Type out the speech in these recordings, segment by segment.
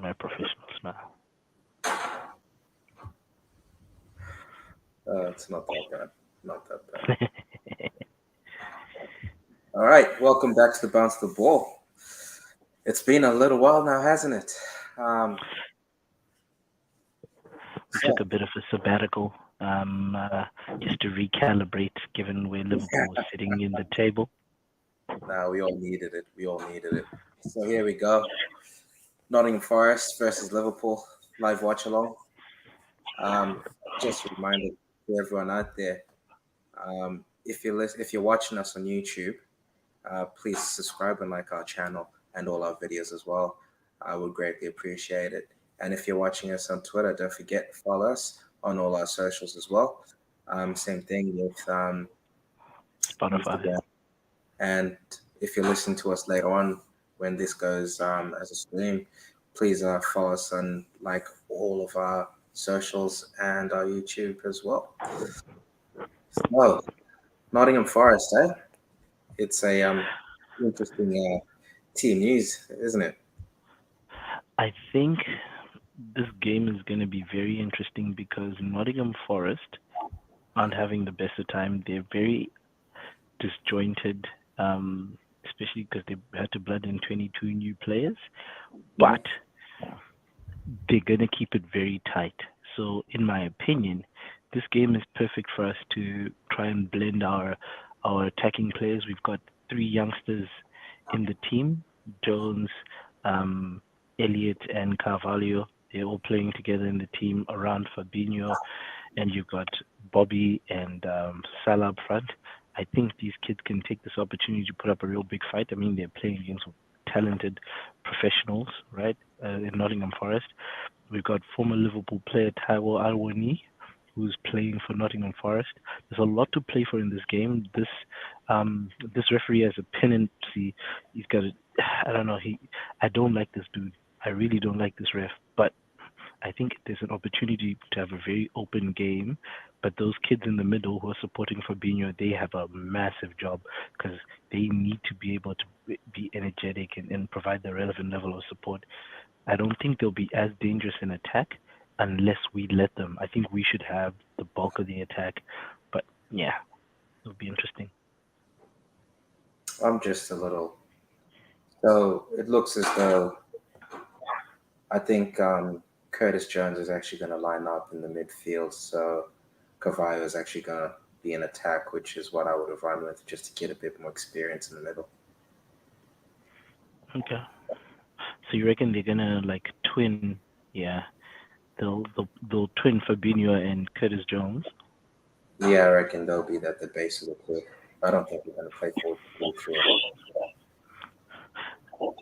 my professional smile. It's not that bad. Not that bad. All right, welcome back to the Bounce the Ball. It's been a little while now, hasn't it? We So, took a bit of a sabbatical just to recalibrate, given where Liverpool was sitting in the table. now we all needed it. We all needed it. So here we go. Nottingham Forest versus Liverpool live watch along. Um, just a reminder to everyone out there, if you're watching us on YouTube, please subscribe and like our channel and all our videos as well. I would greatly appreciate it. And if you're watching us on Twitter, don't forget to follow us on all our socials as well. Same thing with Spotify. Instagram. And if you're listening to us later on when this goes as a stream, please follow us on like all of our socials and our YouTube as well. So, Nottingham Forest, eh? It's a interesting team news, isn't it? I think this game is going to be very interesting because Nottingham Forest aren't having the best of time. They're very disjointed, especially because they had to blood in 22 new players. But they're going to keep it very tight. So, in my opinion, this game is perfect for us to try and blend our attacking players. We've got three youngsters in the team: Jones, Elliott, and Carvalho. They're all playing together in the team around Fabinho, and you've got Bobby and Salah up front. I think these kids can take this opportunity to put up a real big fight. I mean, they're playing against talented professionals, right, in Nottingham Forest. We've got former Liverpool player Taiwo Awoniyi, who's playing for Nottingham Forest. There's a lot to play for in this game. This referee has a penalty. He's got a, I don't know. I don't like this dude. I really don't like this ref. But I think there's an opportunity to have a very open game. But those kids in the middle who are supporting Fabinho, they have a massive job because they need to be able to be energetic and provide the relevant level of support. I don't think they'll be as dangerous in attack unless we let them. I think we should have the bulk of the attack. But yeah, it'll be interesting. I'm just a little. So it looks as though I think Curtis Jones is actually going to line up in the midfield. So Carvalho is actually going to be in attack, which is what I would have run with just to get a bit more experience in the middle. Okay. So you reckon they're gonna like twin? Yeah, they'll twin Fabinho and Curtis Jones. Yeah, I reckon they'll be at the base of the cliff. I don't think we're going to play 4-3-3 at all.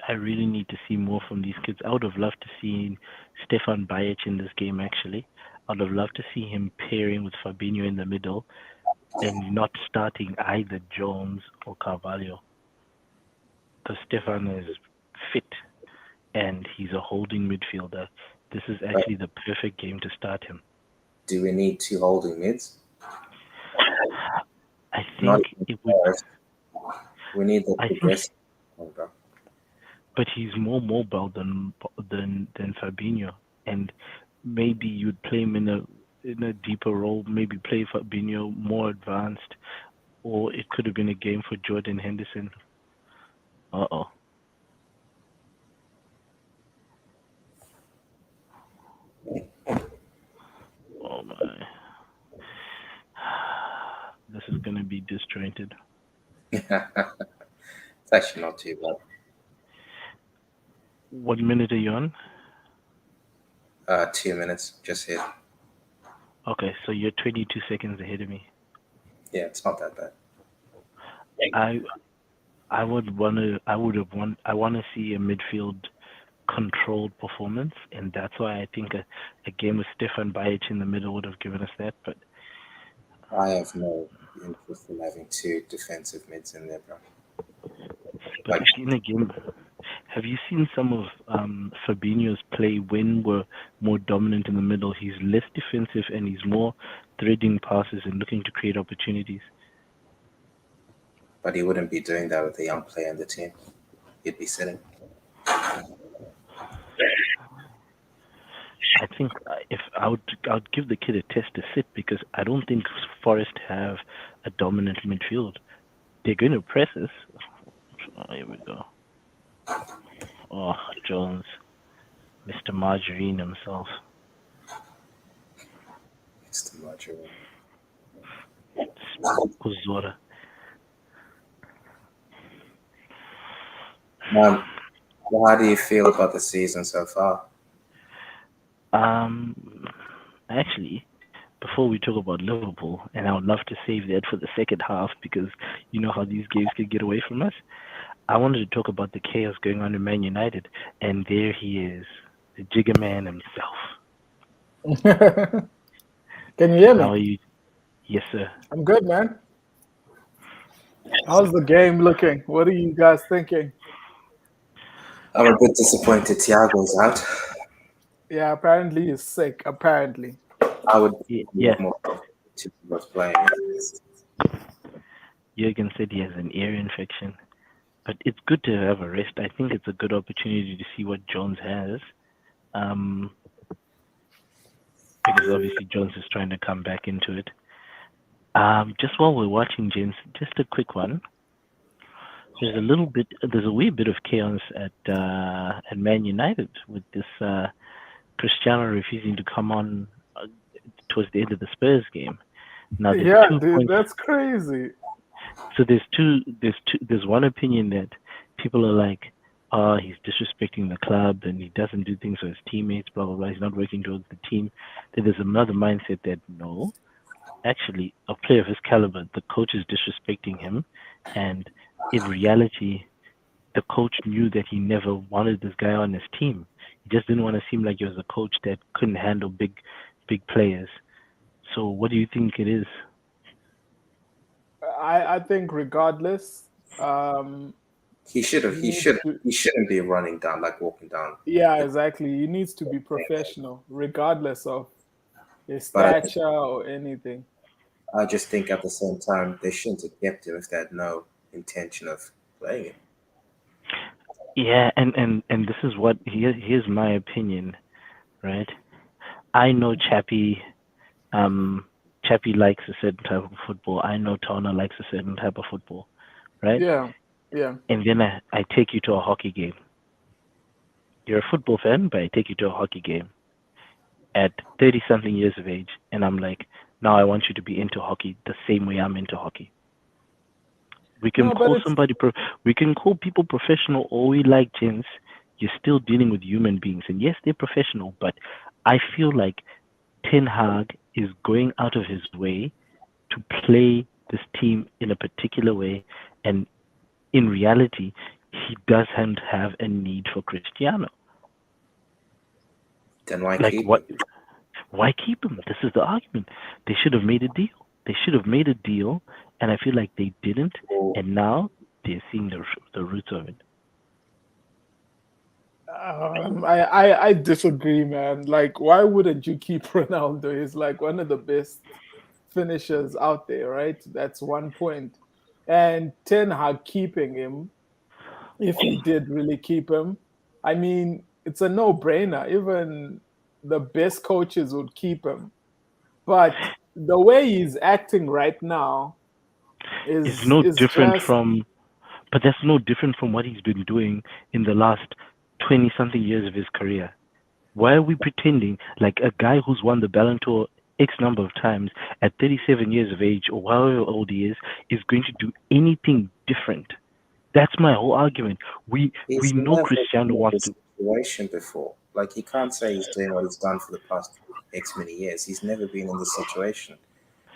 I really need to see more from these kids. I would have loved to see Stefan Bajic in this game, actually. I would have loved to see him pairing with Fabinho in the middle and not starting either Jones or Carvalho. Because Stefan is fit and he's a holding midfielder. This is actually the perfect game to start him. Do we need two holding mids? I Not think even it would. Forest. We need the I think, progressive. but he's more mobile than Fabinho, and maybe you'd play him in a deeper role. Maybe play Fabinho more advanced, or it could have been a game for Jordan Henderson. Uh-oh. Oh my. This is going to be disjointed. It's actually not too bad. What minute are you on? 2 minutes, just hit. Okay, so you're 22 seconds ahead of me. Yeah, it's not that bad. I want to see a midfield controlled performance, and that's why I think a game with Stefan Bajic in the middle would have given us that. But I have no interest in having two defensive mids in there, bro. but Like, in a game, have you seen some of Fabinho's play when we're more dominant in the middle? He's less defensive and he's more threading passes and looking to create opportunities. but he wouldn't be doing that with a young player in the team. He'd be sitting. think if I would give the kid a test to sit because I don't think Forest have a dominant midfield. They're going to press us. Oh, here we go. Oh, Jones, Mr. Margarine himself. It's too much. Uzora. Um, well, how do you feel about the season so far? Um, actually, before we talk about Liverpool, and I would love to save that for the second half because you know how these games can get away from us. I wanted to talk about the chaos going on in Man United, and there he is, the Jigger Man himself. Can you hear How me? are you? Yes, sir. I'm good, man. How's the game looking? What are you guys thinking? I'm a bit disappointed Thiago's out. Yeah, apparently he's sick. Apparently. I would be Yeah, more to was playing. Jurgen said he has an ear infection, but it's good to have a rest. I think it's a good opportunity to see what Jones has, um, because obviously Jones is trying to come back into it. Just while we're watching, James, just a quick one. There's a wee bit of chaos at Man United with this Cristiano refusing to come on towards the end of the Spurs game. Now there's Yeah, two dude, points. that's crazy. So there's one opinion that people are like, oh, he's disrespecting the club and he doesn't do things for his teammates, blah blah blah. He's not working towards the team. Then there's another mindset that no, actually, a player of his caliber, the coach is disrespecting him, and in reality, the coach knew that he never wanted this guy on his team. He just didn't want to seem like he was a coach that couldn't handle big players. So what do you think it is? I think regardless, um, He should have. he He needs should. to. He shouldn't be running down like walking down Yeah, the. exactly. He needs to be professional, regardless of his But stature or anything. I just think at the same time they shouldn't have kept him if they had no intention of playing him. Yeah, and this is what here's my opinion, right? I know um Chappie likes a certain type of football. I know Tona likes a certain type of football, right? Yeah, yeah. And then I take you to a hockey game. You're a football fan, but I take you to a hockey game at 30 something years of age, and I'm like, now I want you to be into hockey the same way I'm into hockey. We can No, but call it's we can call people professional all we like, gents. You're still dealing with human beings, and yes, they're professional, but I feel like Ten Hag is going out of his way to play this team in a particular way, and in reality, he doesn't have a need for Cristiano. Then why Like keep what? him? Why keep him? This is the argument. They should have made a deal. They should have made a deal, and I feel like they didn't, Or and now they're seeing the roots of it. I disagree, man. Like, why wouldn't you keep Ronaldo? He's like one of the best finishers out there, right? That's one point. And Ten Hag keeping him, if he did really keep him, I mean, it's a no-brainer. Even the best coaches would keep him. But the way he's acting right now It's is no is different just from, but that's no different from what he's been doing in the last 20 something years of his career. Why are we pretending like a guy who's won the Ballon d'Or X number of times at 37 years of age or however old he is going to do anything different? That's my whole argument. We he's know never Cristiano been in wants this to. situation before. Like he can't say he's doing what he's done for the past X many years. He's never been in this situation.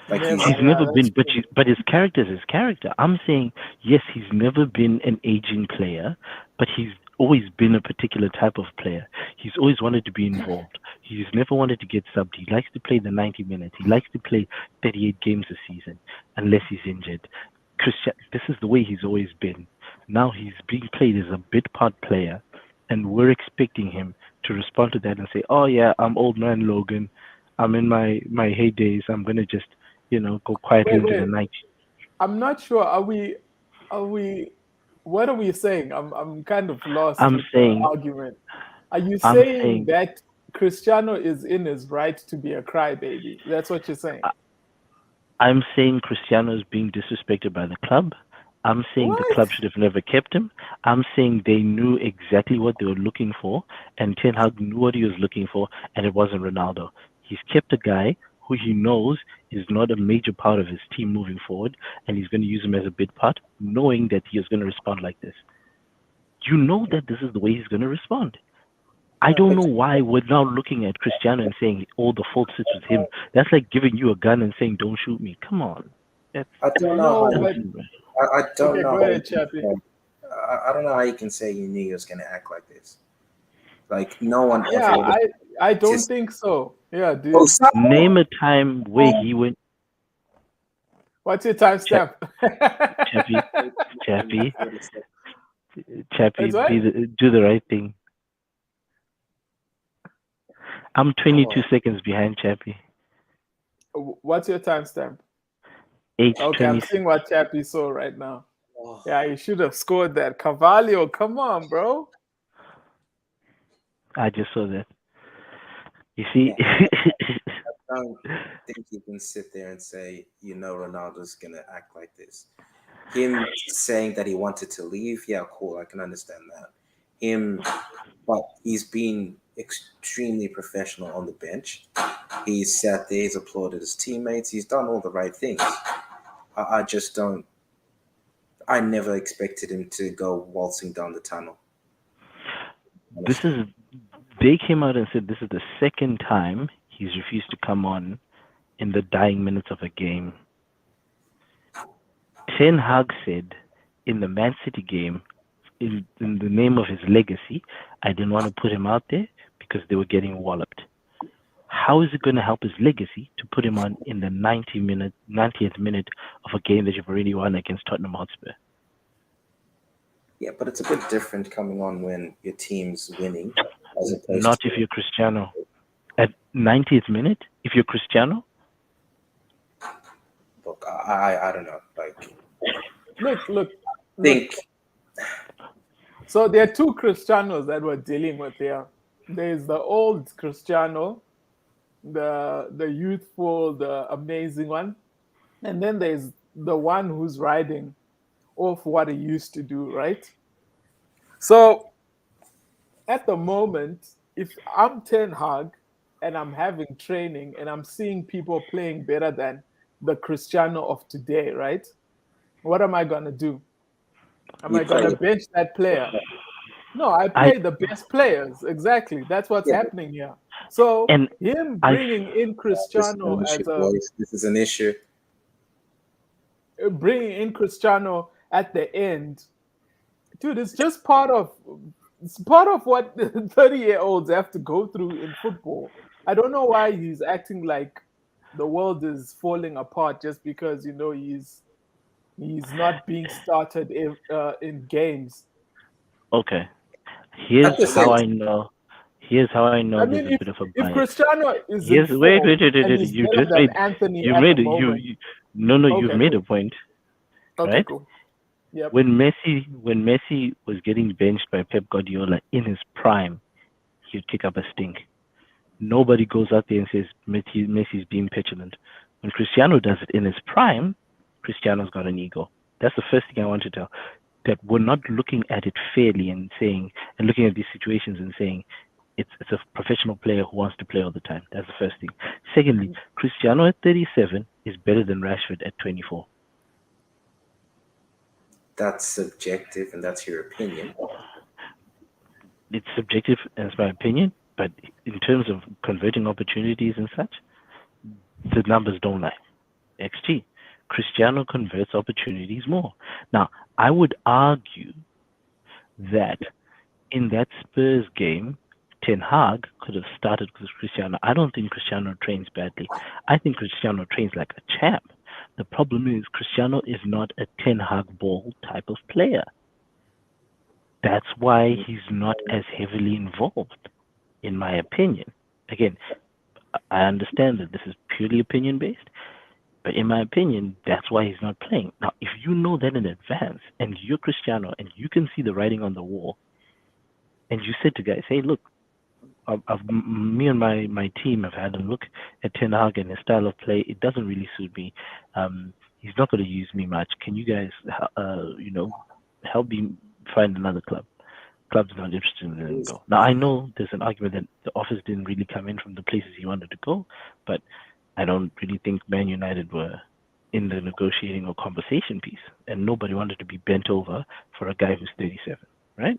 Like he's never. He's Yeah, never that's been, but true. but his character is his character. I'm saying yes, he's never been an aging player, but he's always been a particular type of player. He's always wanted to be involved. He's never wanted to get subbed. He likes to play the 90 minutes. He likes to play 38 games a season, unless he's injured. Christian, this is the way he's always been. Now he's being played as a bit part player, and we're expecting him to respond to that and say, "Oh yeah, I'm old man Logan. I'm in my heydays. I'm gonna just go quietly Wait, into wait. the night." I'm not sure. Are we what are we saying? I'm kind of lost I'm with the saying, argument. Are you I'm saying saying, that Cristiano is in his right to be a crybaby. That's what you're saying. I'm saying Cristiano is being disrespected by the club. I'm saying the What? club should have never kept him. I'm saying they knew exactly what they were looking for, and Ten Hag knew what he was looking for, and it wasn't Ronaldo. He's kept a guy who he knows is not a major part of his team moving forward, and he's going to use him as a bit part, knowing that he is going to respond like this. You know that this is the way he's going to respond. I No, don't but know why we're now looking at Cristiano and saying all the fault sits with him. That's like giving you a gun and saying, "Don't shoot me." Come on, that's I don't know how No, you. but doesn't. I don't okay, know go how you ahead, can Chappie. say. I don't know how you can say you knew he was gonna act like this. Like no one ever Yeah, would have I don't anticipated. think so. Yeah, Oh, dude. Name a time where he went, What's your Cha- timestamp? Chappie, Chappie, Chappie, That's what? do the right thing. I'm Come 22 on. seconds behind Chappie. What's your timestamp? Eight Okay, I'm twenty. seeing what Chappie saw right now. Oh, Yeah, you should have scored that. Carvalho, come on, bro. I just saw that. You see, man, I don't think you can sit there and say, you know, Ronaldo's gonna act like this. Him saying that he wanted to leave, yeah, cool, I can understand that. Him, but he's been extremely professional on the bench. He's sat there, he's applauded his teammates, he's done all the right things. I just don't. I never expected him to go waltzing down the tunnel. this Honestly, is. They came out and said this is the second time he's refused to come on in the dying minutes of a game. Ten Hag said in the Man City game, in the name of his legacy, I didn't want to put him out there because they were getting walloped. How is it going to help his legacy to put him on in the 90th minute of a game that you've already won against Tottenham Hotspur? yeah, but it's a bit different coming on when your team's winning, as opposed Not if to you're Cristiano. At 90th minute, if you're Cristiano, look. I don't know. Like, Look. think So there are two Cristianos that we're dealing with here. There's the old Cristiano, the youthful, the amazing one, and then there's the one who's riding off what he used to do, right? So at the moment, if I'm Ten Hag and I'm having training and I'm seeing people playing better than the Cristiano of today, right? What am I gonna do? Am you I play gonna with. bench that player? No, I I play the best players. Exactly. That's what's Yeah, happening here. So and him I bringing in this is Cristiano an issue, as a boys. This is an issue. bringing in Cristiano at the end, dude, it's part of what 30-year-olds have to go through in football. I don't know why he's acting like the world is falling apart just because he's not being started in games. okay. At the same How I time, know. Here's how I know I there's mean, a if bit of a if bias. Cristiano is in Here's wait, form wait, wait, wait, and wait. he's You better just than made Anthony you at the made it. moment, No, no. You've okay, made a cool. point, Okay, right? cool. Yep. When Messi was getting benched by Pep Guardiola in his prime, he'd kick up a stink. Nobody goes out there and says Messi's being petulant. When Cristiano does it in his prime, Cristiano's got an ego. That's the first thing I want to tell. That we're not looking at it fairly and saying and looking at these situations and saying it's a professional player who wants to play all the time. That's the first thing. Secondly, Cristiano at 37 is better than Rashford at 24. that's subjective and that's your opinion. It's subjective, as my opinion, but in terms of converting opportunities and such, the numbers don't lie. XG. Cristiano converts opportunities more. Now, I would argue that in that Spurs game, Ten Hag could have started with Cristiano. I don't think Cristiano trains badly. I think Cristiano trains like a champ. The problem is Cristiano is not a Ten Hag ball type of player. That's why he's not as heavily involved, in my opinion. Again, I understand that this is purely opinion based, but in my opinion, that's why he's not playing. Now, if you know that in advance and you're Cristiano and you can see the writing on the wall, and you said to guys, hey, look, me and my team have had a look at Ten Hag and his style of play. It doesn't really suit me. He's not going to use me much. Can you guys, help me find another club? Club's not interested in letting him He's, go. Now I know there's an argument that the offers didn't really come in from the places he wanted to go, but I don't really think Man United were in the negotiating or conversation piece, and nobody wanted to be bent over for a guy who's 37, right?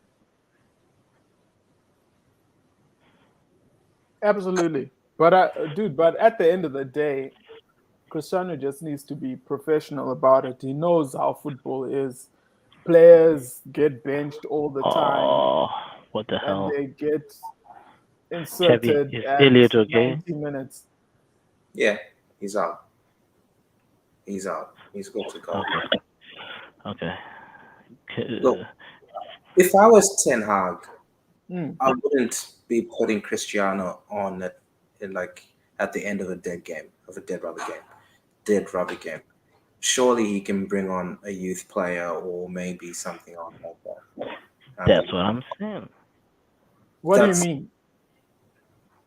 Absolutely. But dude, but at the end of the day, Cristiano just needs to be professional about it. He knows how football is. Players get benched all the time Oh, what the and hell? they get Chevy, inserted is at Elliot okay? 90 minutes. yeah, he's out. He's out. He's good to go. Okay. Look, Okay. if I was Ten Hag, Mm. I wouldn't be putting Cristiano on like at the end of a dead rubber game. Surely he can bring on a youth player or maybe something on like that. That's what I'm saying. What do you That's mean?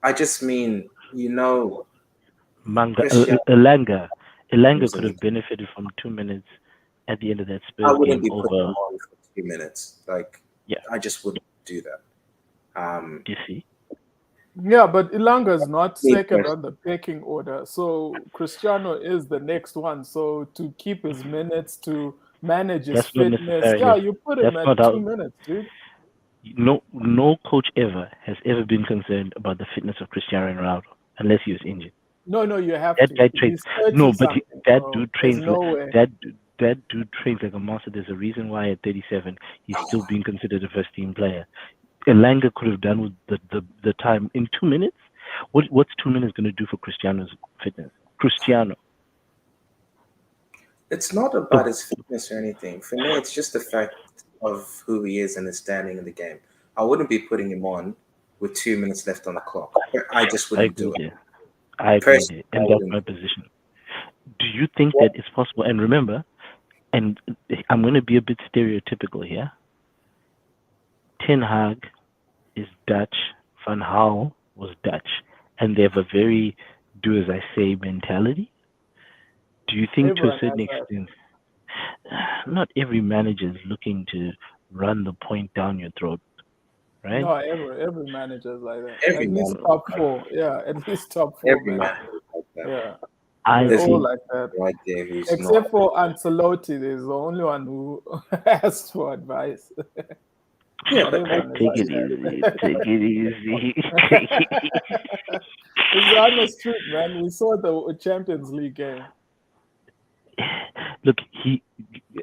I just mean Manga, Cristiano Elanga is a could youth. have benefited from 2 minutes at the end of that I Spurs wouldn't game be putting over. him on for 2 minutes. Like Yeah, I just wouldn't do that. you see? Yeah, but Ilanga is not Me second personally, on the pecking order. So Cristiano is the next one. So to keep his minutes, to manage his That's not fitness, yeah, necessarily. you put him That's at not two how. minutes, dude. No coach ever has ever been concerned about the fitness of Cristiano Ronaldo unless he was injured. No, no, you have That to. guy trains. He's 30 No, but something, that bro. dude There's trains like no way. that dude trains like a monster. There's a reason why at 37 he's still being considered a first team player. Elanga could have done with the time in 2 minutes. What's 2 minutes going to do for Cristiano's fitness? Cristiano. it's not Oh, about his fitness or anything. For me, it's just the fact of who he is and his standing in the game. I wouldn't be putting him on with 2 minutes left on the clock. I just I wouldn't agree do it. there. I agree Personally, there, I and that's wouldn't. my position. Do you think What? that it's possible? And remember, and I'm going to be a bit stereotypical here. Ten Hag is Dutch. Van Gaal was Dutch, and they have a very do as I say mentality. Do you think to a Everyone certain has that. extent, not every manager is looking to run the point down your throat, right? No, every manager is like that. Every At least man, top four. Yeah, at least top four, every man. man is like that. Yeah, I they're There's all no think like that. right there who's not. Except for Ancelotti, there's the only one who asks for advice. Yeah, But but everyone is take like it easy, take it easy, take it easy. that. It's the honest truth, man. We saw the Champions League game. Look,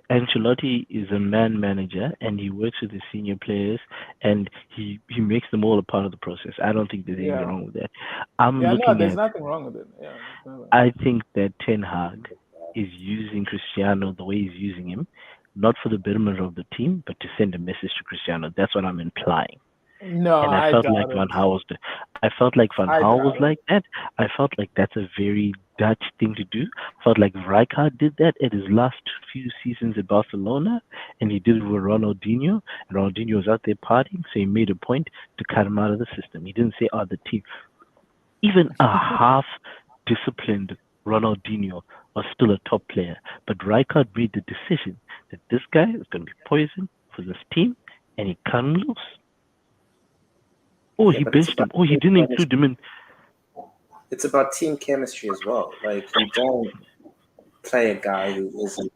Ancelotti is a man manager, and he works with the senior players, and he makes them all a part of the process. I don't think there's anything Yeah. wrong with that. I'm Yeah, no, looking there's at. nothing wrong with it. Yeah, there's nothing. I think that Ten Hag is using Cristiano the way he's using him, not for the betterment of the team, but to send a message to Cristiano. That's what I'm implying. No, And I I felt like doubt Van it. Gaal was. I felt like Van I Gaal was doubt it. like that. I felt like that's a very Dutch thing to do. Felt like Rijkaard did that at his last few seasons at Barcelona, and he did it with Ronaldinho. And Ronaldinho was out there partying, so he made a point to cut him out of the system. He didn't say, "Oh, the team." Even a half disciplined Ronaldinho was still a top player, but Rijkaard made the decision that this guy is going to be poison for this team, and he cut him loose. Oh, Yeah, he but it's benched about him. Oh, he team didn't include chemistry. him in. It's about team chemistry as well. Like you don't play a guy who isn't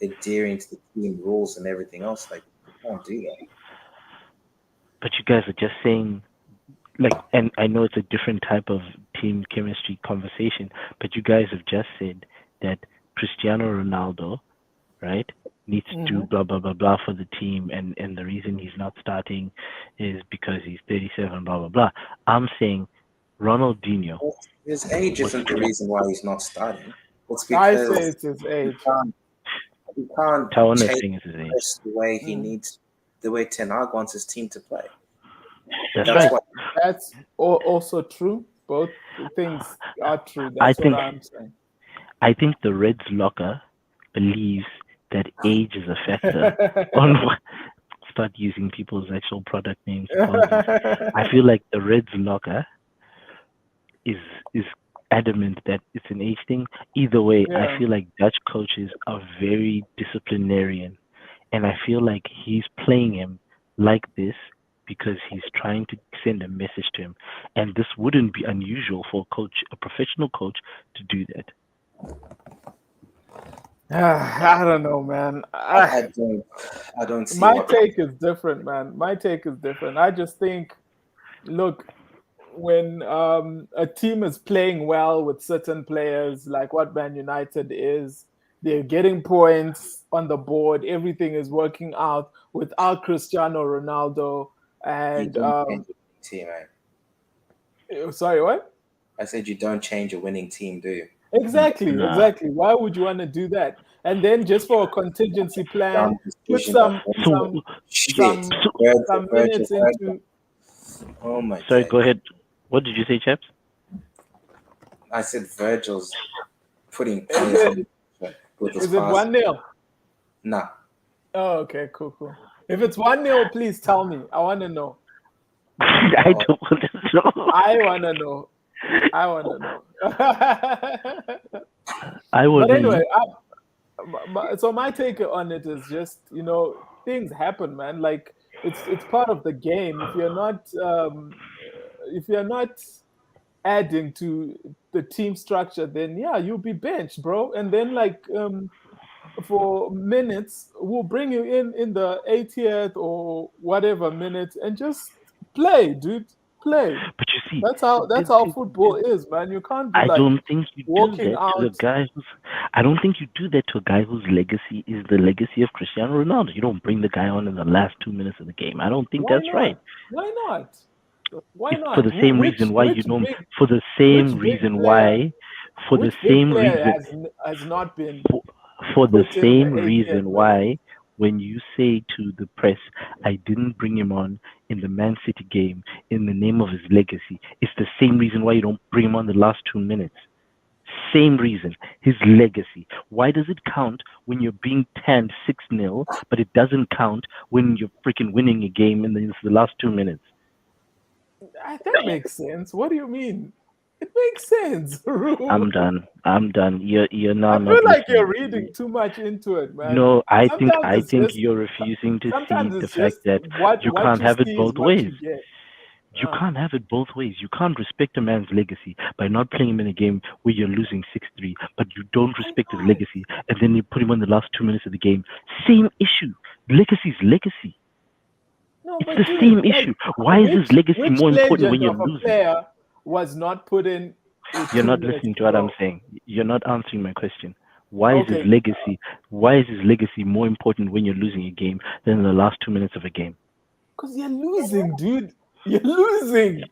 adhering to the team rules and everything else. Like you can't do that. But you guys are just saying, like, and I know it's a different type of team chemistry conversation, but you guys have just said that Cristiano Ronaldo, right, needs to do Hmm. blah blah blah blah for the team, and the reason he's not starting is because he's 37, blah blah blah. I'm saying Ronaldinho His age was isn't the reason why he's not starting. It's I say because it's his he age. can't he can't Tawana chase thing is his age. press the way he Mm. needs, the way Ten Hag wants his team to play. That's That's right. That why. that's also true. Both things are true. I That's what think I'm saying. I think the Reds locker believes that age is a factor on start using people's actual product names. Apologies. I feel like the Reds locker is is adamant that it's an age thing. Either way, I Yeah. feel like Dutch coaches are very disciplinarian, and I feel like he's playing him like this because he's trying to send a message to him, and this wouldn't be unusual for a professional coach, to do that. I don't know, man. I don't, I don't see My what. take is different, man. My take is different. I just think, look, when a team is playing well with certain players, like what Man United is, they're getting points on the board. Everything is working out without Cristiano Ronaldo. You And don't change a winning team, man. sorry, what? I said you don't change a winning team, do you? Exactly, Nah. exactly. Why would you want to do that? And then just for a contingency plan, Dumb put decision by Virgil. So, some Shit, some so Virgil, some Virgil, minutes Virgil. into. Oh my sorry. Go days! ahead. What did you say, chaps? I said Virgil's putting Is players it on with his is it pass. 1-0? Nah, Oh, okay, cool, cool. If it's 1-0, please tell me. I want to know. I no, don't want to know. I want to know. I want to know. I want But to anyway, know. so my take on it is just, things happen, man. Like it's part of the game. If you're not adding to the team structure, then yeah, you'll be benched, bro. And then like for minutes, we'll bring you in the 80th or whatever minute and just play, dude. Play. But you see, That's how th- that's how th- football is, man. You can't be I like don't think you do walking that to the out. guy who's. I don't think you do that to a guy whose legacy is the legacy of Cristiano Ronaldo. You don't bring the guy on in the last 2 minutes of the game. I don't think Why that's right. not? Why not? Why If for not? the same reason why you don't, for the same Which big reason player why, for the which big same player reason, has not been for, for the put in the same 80th reason minute? why, when you say to the press, I didn't bring him on in the Man City game in the name of his legacy, it's the same reason why you don't bring him on the last 2 minutes. Same reason, his legacy. Why does it count when you're being tanned 6-0, but it doesn't count when you're freaking winning a game in the last 2 minutes? That makes sense. What do you mean? It makes sense. I'm done. I'm done. You're now I not feel like you're listening. reading too much into it, man. No, I think Sometimes I it's think just you're refusing to see sometimes the it's fact just that you what can't you have it see is both what ways. you get. You can't have it both ways. You can't respect a man's legacy by not playing him in a game where you're losing 6-3, but you don't Why respect his not? legacy, and then you put him on the last 2 minutes of the game. Same issue. Legacy is legacy. No, It's but the dude, same like issue. Why is his which legacy which more important when legend you're of a losing? player was not put in with You're two not minutes listening to to what I'm go? saying. You're not answering my question. Why is his Okay, legacy? Why is his legacy more important when you're losing a game than the last 2 minutes of a game? because you're losing, dude. You're losing.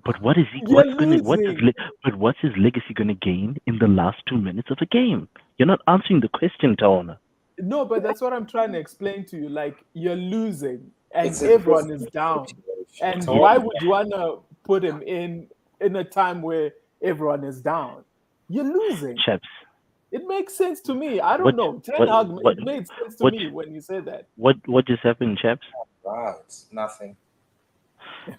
But what is he? You're losing. But what's his legacy gonna gain in the last 2 minutes of a game? You're not answering the question, Taona. No, but that's what I'm trying to explain to you. Like you're losing, and it's a everyone is different down. situation. And Yeah, why Totally. would you wanna put him in a time where everyone is down? You're losing. chaps. It makes sense to me. I don't What know. Ten what Hag, what it made sense to what me when you said that. what just happened, chaps? Wow, it's nothing. If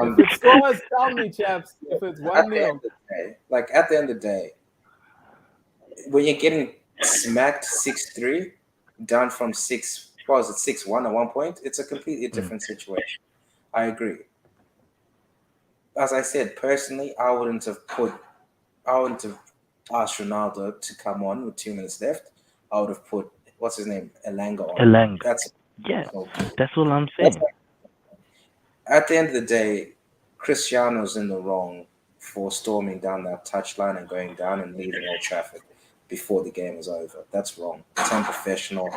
Um, it scores, tell me, chaps. If it's at one the end nil, of the day, at the end of the day, when you're getting smacked 6-3, down from six, what was it, 6-1 at one point, it's a completely Mm. different situation. I agree. As I said, personally, I wouldn't have asked Ronaldo to come on with 2 minutes left. I would have put, what's his name, Elanga on. Elang. That's Yeah, no, that's all I'm that's saying. at the end of the day, Cristiano's in the wrong for storming down that touchline and going down and leaving Old Trafford before the game is over. That's wrong. It's unprofessional.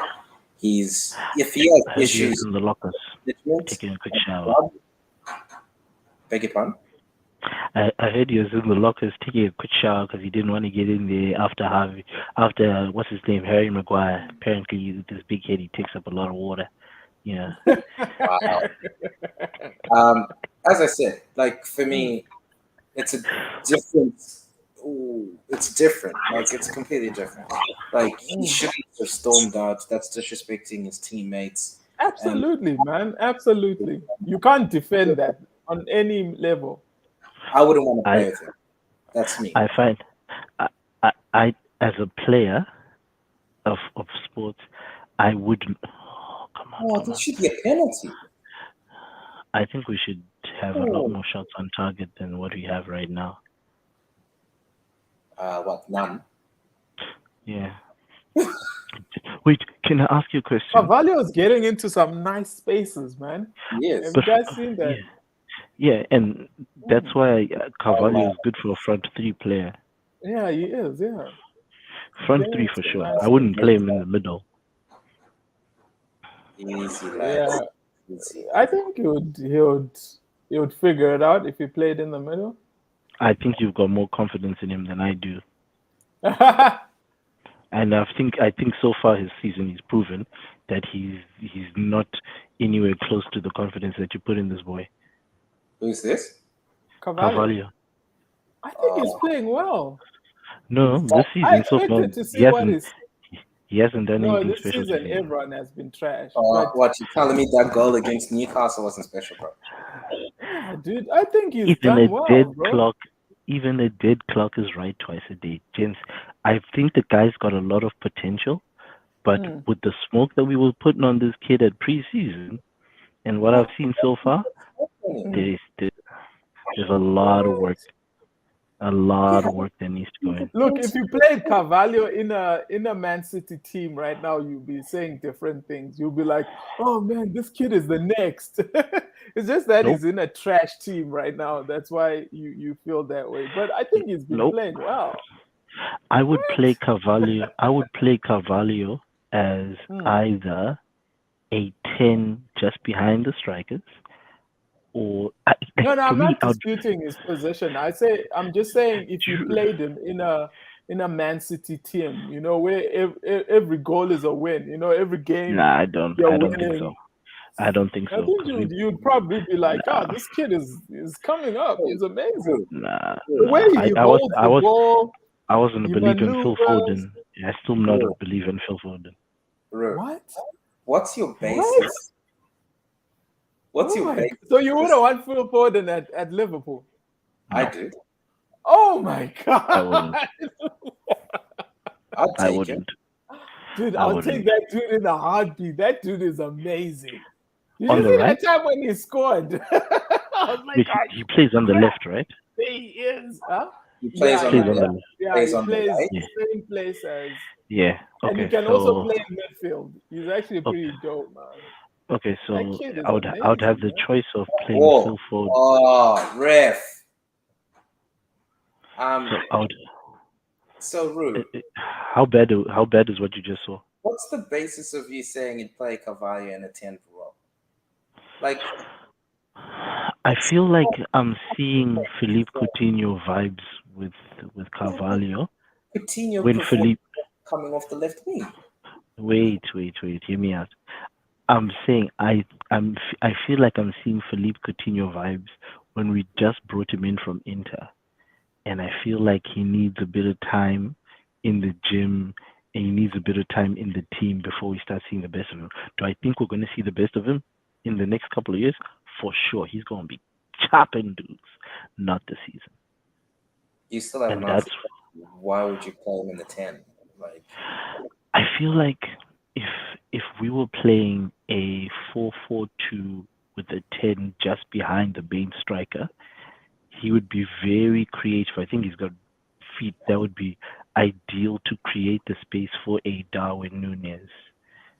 If he has I heard you was issues in the lockers with management taking a quick and shower. club, beg your pardon? I heard he was in the lockers taking a quick shower because he didn't want to get in there after what's his name, Harry Maguire. Apparently, with this big head, he takes up a lot of water. Yeah. Wow. As I said, for me, it's a different. Ooh, it's different. It's completely different. He shouldn't have stormed out. That's disrespecting his teammates. Absolutely, man. Absolutely. You can't defend that on any level. I wouldn't want to I play with him. That's me. I find I as a player of sports, I wouldn't. Oh, come on, Oh, come this on. should be a penalty. I think we should have a lot Oh. more shots on target than what we have right now. What? None. Yeah. Wait, can I ask you a question? Carvalho is getting into some nice spaces, man. Yes. Have you But guys seen yeah, that? yeah, and that's Mm. why Oh Carvalho man, is good for a front three player. Yeah, he is. Yeah, he's Front getting three into for some sure. nice I wouldn't spaces. play him in the middle. easy lads. Yeah, Easy. I think he would figure it out if he played in the middle. I think you've got more confidence in him than I do. And I think so far his season he's proven that he's not anywhere close to the confidence that you put in this boy. Who's this? Carvalho, Carvalho. I think he's Uh, playing well. No, this I season so far expected to he see what hasn't is. he hasn't done No, anything this special this season season. everyone has been trash. But what you telling me that goal against Newcastle wasn't special, bro? yeah, dude, I think he's Even a done well, dead bro. clock even a dead clock is right twice a day. Gents, I think the guy's got a lot of potential, but Hmm. with the smoke that we were putting on this kid at preseason and what I've seen so far, Hmm. there's there's What? a lot Yeah, of work that needs to go in. Look, if you played Carvalho in a Man City team right now, you'll be saying different things. You'll be like, "Oh man, this kid is the next." It's just that Nope, he's in a trash team right now. That's why you feel that way. But I think he's been nope. playing well. I would What? play Carvalho. I would play Carvalho as Hmm. either a 10 just behind the strikers, or No, for I'm me, not disputing his position. I'm just saying if you played him in a Man City team, where every goal is a win. Every game nah, you're I don't think so. winning. I don't think I so think because you'd probably be like, oh, nah, this kid is coming up. true, He's amazing. true, nah, The way nah. he holds the ball, I wasn't a he believer in Phil maneuvers. Foden. I still not a true, believer in Phil Foden. true. What? What's your What? basis? What's Oh your my! basis? So you would have won Phil Foden at Liverpool? I No, do. Oh my I wouldn't. God, I'd I take him. wouldn't. dude! I I'll take wouldn't. that dude in a heartbeat. That dude is amazing. Did On you the see right, that time when he scored? I was like, wait, oh, he plays on the crap, left, right? he is. Huh? He plays Yeah, on the Plays yeah, on the left, yeah. left. Yeah, plays he on the plays right. Yeah, same place as, yeah. and he Okay, can also so play in midfield. He's actually okay, pretty dope, man. okay, That so kid is I would have amazing, the man. choice of playing Phil Oh, Foden. oh, ref. So I would. So rude. How bad is what you just saw? What's the basis of you saying you'd play Carvalho in a 10 role? Like, I feel like I'm seeing Philippe Coutinho vibes with yeah, but Carvalho. Coutinho When performed Philippe, coming off the left wing. wait, hear me out. I'm saying I feel like I'm seeing Philippe Coutinho vibes when we just brought him in from Inter, and I feel like he needs a bit of time in the gym and he needs a bit of time in the team before we start seeing the best of him. Do I think we're going to see the best of him in the next couple of years? For sure, he's going to be chopping dudes, not the season, You still haven't and that's answered. Why would you play him in the 10? Like, I feel like if if we were playing a 4-4-2 with a 10 just behind the main striker, he would be very creative. I think he's got feet that would be ideal to create the space for a Darwin Nunez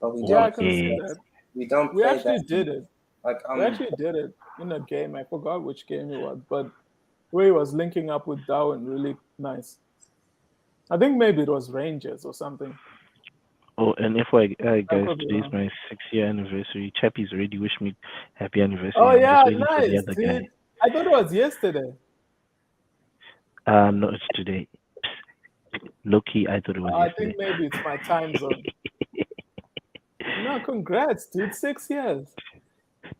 but we Yeah, or I don't can play see a that. that. We don't We play actually that. did it. Like, We actually did it in a game. I forgot which game it was, but where he was linking up with Darwin, really nice. I think maybe it was Rangers or something. oh, and FYI, I guys, could be today's wrong. my 6 year anniversary. Chappie's already wished me happy anniversary. Oh I'm just yeah, waiting for the nice, other guy. dude. I thought it was yesterday. No, it's today. Low key, I thought it was I think yesterday. maybe it's my time zone. No, congrats, dude. 6 years.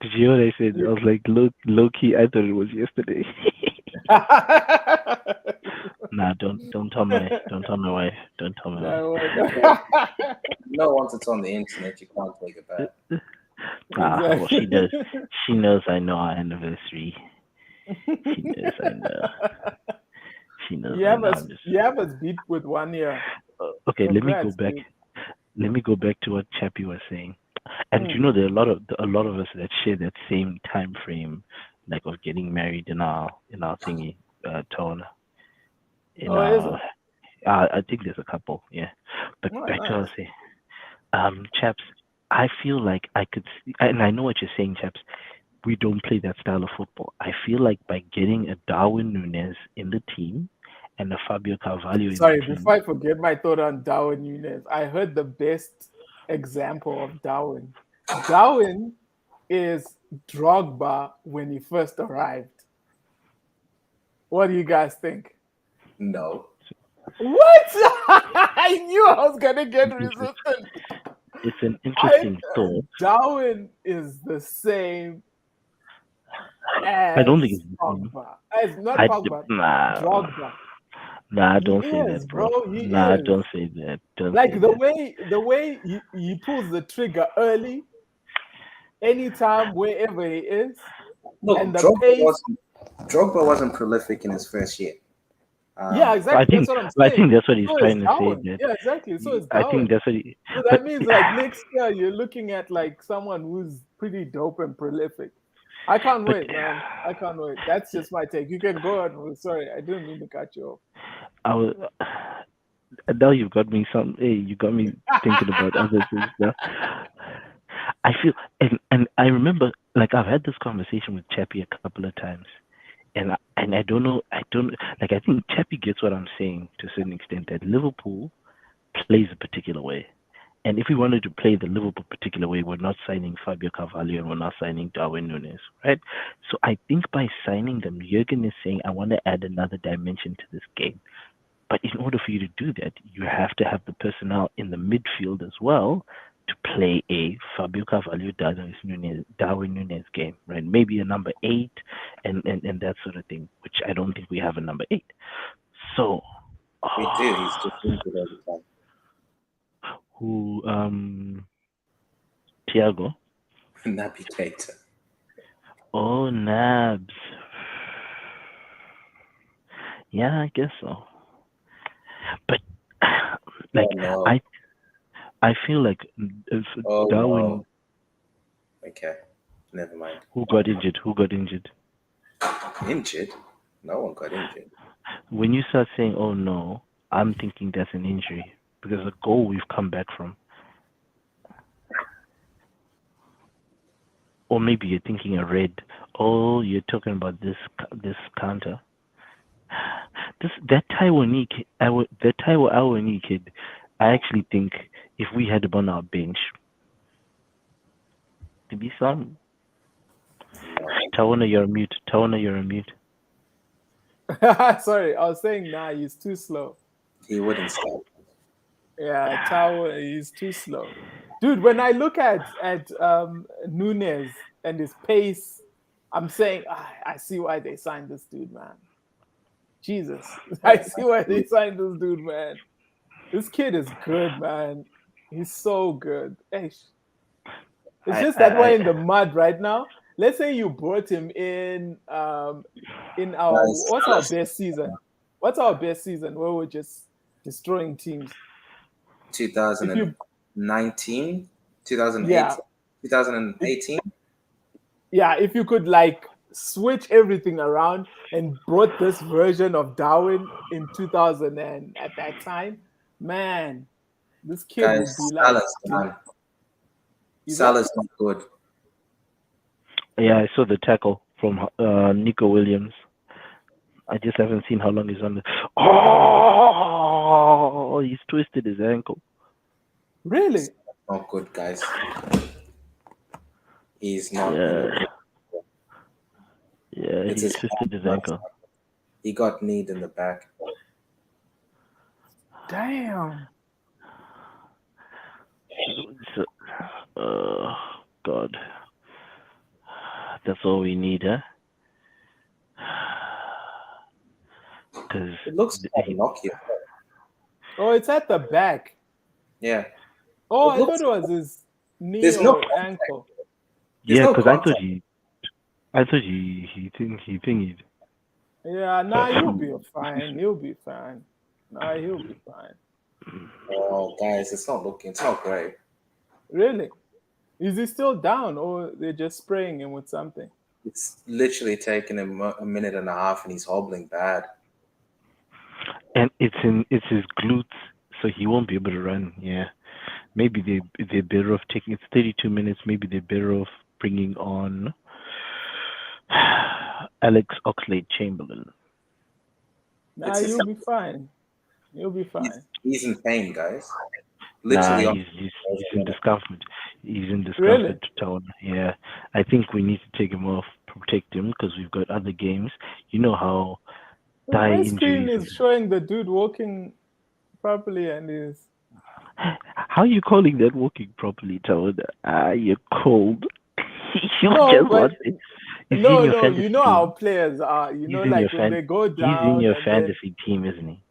Did you hear what I said? I You- was like, low key, I thought it was yesterday. Nah, don't tell my wife. Don't tell my wife. No, no, once it's on the internet, you can't take it back. Well, she Exactly. does. She knows I know our anniversary. She knows I know. She knows I know. I'm just You have us beat with 1 year. okay. Let me go Congrats, back. dude. Let me go back to what Chappie was saying. And you Mm. know, there are a lot of us that share that same time frame, like of getting married in our thingy, tone. In Oh, is our, it? I think there's a couple, yeah. But Oh, back to what I was nice. saying, chaps. I feel like I could, and I know what you're saying, chaps. We don't play that style of football. I feel like by getting a Darwin Nunez in the team and a Fabio Carvalho in the Sorry, before team, I forget my thought on Darwin Nunes, I heard the best example of Darwin. Darwin is Drogba when he first arrived. What do you guys think? No. What? I knew I was gonna get it's, resistant. it's an I interesting thought. Darwin is the same I don't think as it's the same. Pogba. As not I Pogba, nah, Drogba. nah. He Don't say is, that, bro. bro. He Nah, is. don't say that. Don't say Like that. the way he pulls the trigger early, anytime, wherever he is, and Look, the pace. Drogba wasn't prolific in his first year. Yeah, I exactly. That's think what I'm I saying. think that's what he's So is trying to say. Darwin. That Yeah, exactly. So is I think Darwin. that's what he. So But that means like next year you're looking at like someone who's pretty dope and prolific. I can't but wait, man. I can't wait. That's just my take. You can go on. Sorry, I didn't mean to cut you I was. Now you've got me some. Hey, you got me thinking about off. other things now. I feel and I remember like I've had this conversation with Chappie a couple of times, and I don't know. I don't like. I think Chappie gets what I'm saying to a certain extent that Liverpool plays a particular way. And if we wanted to play the Liverpool particular way, we're not signing Fabio Carvalho and we're not signing Darwin Nunes, right? So I think by signing them, Jurgen is saying, I want to add another dimension to this game. But in order for you to do that, you have to have the personnel in the midfield as well to play a Fabio Carvalho, Darwin Nunes game, right? Maybe a number eight and that sort of thing, which I don't think we have a number eight. So, We do. He's just injured all the time. who, Thiago? Naby Keita. Oh, Nabs. Yeah, I guess so. But like Oh no. I I feel like if Oh no. Darwin, Okay. Never mind. who got injured, who got injured. Injured? No one got injured. When you start saying, "Oh no," I'm thinking that's an injury because a goal we've come back from, or maybe you're thinking a red. Oh, you're talking about this counter. This that Taiwanese kid, that Taiwanese kid. I actually think if we had him on our bench, to be some. No. Tawana, you're on mute. Tawana, you're on mute. Sorry, I was saying nah, he's too slow. He wouldn't start. Yeah, Tower is too slow. Dude, when I look at Nunez and his pace, I'm saying I see why they signed this dude, man. Jesus. I see why they signed this dude, man. This kid is good, man. He's so good. It's I, just that I, we're in the mud right now. Let's say you brought him in our Guys, what's our Salas, best season? What's our best season where we're just destroying teams? If you 2019, 2008, yeah, 2018. yeah, if you could like switch everything around and brought this version of Darwin in 2000 and at that time, man, this kid would be Guys, like, Salah's done. you there? Salah's not good. yeah, I saw the tackle from Nico Williams. I just haven't seen how long he's on the. Oh, he's twisted his ankle. Really? Not good, guys. He's not in Yeah, a good. yeah, It's he his twisted his back. ankle. He got kneed in the back. Damn. So, God, that's all we need, huh? Because It looks like Nokia. Oh, it's at the back. Yeah. Oh, It I thought looks. it was his knee There's no or contact. ankle. There's Yeah, no because contact. I thought he thingied. Yeah, So, nah, he'll be fine. He'll be fine. Nah, he'll be fine. Oh, guys, it's not great. Really? Is he still down, or they're just spraying him with something? It's literally taken him a minute and a half, and he's hobbling bad. and it's his glutes, so he won't be able to run. Yeah, maybe they're better off taking. It's 32 minutes. Maybe they're better off bringing on Alex Oxlade-Chamberlain. Nah, It's his, you'll be fine. You'll be fine. he's in pain, guys. Nah, Literally on. he's in discomfort. He's in Really? discomfort town. Yeah, I think we need to take him off, protect him, because we've got other games. You know how But thigh my screen injuries. is showing the dude walking properly, and he's How are you calling that walking properly, Town? Ah, you're cold. You no, just want but it. Is he in no, your no. You fantasy know how team? players are. You He's know, in your like when they go He's in down, your and then fantasy team, isn't he?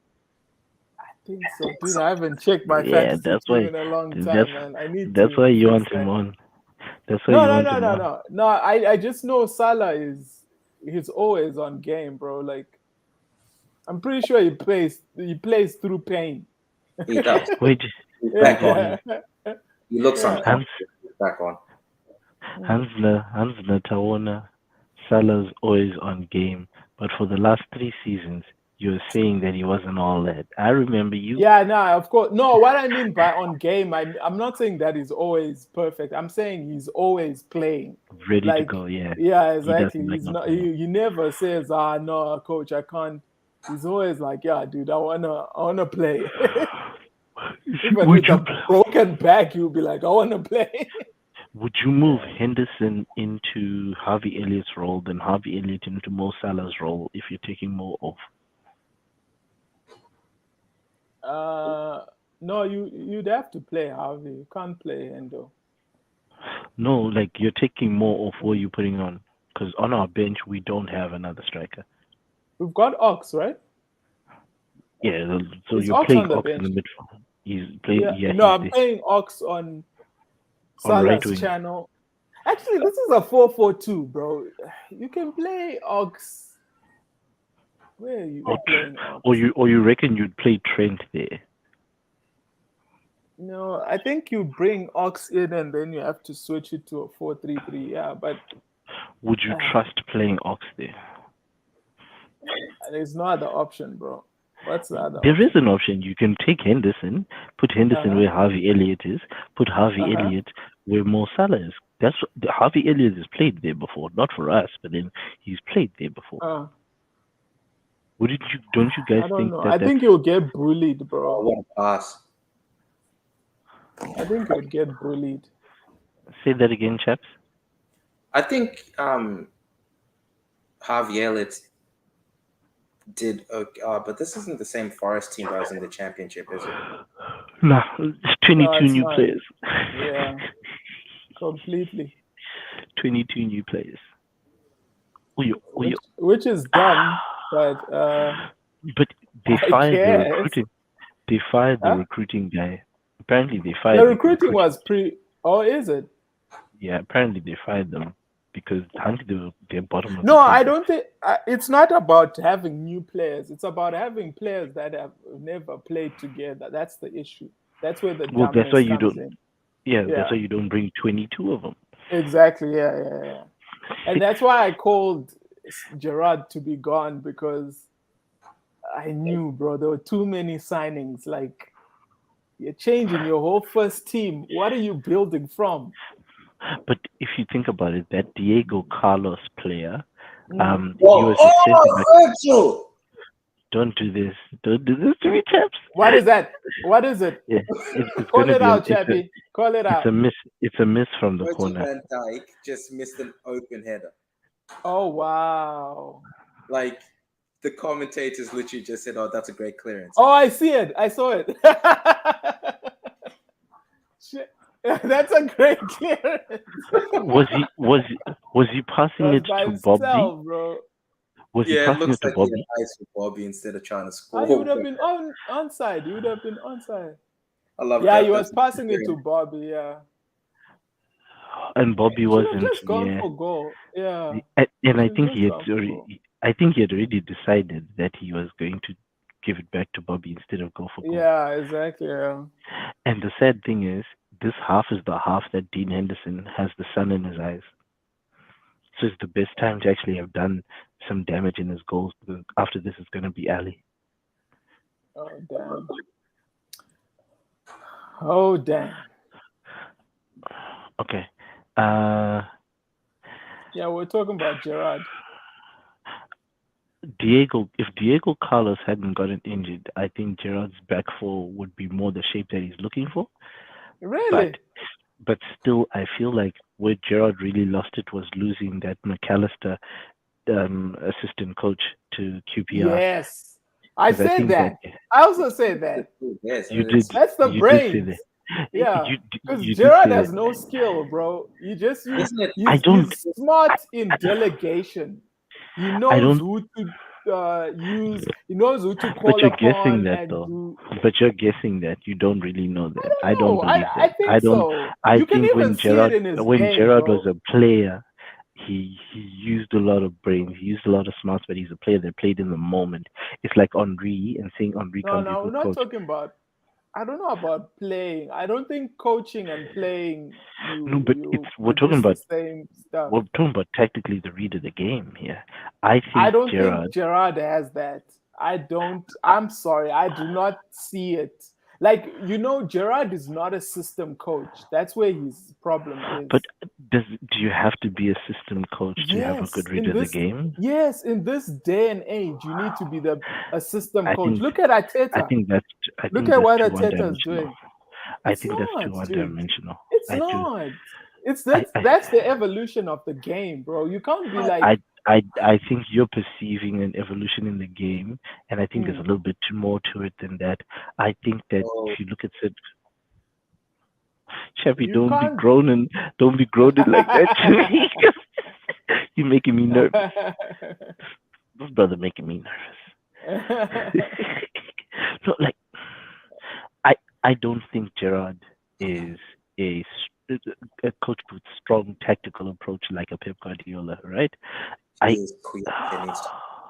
I think so, dude. I haven't checked my Yeah, fantasy team in a long that's time, man. I need that's why to you fix want him that. on. That's why No, you no, want no, him no, on. no, no. I just know Salah is he's always on game, bro. Like I'm pretty sure he plays through pain. He does. Wait, He's wait, back on. Yeah, He looks yeah. Hans uncomfortable. He's back on. Hansler Tawana, Salah's always on game, but for the last 3 seasons, you're saying that he wasn't all that. I remember you Yeah, no, of course. No, what I mean by on game, I'm not saying that he's always perfect. I'm saying he's always playing. ready to Like, go. Yeah, yeah, he exactly. doesn't like He's not not. playing. He never says, "Ah, no, coach, I can't." He's always like, "Yeah, dude, I wanna play." Even Would with you a broken back, you'll be like, "I wanna play." would you move Henderson into Harvey Elliott's role, then Harvey Elliott into Mo Salah's role if you're taking Mo off? uh, no, you'd have to play Harvey. You can't play Endo. No, like you're taking Mo off. What are you putting on? Because on our bench we don't have another striker. We've got Ox, right? Yeah, so Is you're Ox playing on the Ox in bench? the midfield. He's playing. Yeah, Yeah, no, he's I'm there playing Ox on on right Salah's wing. channel. Actually, this is a 4-4-2, bro. You can play Ox. Where are you Or playing Ox? or you reckon you'd play Trent there? No, I think you bring Ox in and then you have to switch it to a 4-3-3. Yeah, but Would you uh, trust playing Ox there? there's no other option, bro. What's the other There is option? an option. You can take Henderson, put Henderson Uh-huh. where Harvey Elliott is, put Harvey Uh-huh. Elliott where Mo Salah is. Harvey Elliott has played there before, not for us, but then he's played there before. Uh, Wouldn't you? Don't you guys I don't think know. that I that's? think you'll get bullied, Oh, bro. what a pass. I think you'll get bullied. Say that again, chaps. I think Harvey Elliott did okay, but this isn't the same Forest team that was in the championship, is it? Nah, it's No, 22 it's new not. players. Yeah, completely. 22 new players. Which is dumb, but But they I fired the guess. recruiting. They fired the Huh? recruiting guy. Apparently, they The fired the recruiting recruiting. was or is it? Yeah, apparently they fired them because they're bottom of the No, I table. don't think it's not about having new players. It's about having players that have never played together. That's the issue. That's where the Well, that's why dumbness you comes don't. in. Yeah, that's Yeah, why you don't bring 22 of them. exactly. Yeah, yeah, yeah. And Six. that's why I called Gerard to be gone because I knew, bro, there were too many signings. Like, you're changing your whole first team. What are you building from? But if you think about it, that Diego Carlos player, Mm. he was a centre back. Virgil! Don't do this. Don't do this to me, chaps. What is that? What is it? Yeah, it's Call gonna it be out, Chappie. Call it it's a out. miss. It's a miss from the Virgil corner. van Dijk just missed an open header. Oh, wow. Like, the commentators literally just said, "Oh, that's a great clearance." Oh, I see it. I saw it. Shit. That's a great clearance. Was he passing Was it by to Bobby? himself, bro. Was he Yeah, it passing looks it to like he had Bobby? eyes for Bobby instead of trying to Oh, he score. would have been onside. He would have been onside. I love Yeah, he that. was That's passing it to Bobby. Yeah. and Bobby He should have wasn't. just gone Yeah, for goal. Yeah, and he I should have think he just had gone for goal. already. I think he had already decided that he was going to give it back to Bobby instead of go for goal. Yeah, exactly. Yeah. And the sad thing is, this half is the half that Dean Henderson has the sun in his eyes. So it's the best time to actually have done some damage in his goals. Because after this, it's going to be Ali. Oh damn. Oh damn. Okay. Uh, Yeah, we're talking about Gerard. If Diego Carlos hadn't gotten injured, I think Gerard's back four would be more the shape that he's looking for. But Really? still, I feel like where Gerard really lost it was losing that McAllister assistant coach to QPR, Yes. I because I said think that that. I also said that. Yes, you and did it's That's the you did say that. brains. Yeah. You Because you did Gerard say has that. no skill, bro. You just you isn't it I don't he's smart in delegation. He I knows don't. who to use, he knows who to But call you're guessing upon that and though. do. But you're guessing that you don't really know I that. I don't don't know. believe I that. I think don't. so. I You can think even see it in his game, Gerard was bro. a player, he used a lot of brains. He used a lot of smarts, but he's a player that played in the moment. It's like Henri, and saying Henri No, can't be a no, we're good not coach. talking about. I don't know about playing. I don't think coaching and playing No, you but it's you we're talking produce the about same stuff. tactically the read of the game here. I I think don't think Gerard. Gerard has that. I don't. I'm sorry. I do not see it. Like, Gerard is not a system coach. That's where his problem But is. do you have to be a system coach to have a good Yes, read of the game? in this day and age, you need to be the a system I coach. think Look at I Ateta. think that's I Look think at that's what too one Ateta is dimensional. doing. I It's think that's too not, one dude. dimensional. It's I do. not. It's I, that's the evolution of the game, bro. You can't be like, I think you're perceiving an evolution in the game, and I think there's a hmm, little bit more to it than that. I think that oh, if you look at it, Chappie, you can't. don't be groaning like that to me. You're making me nervous. This brother making me nervous. No, like I I don't think Gerard is a coach with strong tactical approach like a Pep Guardiola, right? he I is creating needs to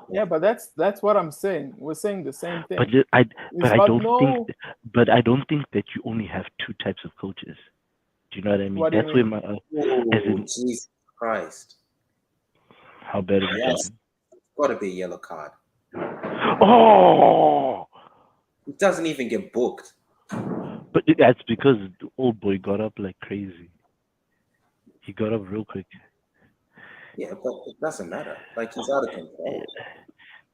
Yeah, but that's what I'm saying. We're saying the same but thing. ju- I He's got no. but I don't think that you only have two types of coaches. Do you know what I mean? What do you That's where mean? my as Oh, in Jesus Christ. how bad are we Yes, talking? got to be a yellow card. Oh, It doesn't even get booked. but that's because the old boy got up like crazy. He got up real quick. Yeah, but it doesn't matter. Like he's out of control.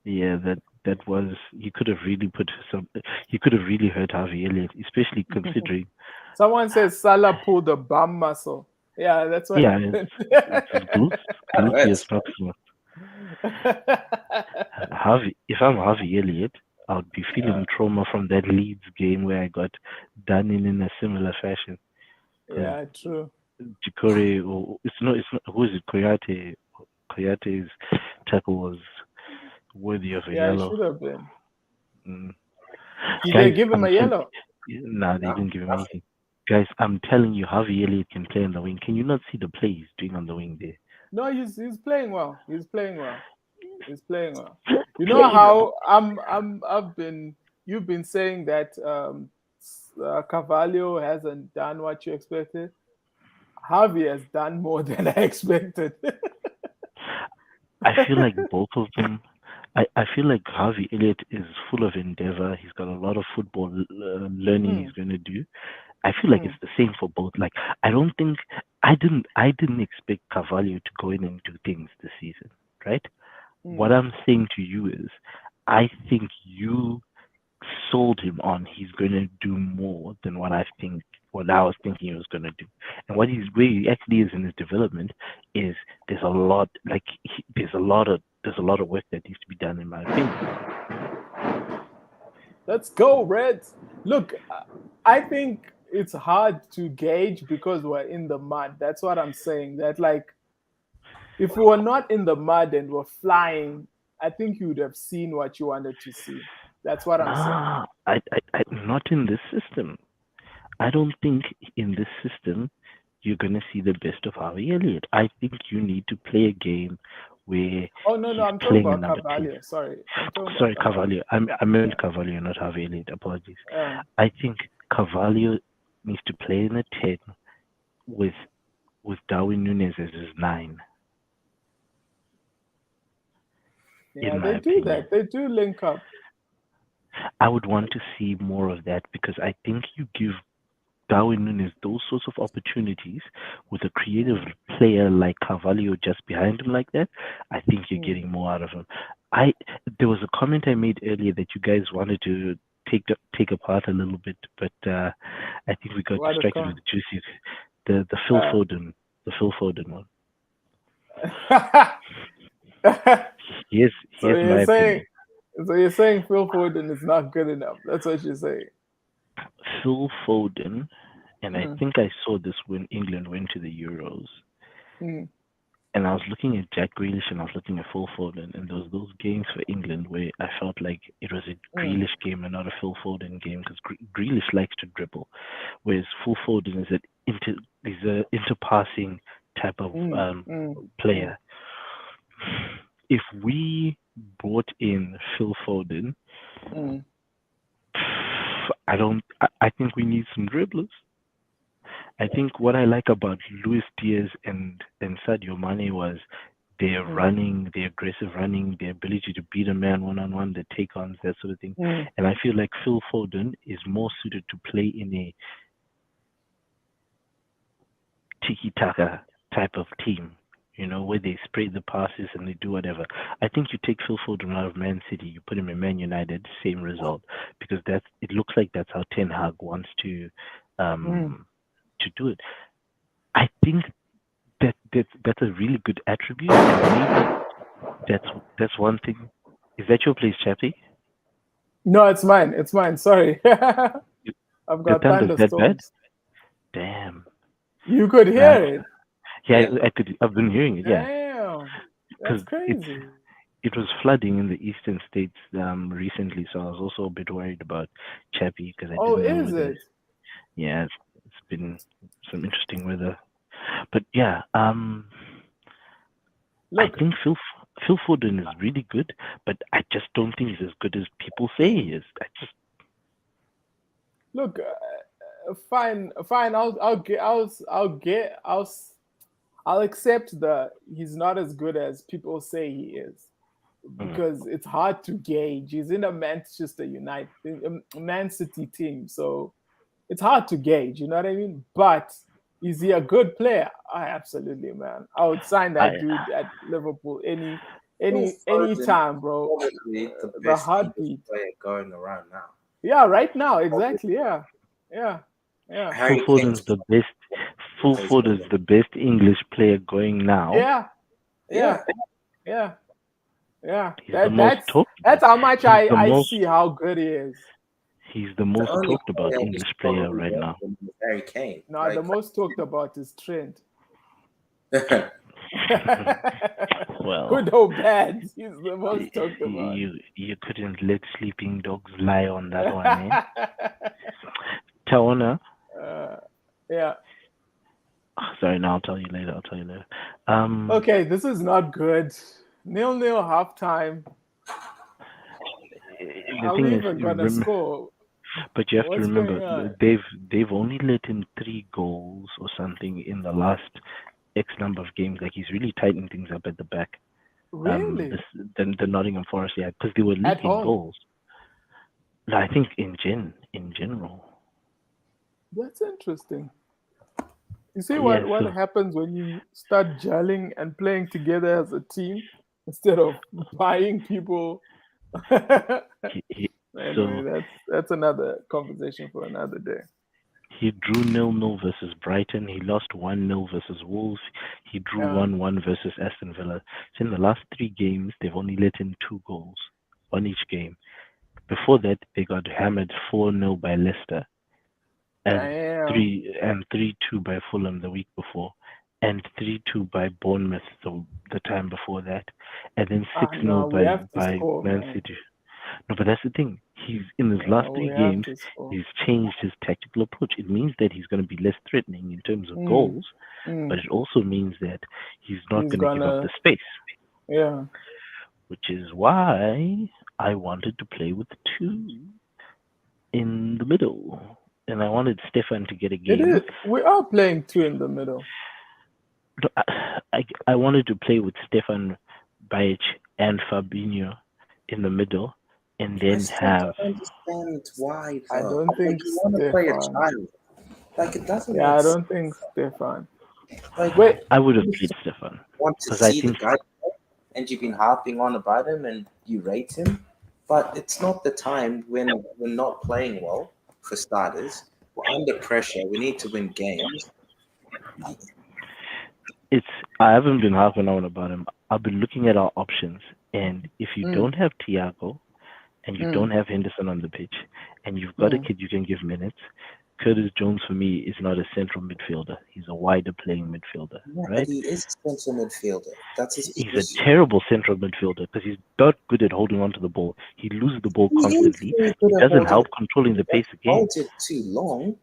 Yeah, that was he could have really put some. He could have really hurt Harvey Elliott, especially considering. Someone says Salah pulled the bum muscle. Yeah, that's what Yeah, happened. it's glutey as Hurts. fuck. So Harvey, if I'm Harvey Elliott, I would be feeling trauma from that Leeds game where I got done in a similar fashion. Because Yeah, true. Jikore, or it's not. Who is it? Koyate's tackle was worthy of a Yeah, it yellow. should have been. Mm. Did they Guys, give him I'm a telling. yellow? Nah, they No, didn't give him that's anything. Guys, I'm telling you, Harvey Elliott can play on the wing. Can you not see the play he's doing on the wing there? No, he's playing well. He's playing well. He's playing well. You know Playing. how I've been. You've been saying that Carvalho hasn't done what you expected. Harvey has done more than I expected. I feel like both of them. I feel like Harvey Elliott is full of endeavor. He's got a lot of football learning Hmm, he's going to do. I feel like it's hmm, the same for both. Like I don't think I didn't expect Carvalho to go in and do things this season, right? What hmm. I'm saying to you is, I think you sold him on he's going to do more than what I was thinking he was going to do. And where he actually is in his development is there's a lot there's a lot of work that needs to be done in my opinion. Let's go, Reds. Look, I think it's hard to gauge because we're in the mud. That's what I'm saying. That, like, if we were not in the mud and were flying, I think you would have seen what you wanted to see. That's what I'm saying. Nah, not in this system. I don't think in this system you're gonna see the best of Harvey Elliott. I think you need to play a game where Oh no, no, he's I'm talking playing a about number 10. Carvalho. Sorry, I'm talking about Sorry, Carvalho. Carvalho. I meant Yeah, Carvalho, not Harvey Elliott. Apologies. yeah, I think Carvalho needs to play in a 10 with Darwin Nunes as his 9, in yeah. my They do opinion. that. They do link up. I would want to see more of that because I think you give Darwin Nunes those sorts of opportunities with a creative Mm, player like Carvalho just behind him like that. I think you're mm. getting more out of him. I There was a comment I made earlier that you guys wanted to take apart a little bit, but I think we got What a distracted with con. the juicy, the Uh, The Phil Foden one. so Here's my you're saying, opinion. Phil Foden is not good enough. That's what you're saying. Phil Foden, and I Mm, think I saw this when England went to the Euros. mm, And I was looking at Jack Grealish and I was looking at Phil Foden, and there was those games for England where I felt like it was a mm, Grealish game and not a Phil Foden game because Grealish likes to dribble, whereas Phil Foden is a interpassing type of mm, mm, mm, player. If we brought in Phil Foden, mm, I don't. I think we need some dribblers. I think what I like about Luis Diaz and Sadio Mane was their mm, running, their aggressive running, their ability to beat a man one on one, the take ons, that sort of thing. mm, And I feel like Phil Foden is more suited to play in a tiki taka type of team, where they spray the passes and they do whatever. I think you take Phil Foden out of Man City, you put him in Man United, same result, because it looks like that's how Ten Hag wants mm. um, to do it. I think that's a really good attribute, and maybe that's that's one thing. Is that your place, Chappie? No, it's mine. It's mine. Sorry. I've The got thunder's that bad? thunderstorms. Damn. You could Nah. hear it. Yeah, Yeah. I could. I've been hearing it. Yeah, Damn. That's because crazy. it was flooding in the eastern states recently, so I was also a bit worried about Chappie because I Oh, didn't know is whether. it? Yeah, it's been some interesting weather, but yeah, I Look, think Phil Foden is really good, but I just don't think he's as good as people say he is. I just look. Fine, fine. I'll accept that he's not as good as people say he is, mm, because it's hard to gauge. He's in a Manchester United, Man City team, so it's hard to gauge. You know what I mean? But is he a good player? I absolutely, man. I would sign I that dude at Liverpool Phil any Foden is time, bro. probably the The best English heartbeat. player going around now. Yeah, right now, exactly. Yeah, yeah, yeah, Phil Harry Kane's Foden's the best. Phil plays Foden's better. the best English player going now. yeah, yeah, Yeah, yeah, yeah. He's the most That's talked. how much He's the I most. see how good he is. He's the the most only talked about player who's English player probably right better now. than him is Harry Kane. No, the Like, most talked about is Trent. Well, Good or bad, he's the most talked about. you couldn't let sleeping dogs lie on that one, eh? Taona. uh, yeah. Sorry, no, I'll tell you later. I'll tell you later. Okay, this is not good. 0-0 halftime. The Are thing we is, even gonna score? but you have to What's remember going on? they've only let in 3 goals or something in the last X number of games. Like he's really tightened things up at the back. Really? This the Nottingham Forest, yeah, because they were At leaking home? goals. No, I think in general, That's interesting. You see yeah. what So happens when you start gelling and playing together as a team instead of buying people. he, he Anyway, so that's another conversation for another day. he drew 0-0 versus Brighton. He lost 1-0 versus Wolves. He drew Yeah. 1-1 versus Aston Villa. So in the last 3 games, they've only let in 2 goals on each game. Before that, they got hammered 4-0 by Leicester and Damn. 3-2 by Fulham the week before, and 3-2 by Bournemouth the time before that, and then Ah, 6-0 no, we have to by score, Man man. City. No, but that's the thing. He's in his last We three have games. to score. He's changed his tactical approach. It means that he's going to be less threatening in terms of Mm, goals, but mm. it also means that he's not He's going to give up the gonna, space, yeah. which is why I wanted to play with two in the middle. And I wanted Stefan to get a It game. is. We are playing two in the middle. No, I wanted to play with Stefan Bajic and Fabinho in the middle, and I then still have. don't understand why I though. don't Like think you want to play a Stefan. child. Like it doesn't Yeah, make I sense. don't think Stefan. Like Wait, I would have you played Stefan want to because I see the think guy and you've been harping on about him and you rate him, but it's not the time when we're not playing well, for starters. We're under pressure. We need to win games. it's. I haven't been half an hour about him. I've been looking at our options, and if you mm, don't have Thiago and you don't mm, have Henderson on the pitch, and you've got a mm. kid you can give minutes, Curtis Jones for me is not a central midfielder. He's a wider playing midfielder, Yeah, but right? he is a central midfielder. That's his He's a position. terrible central midfielder because he's not good at holding on to the ball. He loses the ball He is constantly. very He good at doesn't holding. help controlling He the pace doesn't of game. hold it too long,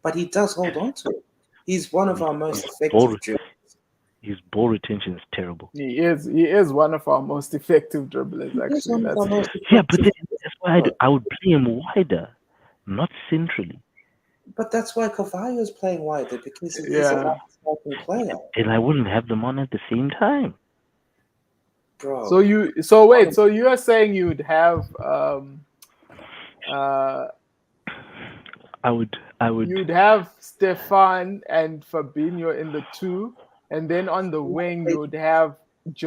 but he does hold on to it. He's one of His, our most his ball effective dribblers. his ball retention is terrible. He is. He is one of our most effective dribblers. He is Actually, one of that's our most true. Yeah, but effective then that's why dribblers. I would play him wider, not centrally. But that's why Carvalho is playing wider because he's a Yeah. wide-striking player, Then I wouldn't have them on at the same time. So bro. you. So wait. So you are saying you'd have uh I would you'd have Stefan and Fabinho in the two, and then on the wing you'd have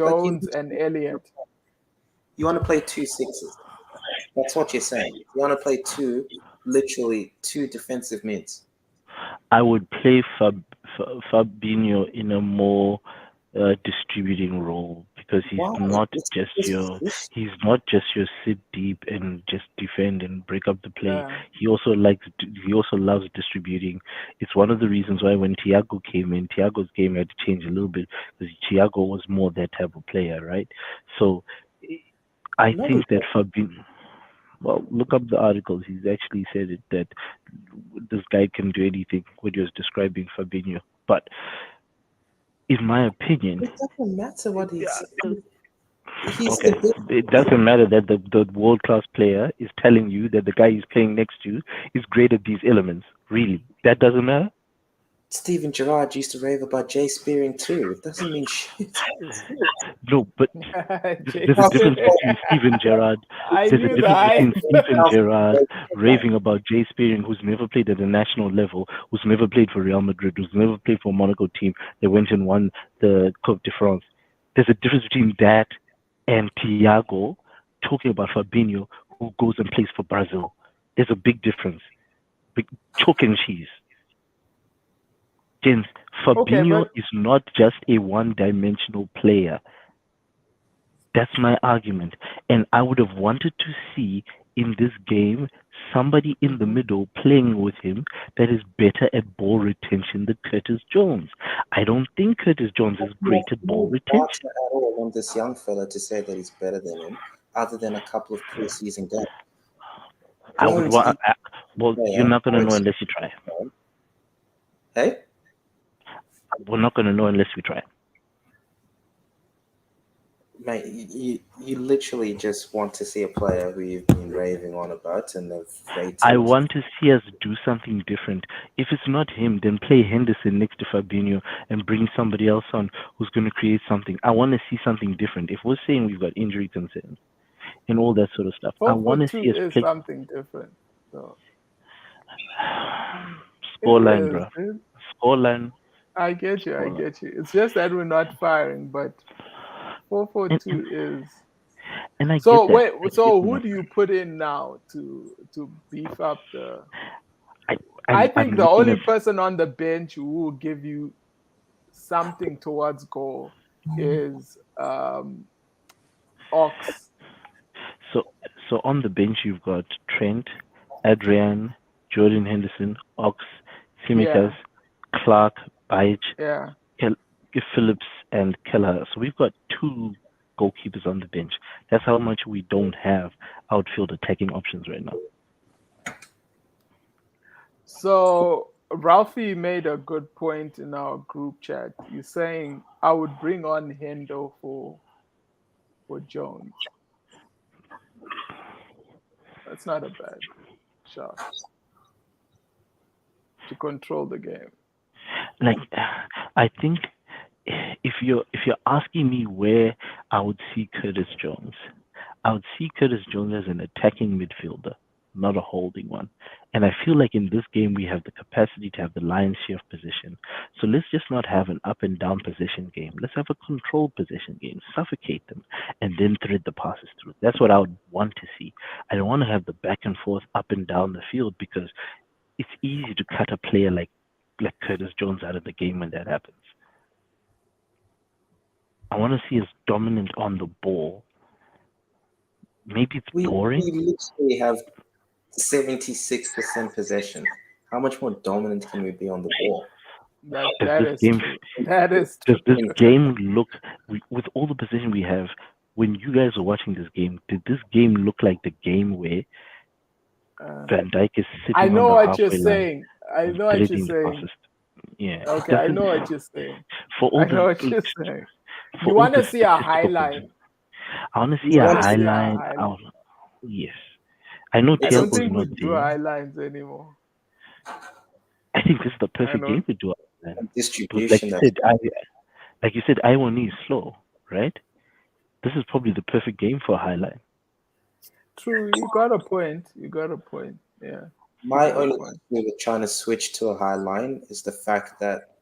Like Jones and Elliot. you want to play two sixes. That's what you're saying. You want to play two, literally two defensive mids. I would play Fabinho in a more distributing role because he's Why? not It's just his your position. he's not just your sit deep and just defend and break up the play. Yeah. He also loves distributing. It's one of the reasons why when Thiago came in, Thiago's game had to change a little bit because Thiago was more that type of player, right? So I No, think that Fabinho. Well, look up the articles. He's actually said it that this guy can do anything when he was describing Fabinho. But in my opinion, it doesn't matter what yeah, he's. He's the okay, it doesn't matter that the world class player is telling you that the guy he's playing next to is great at these elements. Really, that doesn't matter. Steven Gerrard used to rave about Jay Spearing too. It doesn't mean shit. No, but there's a Falcon difference Jay- between Steven Gerrard. I There's a knew difference that. between Steven Gerrard Falcon. raving about Jay Spearing, who's never played at the national level, who's never played for Real Madrid, who's never played for a Monaco team that went and won the Coupe de France. There's a difference between that and Thiago talking about Fabinho, who goes and plays for Brazil. There's a big difference. Big chalk and cheese. James, Okay, Fabinho but is not just a one-dimensional player. That's my argument. And I would have wanted to see in this game somebody in the mhm. middle playing with him that is better at ball retention than Curtis Jones. I don't think Curtis Jones is great at ball No retention. data at all on this young fella to say that he's better than him, other than a couple of preseason games. I would Jones is want. Well, a you're player not gonna with know unless you try. hey, We're not gonna know unless we try. mate, you literally just want to see a player who you've been raving on about and have I rated. want to see us do something different. If it's not him, then play Henderson next to Fabinho and bring somebody else on who's going to create something. I want to see something different. If we're saying we've got injury concerns and all that sort of stuff, I want to 4-4-2 see us is play something different. So it scoreline, is, bro. dude. Scoreline, I get you. I scoreline. get you. It's just that we're not firing, but four four And, two is. and I get So that. wait. I get So we're who not. do you put in now to beef up the? I, I I'm think the looking only at. person on the bench who will give you something towards goal is Ox. So, so on the bench, you've got Trent, Adrian, Jordan Henderson, Ox, Simicas, Yeah, Clark, Bajic, yeah. Phillips, and Keller. So we've got two goalkeepers on the bench. That's how much we don't have outfield attacking options right now. So Ralphie made a good point in our group chat. He's saying I would bring on Hendo for Jones. That's not a bad shot to control the game. Like, I think if you're asking me where I would see Curtis Jones, I would see Curtis Jones as an attacking midfielder, not a holding one. And I feel like in this game we have the capacity to have the lion's share of possession. So let's just not have an up and down possession game. Let's have a controlled possession game, suffocate them, and then thread the passes through. That's what I would want to see. I don't want to have the back and forth up and down the field because it's easy to cut a player like Curtis Jones out of the game when that happens. I want to see us dominant on the ball. Maybe it's We boring. literally have 76% possession. How much more dominant can we be on the ball? That Does that this is game true. That is true. does this game look with all the position we have? When you guys are watching this game, did this game look like the game where Van Dijk is sitting I know on the what you're halfway line, saying. I know what you're threading the saying. passes? Yeah, Okay, I know what you're saying. for all I know the what you're saying. for You all want the to see a statistical highlight. position. I want to You see a want to see a highlight. highlight. Yes, I know I don't Thiago's think we not do there. highlights anymore. I think this is the I perfect don't. game to do it. But like Distribution. you said, Iwani is slow, right? This is probably the perfect game for a highlight. True, you got a point. You got a point. Yeah. My got a only point. issue with trying to switch to a high line is the fact that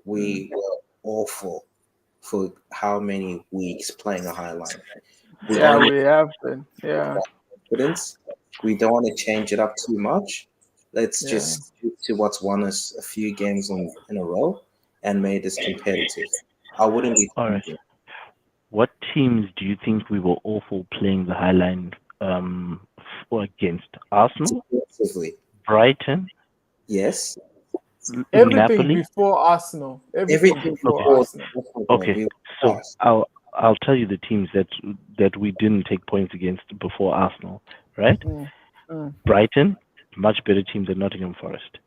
we were awful for how many weeks playing a high line. We Yeah, only we have been. Yeah. confidence. We don't want to change it up too much. Let's Yeah. just stick to what's won us a few games in a row and made us competitive. I wouldn't be All right. changing. What teams do you think we were awful playing the high line for against? Arsenal, Defensively. Brighton, Yes. Everything Napoli. before Arsenal. Everything Everything before before Arsenal. Okay, we so lost. I'll tell you the teams that we didn't take points against before Arsenal, right? Mm, mm, Brighton, much better team than Nottingham Forest,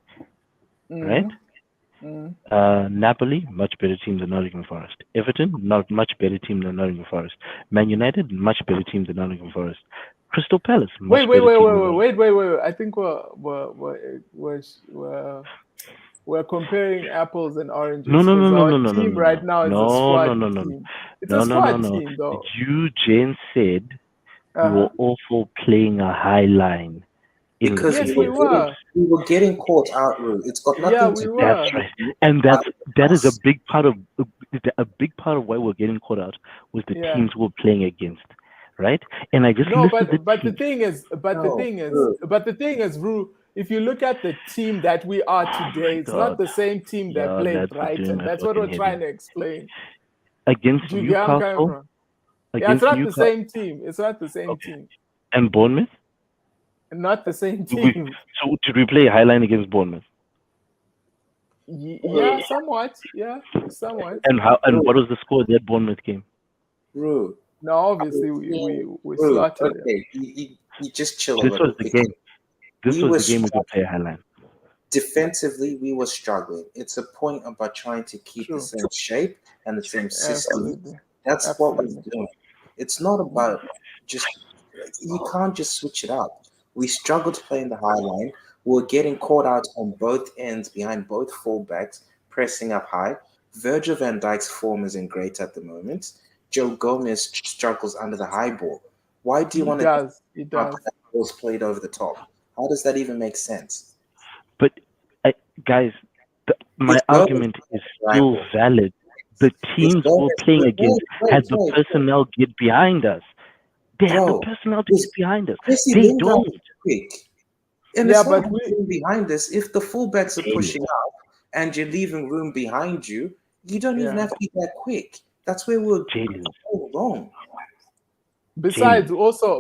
right? mm, mm. Napoli, much better team than Nottingham Forest. Everton, not much better team than Nottingham Forest. Man United, much better team than Nottingham Forest. Crystal Palace, much Wait, better team than Nottingham. wait. I think we're comparing apples and No, oranges no, no, because no, our no, no, no, team no, right no, now is a no, no, squad no, no, team. It's a no, no, no, squad no. team, though. You, Jane, said we were Uh-huh. awful playing a high line in Because Yes, we defensive games. were. we were getting caught out, Roo. It's got Yeah, nothing to we do That's were. right, with and other than that is us. a big part of why we're getting caught out was the Yeah. teams we're playing against, right? And I just No, listed the but the teams. thing is, No, Roo. Rue, if you look at the team that we are Oh today, my it's not God, the same team that yeah, played lads are doing Brighton. my That's what we're fucking head trying in. to explain. Against Do you get where I'm coming Newcastle, from? Yeah, it's not the Newcastle, same team. It's not the same okay, team. and Bournemouth. Not the same We, team. so did we play Highline against Bournemouth? Yeah, somewhat. Yeah, somewhat. And Roo. what was the score of that Bournemouth game? Roo. No, obviously we Roo. slaughtered them. Okay, you just chill a This was little the because game. This we was were the game we could struggling. play Highline. Defensively, we were struggling. It's a point about trying to keep the True. same shape and the same system. Absolutely. That's what we're Absolutely. doing. It's not about just, you can't just switch it up. We struggled to play in the high line. We're getting caught out on both ends behind both fullbacks, pressing up high. Virgil van Dijk's form isn't great at the moment. Joe Gomez struggles under the high ball. Why do you He want to does. He up does. that ball's played over the top? How does that even make sense? But guys, my It's Gomez argument is right still ball. valid. The It's teams we're Gomez. playing Wait, against had the wait. personnel get behind us. They had the Bro, personnel to get this behind us. Jesse They Lingard don't. is quick. And Yeah, it's not but about we room behind us. If the fullbacks are James, pushing up and you're leaving room behind you, you don't even yeah. have to be that quick. That's where we're James, so wrong. James.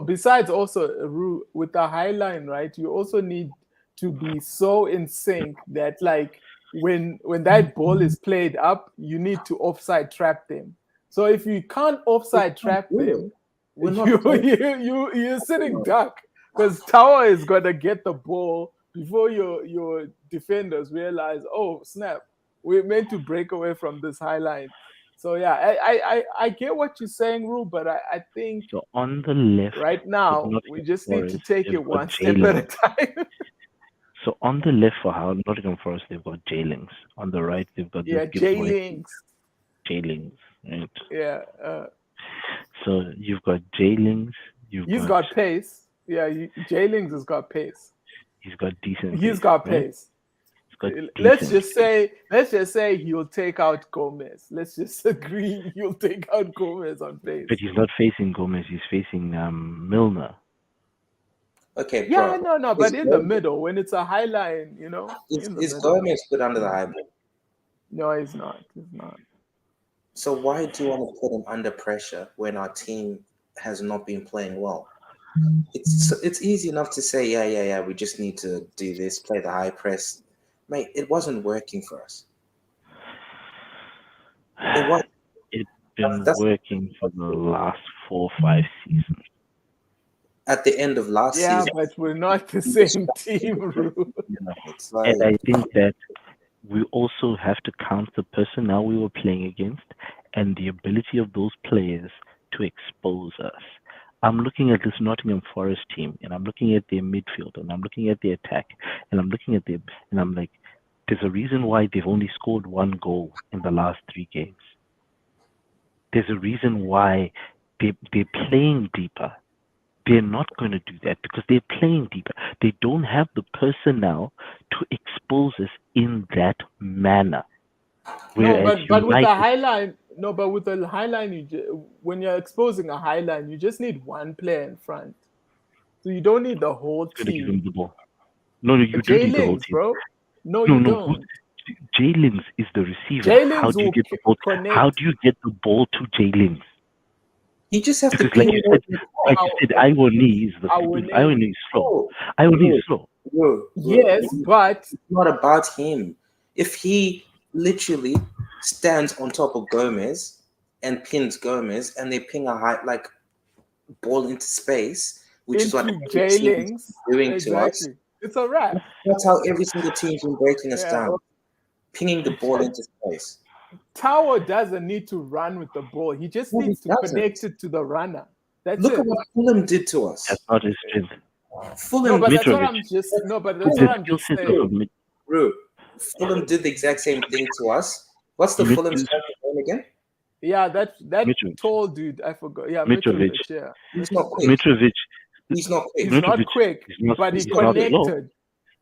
Besides also with the high line, right? You also need to be so in sync that like when that ball is played up, you need to offside trap them. So if you can't offside trap them, We're not you're sitting duck because Tower is gonna get the ball before your defenders realize, oh snap, we're meant to break away from this high line. So yeah, I get what you're saying, Ru, but I think So on the left right for now we Nottingham just need to Forest, take they've it got one step at a Jailings. time. So on the left for how Nottingham Forest, they've got Jailings. On the right, they've got this Yeah, giveaway J-Links. Jailings. Right. Yeah, So you've got Jailings. he's got pace. Yeah, J-Links has got pace. He's got decent He's pace, got right? pace. He's got Let's decent just pace. say he'll take out Gomez. Let's just agree he'll take out Gomez on pace. But he's not facing Gomez. He's facing Milner. Okay, Yeah, bro. no, but in the middle, when it's a high line, in the Is middle. Gomez put under the high ball? No, he's not. He's not. So why do you want to put him under pressure when our team has not been playing well? It's easy enough to say, yeah, we just need to do this, play the high press. Mate, it wasn't working for us. It was. It's been That's working for the last 4 or 5 seasons. at the end of last Yeah, season. but we're not the same team, Ru. It's like, And I think that we also have to count the personnel we were playing against and the ability of those players to expose us. I'm looking at this Nottingham Forest team, and I'm looking at their midfield, and I'm looking at their attack, and I'm looking at them, and I'm like, there's a reason why they've only scored 1 goal in the last 3 games. There's a reason why they're playing deeper. They're not going to do that because they're playing deeper. They don't have the personnel to expose us in that manner. No, Whereas but with the United, high line, no, but with the high line, when you're exposing a high line, you just need one player in front. So you don't need the whole going to give him team. the ball. No, you do J need the whole Links, team. bro. No, No, you no. don't. Jailings is the receiver. J How Links do you will get the ball? How connect. do you get the ball to Jailings? you just have to Because like ping you it said, over Iwoni is Our slow. Oh, Iwoni is bro, slow. yes, but it's not about him. If he literally stands on top of Gomez and pins Gomez and they ping a high like ball into space, which is what into every J team is Links, doing to us. exactly. It's a wrap. That's how every single team's been breaking us Yeah. down, pinging the ball into space. Tower doesn't need to run with the ball. He just No, he needs to doesn't. connect it to the runner. That's Look it. at what Fulham did to us. That's not his strength. Fulham, No, but that's what Mitrovic. I'm just no, but It's that's the what I'm skill just set saying. of a bro, Fulham did the exact same thing to us. What's the Mit- Fulham striker name again? Yeah, that Mitrovic. tall dude, I forgot. Yeah, Mitrovic. Mitrovic. Yeah, He's not quick. Mitrovic. He's not quick. he's not Mitrovic quick, is not, but he he's not slow. connected.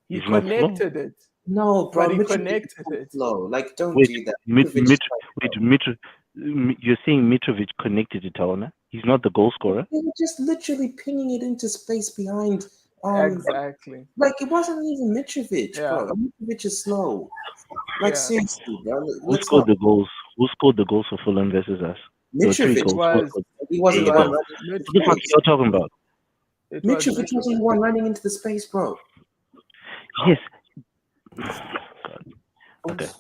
He He's not slow. connected it. No, bro. But he Mitrovic connected is it. slow. Like, don't Wait, do that. you're saying Mitrovic connected to Tawana? He's not the goal scorer? They were just literally pinging it into space behind. Exactly. Like, it wasn't even Mitrovic, Yeah. bro. Mitrovic is slow. Like, Yeah. seriously, bro. Who scored the goals? Who scored the goals for Fulham versus us? There were 3 Mitrovic. goals. He wasn't the There you one go. running into What the fuck are space. you talking about? Mitrovic wasn't the one running into the space, bro. Yes. God. Okay.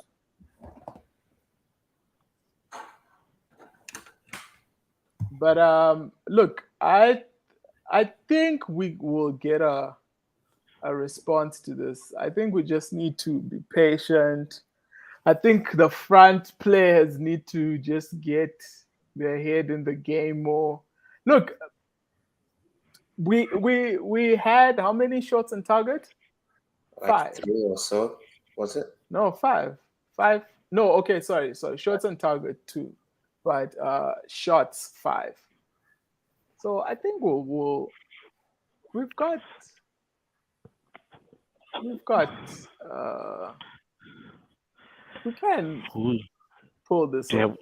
But look, I think we will get a response to this. I think we just need to be patient. I think the front players need to just get their head in the game more. Look, we had how many shots on target? Like 5. 3 or so, was it? No, 5. 5. No, okay, sorry. Shots on target 2, but shots 5. So I think we've got we can pull this off.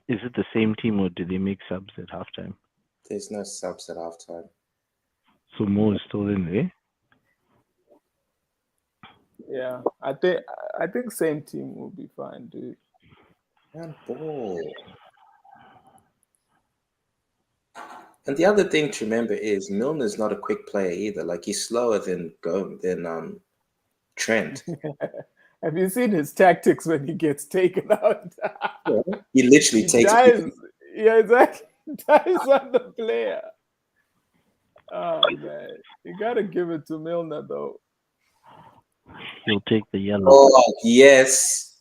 Is it the same team or did they make subs at halftime? There's no subs at halftime. So Mo is still in there? Yeah, I think same team will be fine, dude. Man, ball. And the other thing to remember is Milner's not a quick player either. Like, he's slower than Trent. Have you seen his tactics when he gets taken out? Yeah. He literally He takes dies. people. Yeah, exactly. Dies on the player. Oh man, you gotta give it to Milner though. He'll take the yellow. Oh, yes.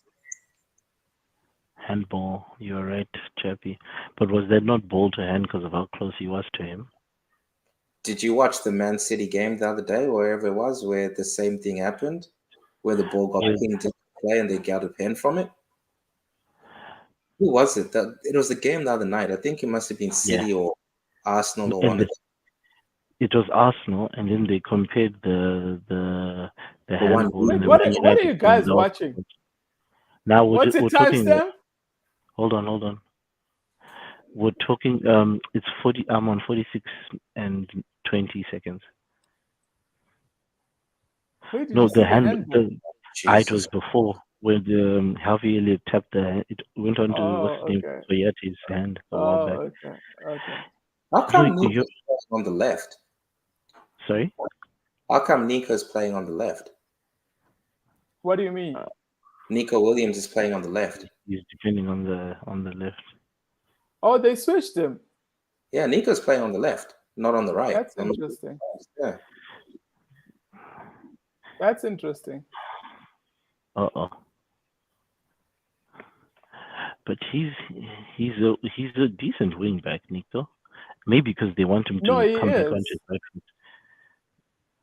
Handball. You're right, Chappie. But was that not ball to hand because of how close he was to him? Did you watch the Man City game the other day, wherever it was, where the same thing happened, where the ball got Wait, pinged into play and they got a pen from it? Who was it? It was the game the other night. I think it must have been yeah. City or Arsenal or one And of it was Arsenal, and then they compared the the one. handball, Wait, and the what? Man What are United you game. guys That was, watching? now What's it we're talking. timestamp? Hold on. We're talking. It's 40. I'm on 46 and 20 seconds. Where did you No, see the the hand. handball? It was Jesus. before when the Harvey Elliott tapped the. It went on to what's Oh, his name, okay. Koyati's hand a while back. Oh, okay. Okay. How No, come Nico's playing on the left? sorry. How come Nico's playing on the left? What do you mean? Nico Williams is playing on the left. He's depending on the left. Oh, they switched him. Yeah, Nico's playing on the left, not on the right. That's interesting. Yeah. That's interesting. Uh. But he's a decent wing back, Nico. Maybe because they want him No, to he come back onto is. his back foot.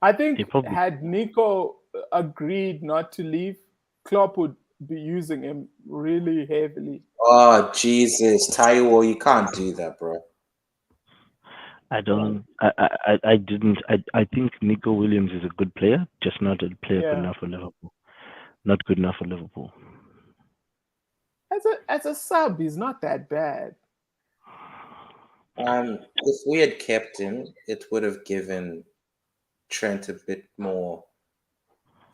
I They think probably had Nico agreed not to leave, Klopp would be using him really heavily. Oh Jesus, Taiwo, you can't do that, bro. I don't I didn't I think Nico Williams is a good player, just not a player good Yeah. enough for Liverpool. Not good enough for Liverpool. As a sub, he's not that bad. If we had kept him, it would have given Trent a bit more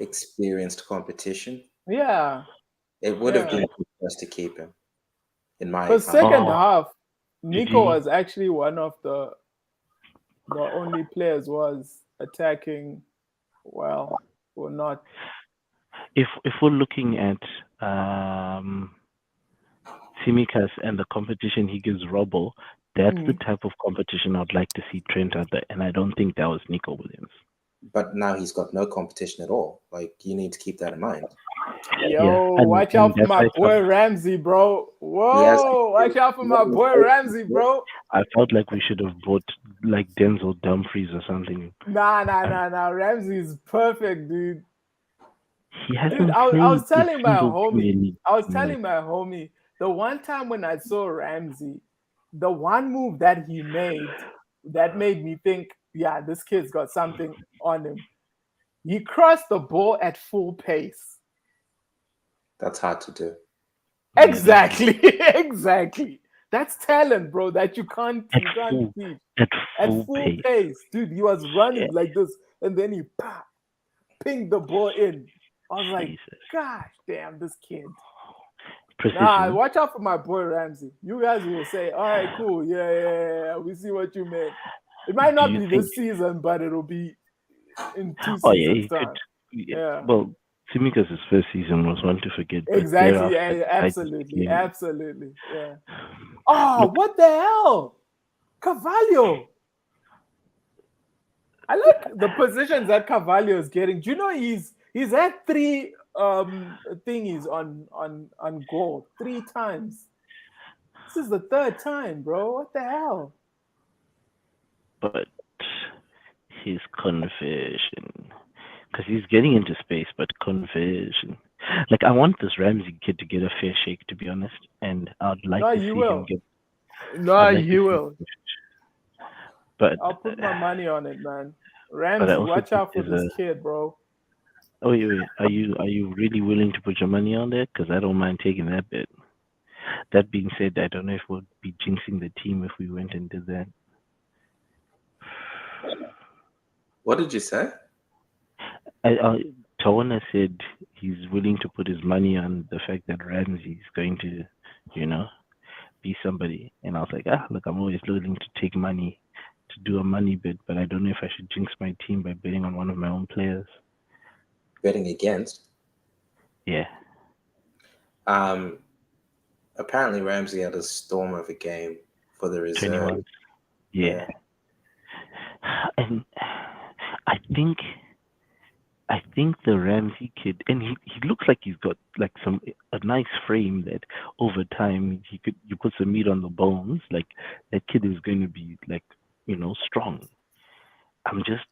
experienced competition. Yeah. It would have Yeah. been good for us to keep him, in my Because second Oh, half, did Nico he? was actually one of the only players was attacking well or not. If we're looking at Simikas and the competition he gives Robbo, that's the Mm. type of competition I'd like to see Trent out there, and I don't think that was Nico Williams. But now he's got no competition at all. Like, you need to keep that in mind. Yeah, Yo, and watch out for that's my why boy Ramsey, bro. He has Whoa, watch out for my boy Ramsey, bro. I felt like we should have bought like Denzel Dumfries or something. Nah. Ramsey's perfect, dude. He Dude, hasn't I played was a telling my single Premier homie, League I was minute. telling my homie, the one time when I saw Ramsey, the one move that he made that made me think, yeah, this kid's got something on him. He crossed the ball at full pace. That's hard to do. Exactly, exactly. That's talent, bro. That you can't At teach. at At full full pace. pace, dude. He was running Yeah, like this, and then he pinged the ball in. I was like, Jesus. gosh, damn, this kid. Nah, Precision. watch out for my boy Ramsey. You guys will say, all right, cool, yeah. We see what you meant. It might Do not you be think? this season, but it'll be in 2 Oh yeah, seasons he could. time. Yeah, Yeah, well, Simicas' first season was one to forget, but exactly. thereafter Yeah, I just absolutely, became. absolutely. Yeah. Oh, Look, what the hell, Carvalho? I like the positions that Carvalho is getting. Do you know he's had 3 thingies on goal 3 times. This is the 3rd time, bro. What the hell? but his conversion, because he's getting into space, but conversion. Like I want this Ramsey kid to get a fair shake, to be honest, and I'd like No, to you see him will. get. No, I'd like to you see, will. but I'll put my money on it, man. but I Ramsey, also watch think out for there's this a. kid, bro. Oh wait, are you really willing to put your money on that? Because I don't mind taking that bet. That being said, I don't know if we'll be jinxing the team if we went and did that. What did you say? Tawana said he's willing to put his money on the fact that Ramsey's going to, you know, be somebody. And I was like, look, I'm always willing to take money to do a money bid, but I don't know if I should jinx my team by betting on one of my own players. Betting against? Yeah. Um, apparently Ramsey had a storm of a game for the reserve. 21. Yeah. Yeah, And I think I think the Ramsey kid, and he looks like he's got like a nice frame that over time he could you put some meat on the bones. Like that kid is going to be like strong. I'm just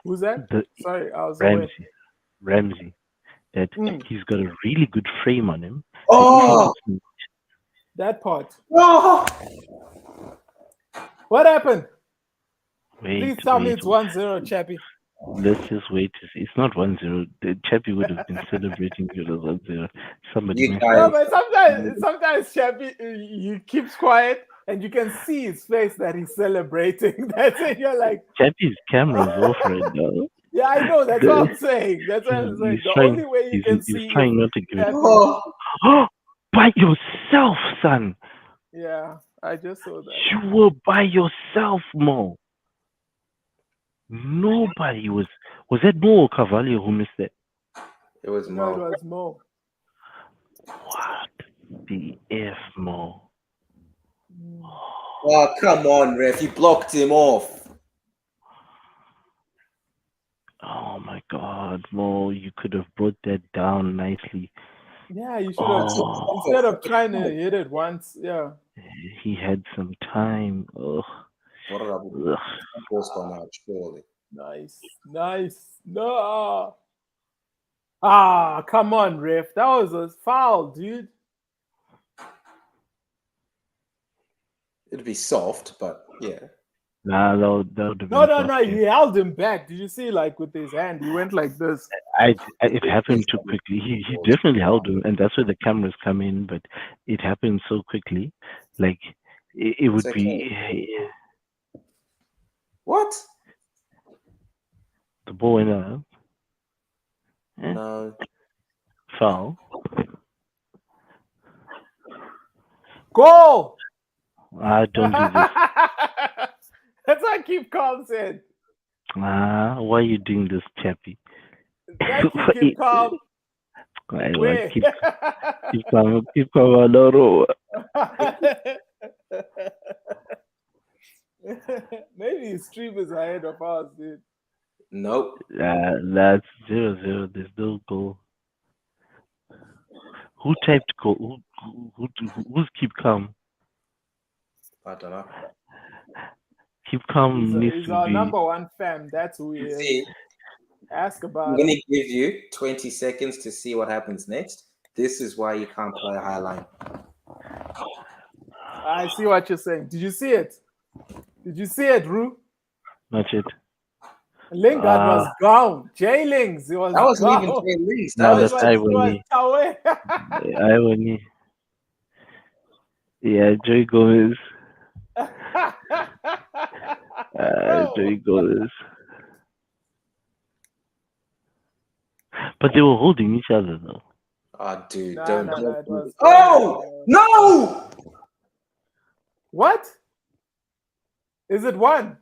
Who's that? the Sorry, I was away. Ramsey that Mm, he's got a really good frame on him. That if he Oh, puts some, that part. oh, What happened? wait Please tell me wait it's 1-0, Chappie. let's just wait to see. It's not 1-0. The Chappie would have been celebrating it as 1-0. Somebody you messed No, up. guys. but sometimes Chappie he keeps quiet and you can see his face that he's celebrating. That's it. You're like, Chappie's camera's off right now. yeah, I know. That's what The, I'm saying. That's what I'm he's saying. The trying. only way you can He's see if trying not to give it. Chappie, Oh, By yourself, son. yeah, I just saw that. You were by yourself, Mo. Nobody was. Was that Mo or Carvalho who missed it? it was No, it Mo. was Mo. What the f, Mo? Mm. Oh, come on, ref! You blocked him off. Oh my God, Mo! You could have brought that down nicely. Yeah, you should have Oh, instead of trying to hit it once. Yeah, he had some time. Ugh. What did I do? Ugh. Post on out, surely. nice. No. Ah, come on, ref. That was a foul, dude. It'd be soft, but yeah. Nah, that would have No, been no, soft. no. He held him back. Did you see, like with his hand, he went like this. It happened too quickly. He definitely held him, and that's where the cameras come in. But it happened so quickly, like it It's would okay. be What? the ball went out, No. foul. Goal. Don't do this. That's why I keep calm said. Why are you doing this, Chappie? Thank you, keep calm. Where? Keep calm, Aloro. Maybe his stream is ahead of ours, dude. Nope. That's 0-0. There's no goal. Who typed goal? Who's keep calm? I don't know. Keep calm needs He's to our be. number one fan. That's who he You is. see, Ask I'm about going him. to give you 20 seconds to see what happens next. This is why you can't play Highline. I see what you're saying. Did you see it? Did you see it, Rue? Not yet. Lingard was gone. Jay Lings, he was That wasn't even gone. Jay Lee's. No, That that's was He was irony. away. Irony. Yeah, Joey Gomez. Joey Gomez. But they were holding each other though. Oh, dude, No, don't. it was. Oh no! What? Is it one?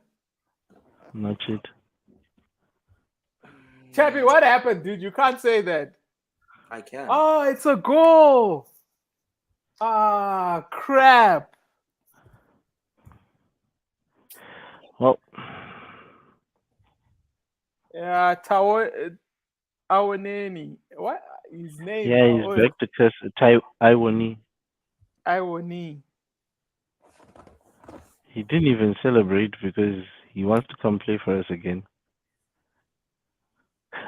Not yet. Chappie, what happened, dude? You can't say that. I can. Oh, it's a goal. Ah, crap. Well, Yeah, Awaneni. What? His name? yeah, he's back to curse Iwani. Iwani. He didn't even celebrate because he wants to come play for us again.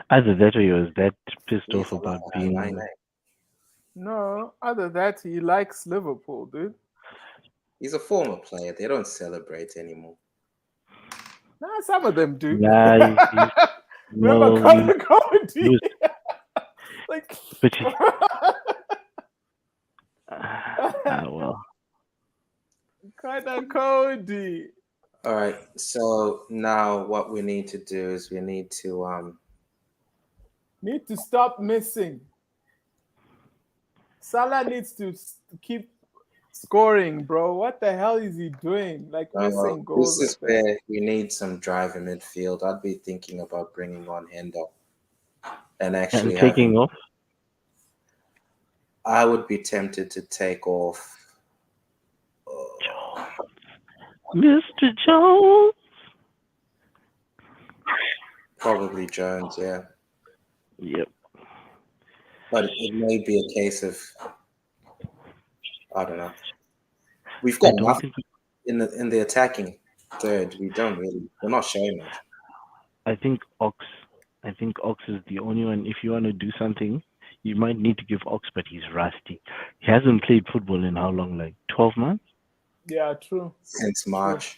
Either that or he was that pissed off about being. No, other that he likes Liverpool, dude. He's a former player. They don't celebrate anymore. Nah, some of them do. Nah, Remember Cody? Like, but well. Cody. All right. So now what we need to do is we need to stop missing. Salah needs to keep scoring, bro. What the hell is he doing? Like missing goals. This is where we need some drive in midfield. I'd be thinking about bringing on Hendo and actually taking off. I would be tempted to take off Mr. Jones. probably Jones, yeah. Yep. But it may be a case of I don't know. We've I got don't nothing think in the attacking third. We're not showing much. I think Ox. I think Ox is the only one. If you want to do something, you might need to give Ox, but he's rusty. He hasn't played football in how long? Like 12 months. Yeah, true. Since True. March.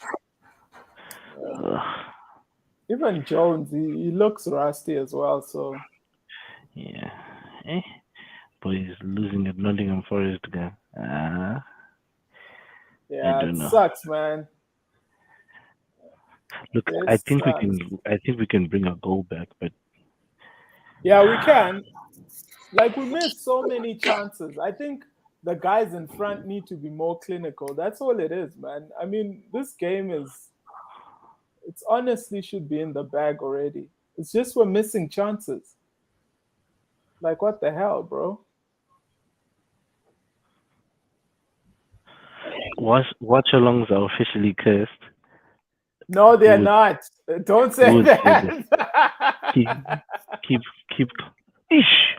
Yeah. Ugh, Even Jones, he looks rusty as well. So yeah. Eh. But he's losing at Nottingham Forest again. I yeah, it don't know. sucks, man. Look, This sucks. I think we can bring a goal back, but Yeah, we can. Like we missed so many chances. I think the guys in front need to be more clinical. That's all it is, man. I mean, this game is it's honestly should be in the bag already. It's just we're missing chances. Like what the hell, bro? watch alongs are officially cursed. No, Who they're would not. Don't who say would say this? that. Keep keep keep. Ish.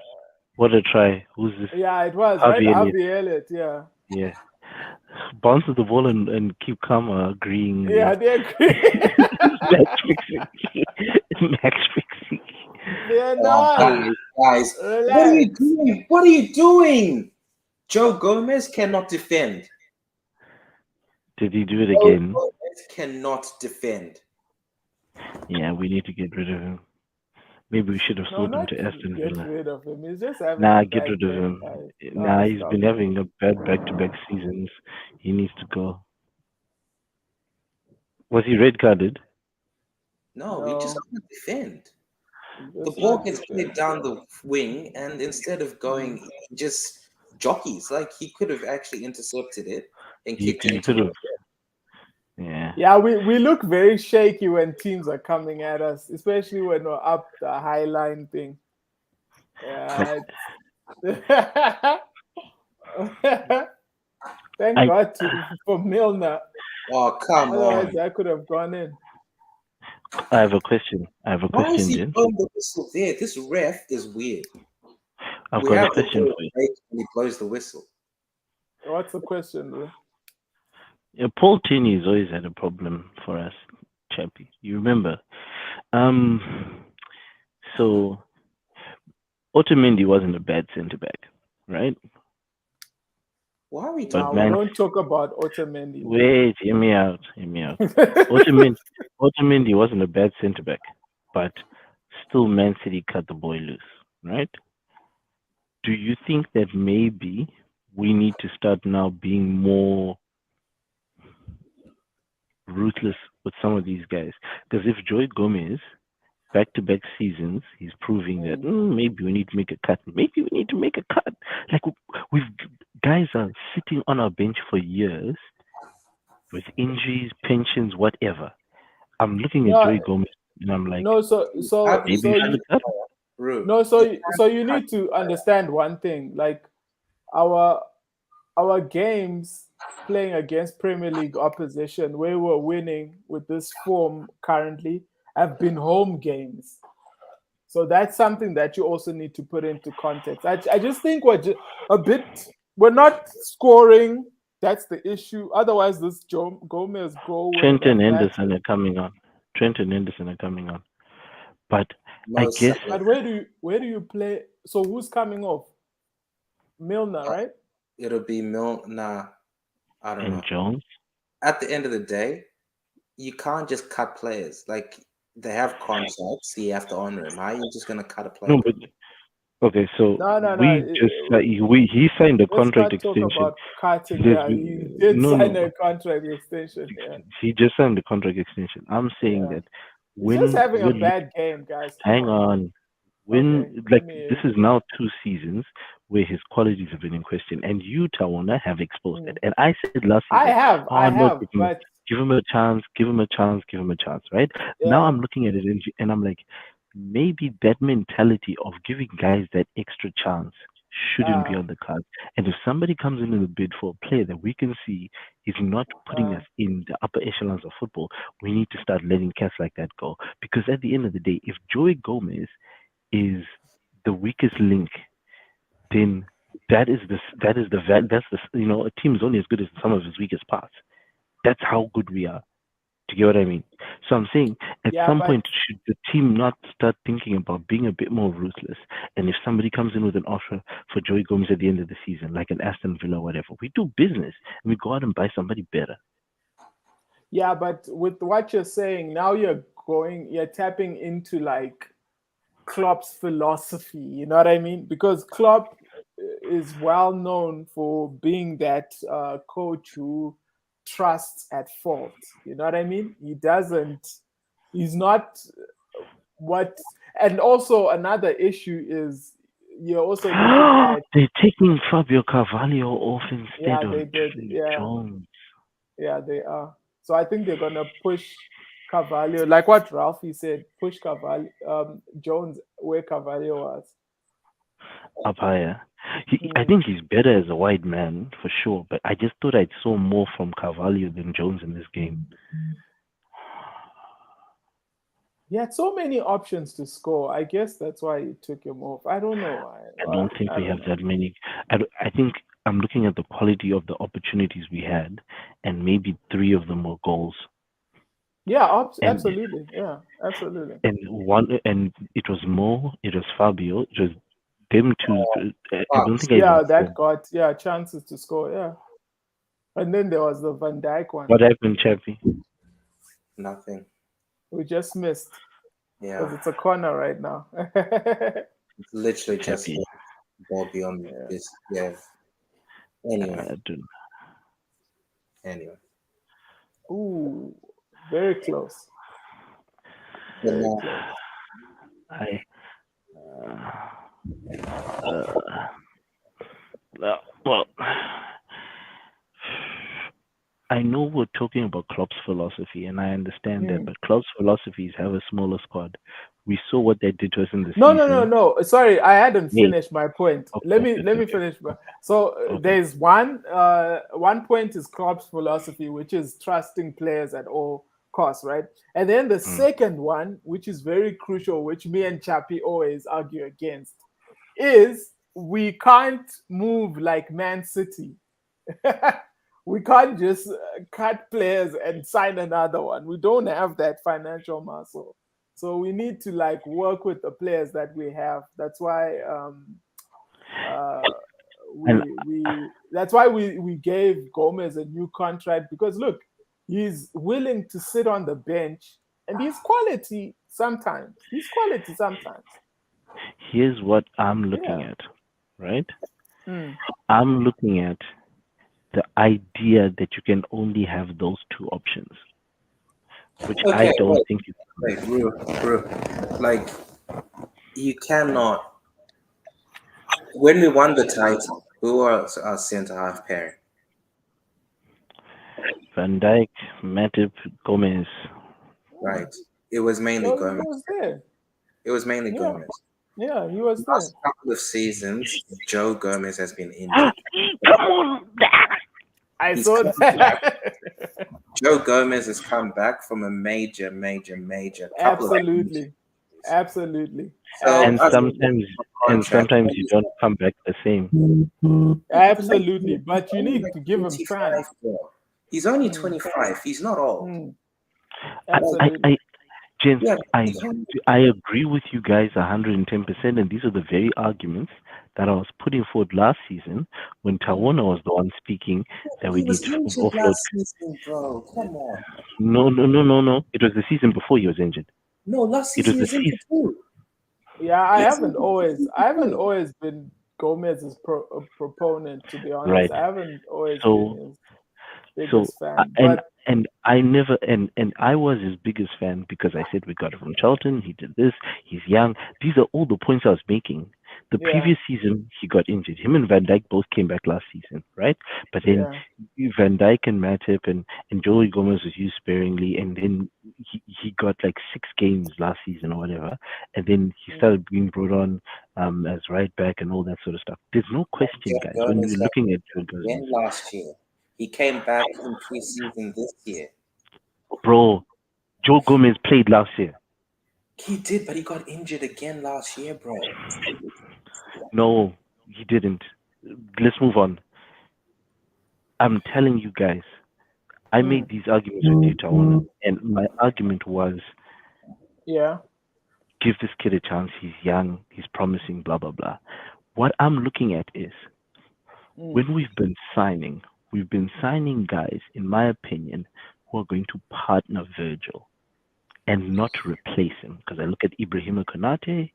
What a try. Who's this? Yeah, it was right. Harvey Elliott. Harvey Elliott. Yeah, Yeah. Bounces the ball and keep calm agreeing yeah, with they agree. match fixing. Match fixing. They're Oh, not. guys, what are you Relax. doing? What are you doing? Joe Gomez cannot defend. Did he do it Joe again? Gomez cannot defend. Yeah, we need to get rid of him. Maybe we should have No, sold him not to Aston get Villa. rid of him. He's just having a Nah, get bad rid of game, him. guys. Nah, Oh, he's been stop. having a bad back-to-back seasons. He needs to go. Was he red carded? No, he just No, can't defend. The just ball not gets played defend. down the wing, and instead of Mm. going, he just jockeys. Like he could have actually intercepted it and He kicked it he into could the have. Yeah. Yeah, we look very shaky when teams are coming at us, especially when we're up the high line thing. But Yeah. Thank I God for Milner. Oh, come Otherwise, on. I could have gone in. I have a question. I have a Why is question, he Jen. blowing the whistle there? This ref is weird. I've We got a have the question ball for you. break when he blows the whistle. What's the question, bro? Yeah, Paul Tierney's always had a problem for us, Chappie. You remember? Um. So Otamendi wasn't a bad centre back, right? Why are we But Now talking we man, about don't talk about Otamendi, man. wait, hear me out. Hear me out. Otamendi, Otamendi wasn't a bad centre back, but still Man City cut the boy loose, right? Do you think that maybe we need to start now being more ruthless with some of these guys? Because if Joy Gomez, back-to-back seasons, he's proving that Mm. maybe we need to make a cut. Maybe we need to make a cut. Like we've guys are sitting on our bench for years with injuries, pensions, whatever. I'm looking at No, Joey Gomez and I'm like, no. So how so do you maybe you so should you look up. Bro, no. you So can't you cut. need to understand one thing. Like our our games playing against Premier League opposition, where we're winning with this form currently, have been home games. So that's something that you also need to put into context. I just think a bit, we're not scoring. That's the issue. Otherwise, this Gomez goal wouldn't Trent and have Henderson mattered. are coming on. Trent and Henderson are coming on. But I No, guess Salah. But where do you play? So who's coming off? Milner, right? It'll be Nah, I don't and know. Jones. At the end of the day, you can't just cut players. Like they have contracts, so you have to honor them. How are you just gonna cut a player? No, but okay, so No, no, no. we just he signed a Let's contract not talk extension. about cutting. There's Yeah, he did no, sign no. a contract extension. Yeah, He just signed the contract extension. I'm saying yeah. that He's just when having a we're look, bad game, guys. Come hang on, man. on, Okay, when let like me. this is now 2 seasons where his qualities have been in question, and you, Tawana, have exposed it. Mm. And I said last season, oh I no, have, but give him a chance, give him a chance, give him a chance, right? Now yeah, I'm looking at it and I'm like, maybe that mentality of giving guys that extra chance shouldn't be uh, on the cards. And if somebody comes in with a bid for a player that we can see is not putting uh, us in the upper echelons of football, we need to start letting cats like that go. Because at the end of the day, if Joey Gomez is the weakest link, then that's the a team is only as good as some of its weakest parts. That's how good we are. Do you get what I mean? So I'm saying at yeah, some but point should the team not start thinking about being a bit more ruthless? And if somebody comes in with an offer for Joey Gomez at the end of the season, like an Aston Villa or whatever, we do business and we go out and buy somebody better. yeah, but with what you're saying now, you're tapping into like Klopp's philosophy. You know what I mean? Because Klopp is well known for being that coach who trusts at fault. You know what I mean? He doesn't. He's not what. And also another issue is you're also looking at. They're taking Fabio Carvalho off Yeah, instead of they did. Yeah, Jones. yeah, they are. So I think they're gonna push Carvalho, like what Ralphie said, push Carvalho, Jones where Carvalho was. Up higher. I Hmm. think he's better as a wide man for sure, but I just thought I saw more from Carvalho than Jones in this game. He had so many options to score. I guess that's why he took him off. I don't know. I don't think I we don't have know. that many. I think I'm looking at the quality of the opportunities we had, and maybe three of them were goals, Yeah, and absolutely. Yeah, absolutely. and it was Mo, it was Fabio, it was them two. I don't Fox, think I even Yeah, saw. that got chances to score. Yeah, and then there was the Van Dijk one What happened, Chappie? nothing. we just missed Yeah, because it's a corner right now. it's literally just Chappie. the ball beyond Yeah. this. Yeah. Anyway, Dude, anyway. Ooh, very close. But Very now, close. I. Uh, well, I know we're talking about Klopp's philosophy, and I understand that, Hmm. but Klopp's philosophies have a smaller squad. We saw what they did to us in the No, no, no, season. no. Sorry, I hadn't Hey, finished my point. okay, Let me okay, finish. So okay. there's one point is Klopp's philosophy, which is trusting players at all costs, right? And then the Mm. second one, which is very crucial, which me and Chappie always argue against, is we can't move like Man City. We can't just cut players and sign another one. We don't have that financial muscle. So we need to like work with the players that we have. That's why uh, And we gave Gomez a new contract because look, he's willing to sit on the bench and he's quality sometimes. He's quality sometimes. here's what I'm looking Yeah. at, right? Mm. I'm looking at the idea that you can only have those two options, which I okay, don't think is wait, bro. Like, you cannot. When we won the title, who was our centre half pairing? Van Dijk, Matip, Gomez. Yeah. Right. It was mainly He Gomez. was there. It was mainly Yeah. Gomez. Yeah, he was there. Last couple of seasons, Joe Gomez has been injured. Come on! I He's saw come back. that. Joe Gomez has come back from a major couple of injuries. Absolutely. Absolutely. So And us Absolutely. sometimes and contract, sometimes you don't come back the same. Absolutely. But you need to give him 25, time. bro. He's only Mm, 25. He's not old. mm, I, I, absolutely. I Gents, Yeah, I he's only I agree with you guys 110%, and these are the very arguments that I was putting forward last season when Mm. Tawana was the one speaking that we he need was to injured offload. last season, bro. Come on. No. It was the season before he was injured. No, last It was season he the was season, injured too. Yeah, Last season he was I injured haven't too. always been Gomez's a proponent, to be honest. right? I haven't always been So his So biggest uh, fan. and But and I never and I was his biggest fan because I said we got it from Charlton. He did this. He's young. These are all the points I was making. The yeah, previous season he got injured. Him and Van Dijk both came back last season, right? But then yeah. Van Dijk and Matip and Joey Gomez was used sparingly, and then he got like 6 games last season or whatever, and then he Mm, started being brought on as right back and all that sort of stuff. There's no question, Joe guys, when Gomez we're got looking at Joe injured Gomez. again last year. He came back in preseason this year. Bro, Joe Gomez played last year. He did, but he got injured again last year, bro. No, he didn't. Let's move on. I'm telling you guys, I Mm, made these arguments with you, Tawana, and my argument was yeah. give this kid a chance. He's young, he's promising, blah, blah, blah. What I'm looking at is Mm, when we've been signing guys, in my opinion, who are going to partner Virgil and not replace him. Because I look at Ibrahima Konate,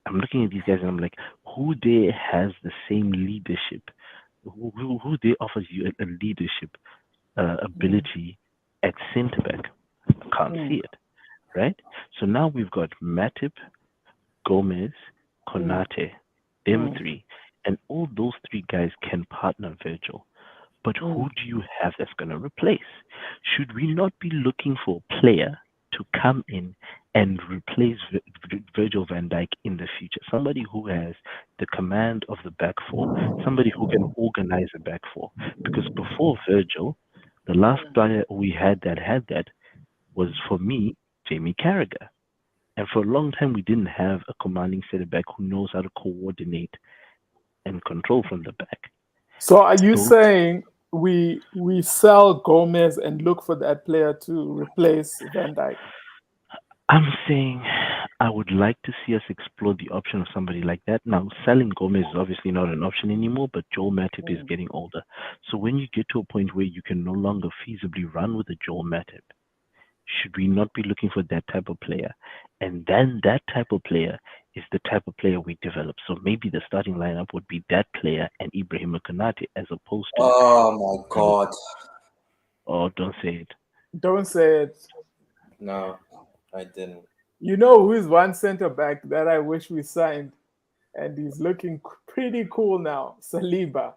I'm looking at these guys and I'm like, who there has the same leadership? Who there offers you a leadership mm, ability at centre back? I can't see mm, it, right? So now we've got Matip, Gomez, mm, Konate, them mm, three, and all those three guys can partner Virgil. But who mm. do you have that's going to replace? Should we not be looking for a player to come in and replace Virgil van Dijk in the future? Somebody who has the command of the back four, somebody who can organize the back four. Because before Virgil, the last player we had that was, for me, Jamie Carragher. And for a long time, we didn't have a commanding center back who knows how to coordinate and control from the back. So are you Those saying we sell Gomez and look for that player to replace Van Dijk? I'm saying I would like to see us explore the option of somebody like that. Now, selling Gomez is obviously not an option anymore, but Joel Matip is Mm. getting older. So when you get to a point where you can no longer feasibly run with a Joel Matip, should we not be looking for that type of player? And then that type of player is the type of player we develop. So maybe the starting lineup would be that player and Ibrahim Konate as opposed to, Oh my um, God. oh, don't say it. Don't say it. No, I didn't. You know who is one center back that I wish we signed, and he's looking pretty cool now. Saliba.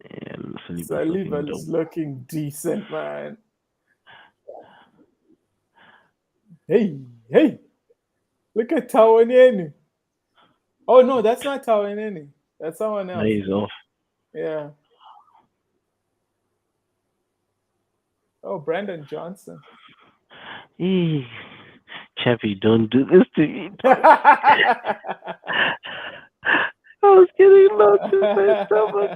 Yeah, Saliba's looking Saliba dope. is looking decent, man. Hey, hey, look at Tawanini. Oh no, that's not Tawanini. That's someone Now else. he's off. Yeah. Oh, Brandon Johnson. Hey, Chappie, don't do this to me. Don't. I was getting lost in my stomach.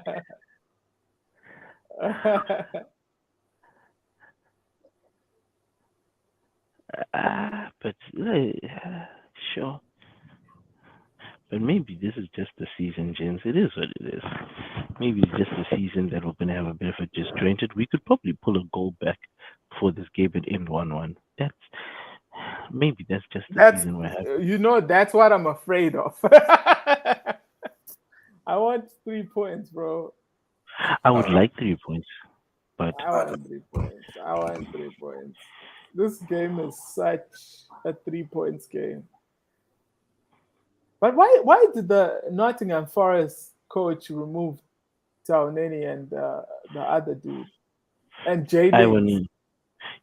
But sure. But maybe this is just the season, gents. It is what it is. Maybe it's just the season that we're gonna have a bit of a disjointed. We could probably pull a goal back before this game would end 1-1. That's just the That's season we're having. that's what I'm afraid of. I want 3 points, bro. I I would don't know. like 3 points, but I I don't want know. 3 points. I want 3 points. This game is such a 3 points game. But why did the Nottingham Forest coach remove Tauneni and the other dude and Jay Lings? irony.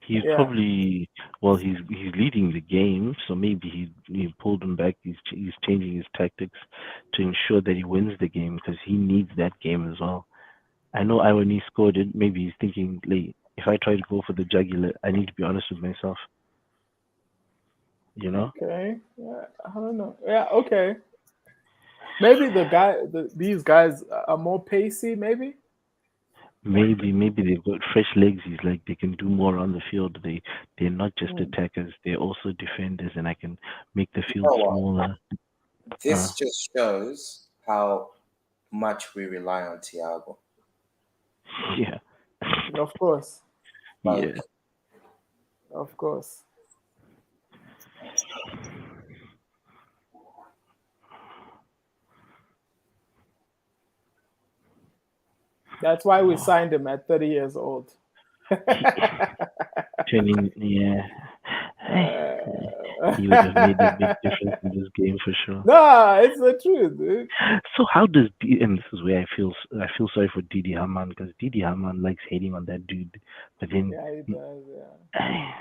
He's Yeah. probably he's leading the game, so maybe he pulled him back. He's changing his tactics to ensure that he wins the game because he needs that game as well. I know Irony scored it. Maybe he's thinking, like, if I try to go for the jugular, I need to be honest with myself. You know, Okay. Yeah, I don't know. Yeah. Okay. Maybe these guys are more pacey. Maybe. maybe they've got fresh legs. He's like they can do more on the field. They're not just Mm. attackers. They're also defenders, and I can make the You field know what? smaller. Uh, This just shows how much we rely on Thiago. yeah, Of course. Like, yeah. Of course. That's why we signed him at 30 years old. Turning, yeah. Hey, he would have made a big Uh, difference in this game for sure. no, it's the truth, dude. So how does and this is where I feel sorry for Didi Haman because Didi Haman likes hating on that dude, but then Yeah, he does. eh,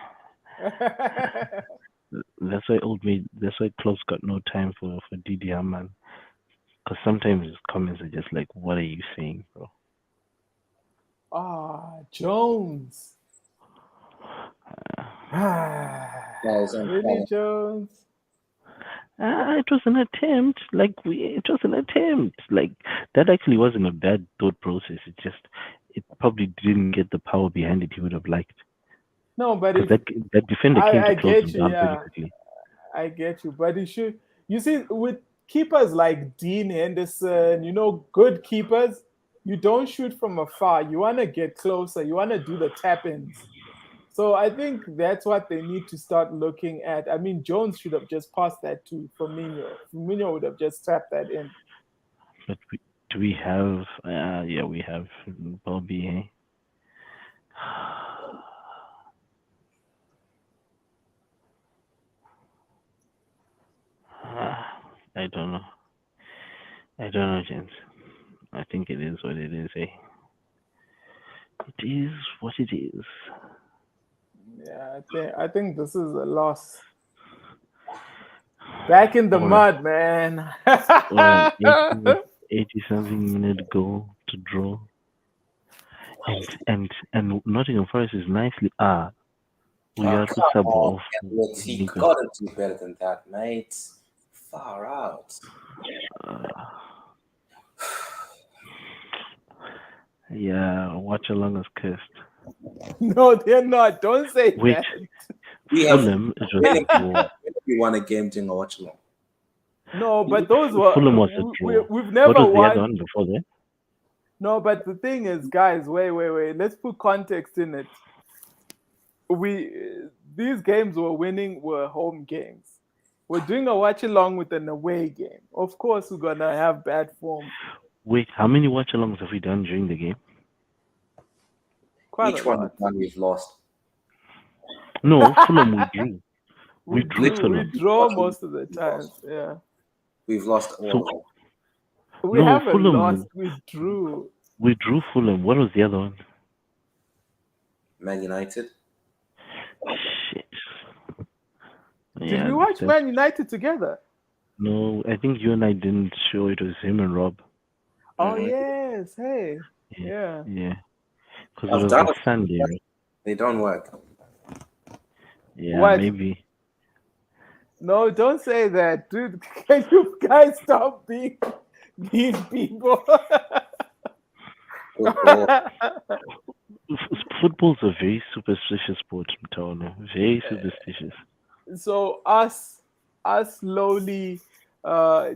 Yeah. That's why old mate. That's why Klopp's got no time for DDR man. Because sometimes his comments are just like, "What are you saying, bro?" Ah, Jones. Fouls and Really, fouls. Jones? It was an attempt. It was an attempt. Like that actually wasn't a bad thought process. It probably didn't get the power behind it he would have liked. No, but Because if that defender came I to close get him you, down pretty yeah, quickly. I get you. But he should. You see, with keepers like Dean Henderson, good keepers, you don't shoot from afar. You want to get closer. You want to do the tap ins. So I think that's what they need to start looking at. I mean, Jones should have just passed that to Firmino. Firmino would have just tapped that in. But do we have? Yeah, we have Bobby. Eh? I don't know. I don't know, James. I think it is what it is. Eh? It is what it is. Yeah, I think this is a loss. Back in the Or mud, man. or an 80 something minute goal to draw. And Nottingham Forest is nicely we Oh, are to come sub on, off Edwards. He Nico. gotta do better than that, mate. Far out. Uh, yeah, watch along is cursed. No, they're not. Don't say Wait, that. We have Fulham it was when a have draw. we won a game doing a watch along? No, but those were Fulham was a draw. we've What never was the other won. one before that? No, but the thing is, guys, wait. Let's put context in it. We these games we're winning were home games. We're doing a watch along with an away game. Of course, we're gonna have bad form. Wait, how many watch alongs have we done during the game? Quite a Each one lot. we've won, we've lost. No, Fulham we drew. We we drew drew. Which We Fulham. draw watch along most of the we've times. lost? Yeah, We've lost all So of them. we no, haven't lost. Fulham We drew. we drew Fulham. What was the other one? Man United. Shit. Did Yeah, we watch that's Man United together? no. I think you and I didn't show it was him and Rob. Oh Mhm. yes. Hey. Yeah, Yeah. yeah. Because it I've was done a it. Sunday, right? They don't work. Yeah, What? maybe. No, don't say that, dude. Can you guys stop being mean people? Football. Football's a very superstitious sport, Mtawana. Very superstitious. So us lowly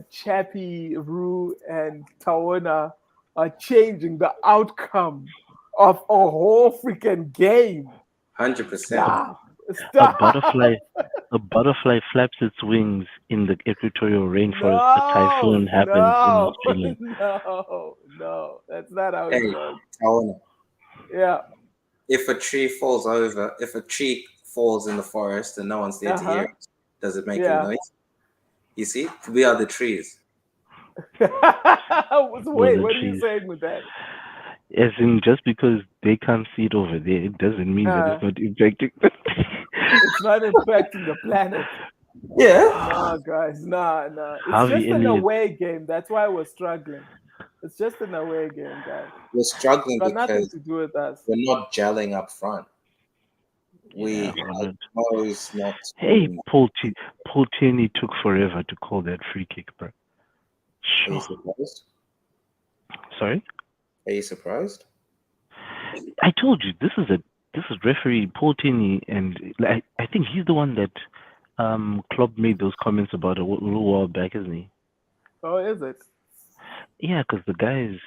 Chappie, Rue, and Tawana are changing the outcome of a whole freaking game. 100%. Stop. A Stop. butterfly, a butterfly flaps its wings in the equatorial rainforest. A No, typhoon happens in no, Australia. no. That's not how it Hey, works. Tawana, Yeah. if a tree falls in the forest and no one's there to hear Uh-huh. it, does it make a Yeah. noise? You see, we are the trees. So With wait, the what are you trees. saying with that? As in, just because they can't see it over there, it doesn't mean that Uh, it's not impacting them. it's not impacting the planet. Yeah. No, guys, nah. It's Harvey just an Elliott. away game. That's why we're struggling. It's just an away game, guys. We're It's struggling got nothing because to do with us. we're not gelling up front. We Yeah, we're not. chose not Hey, to. Paul Tierney took forever to call that free kick, bro. Are you Sure. surprised? Sorry? Are you surprised? I told you this is referee Paul Tierney, and like, I think he's the one that Klopp made those comments about a little while back, isn't he? Oh, is it? Yeah, because the guy is,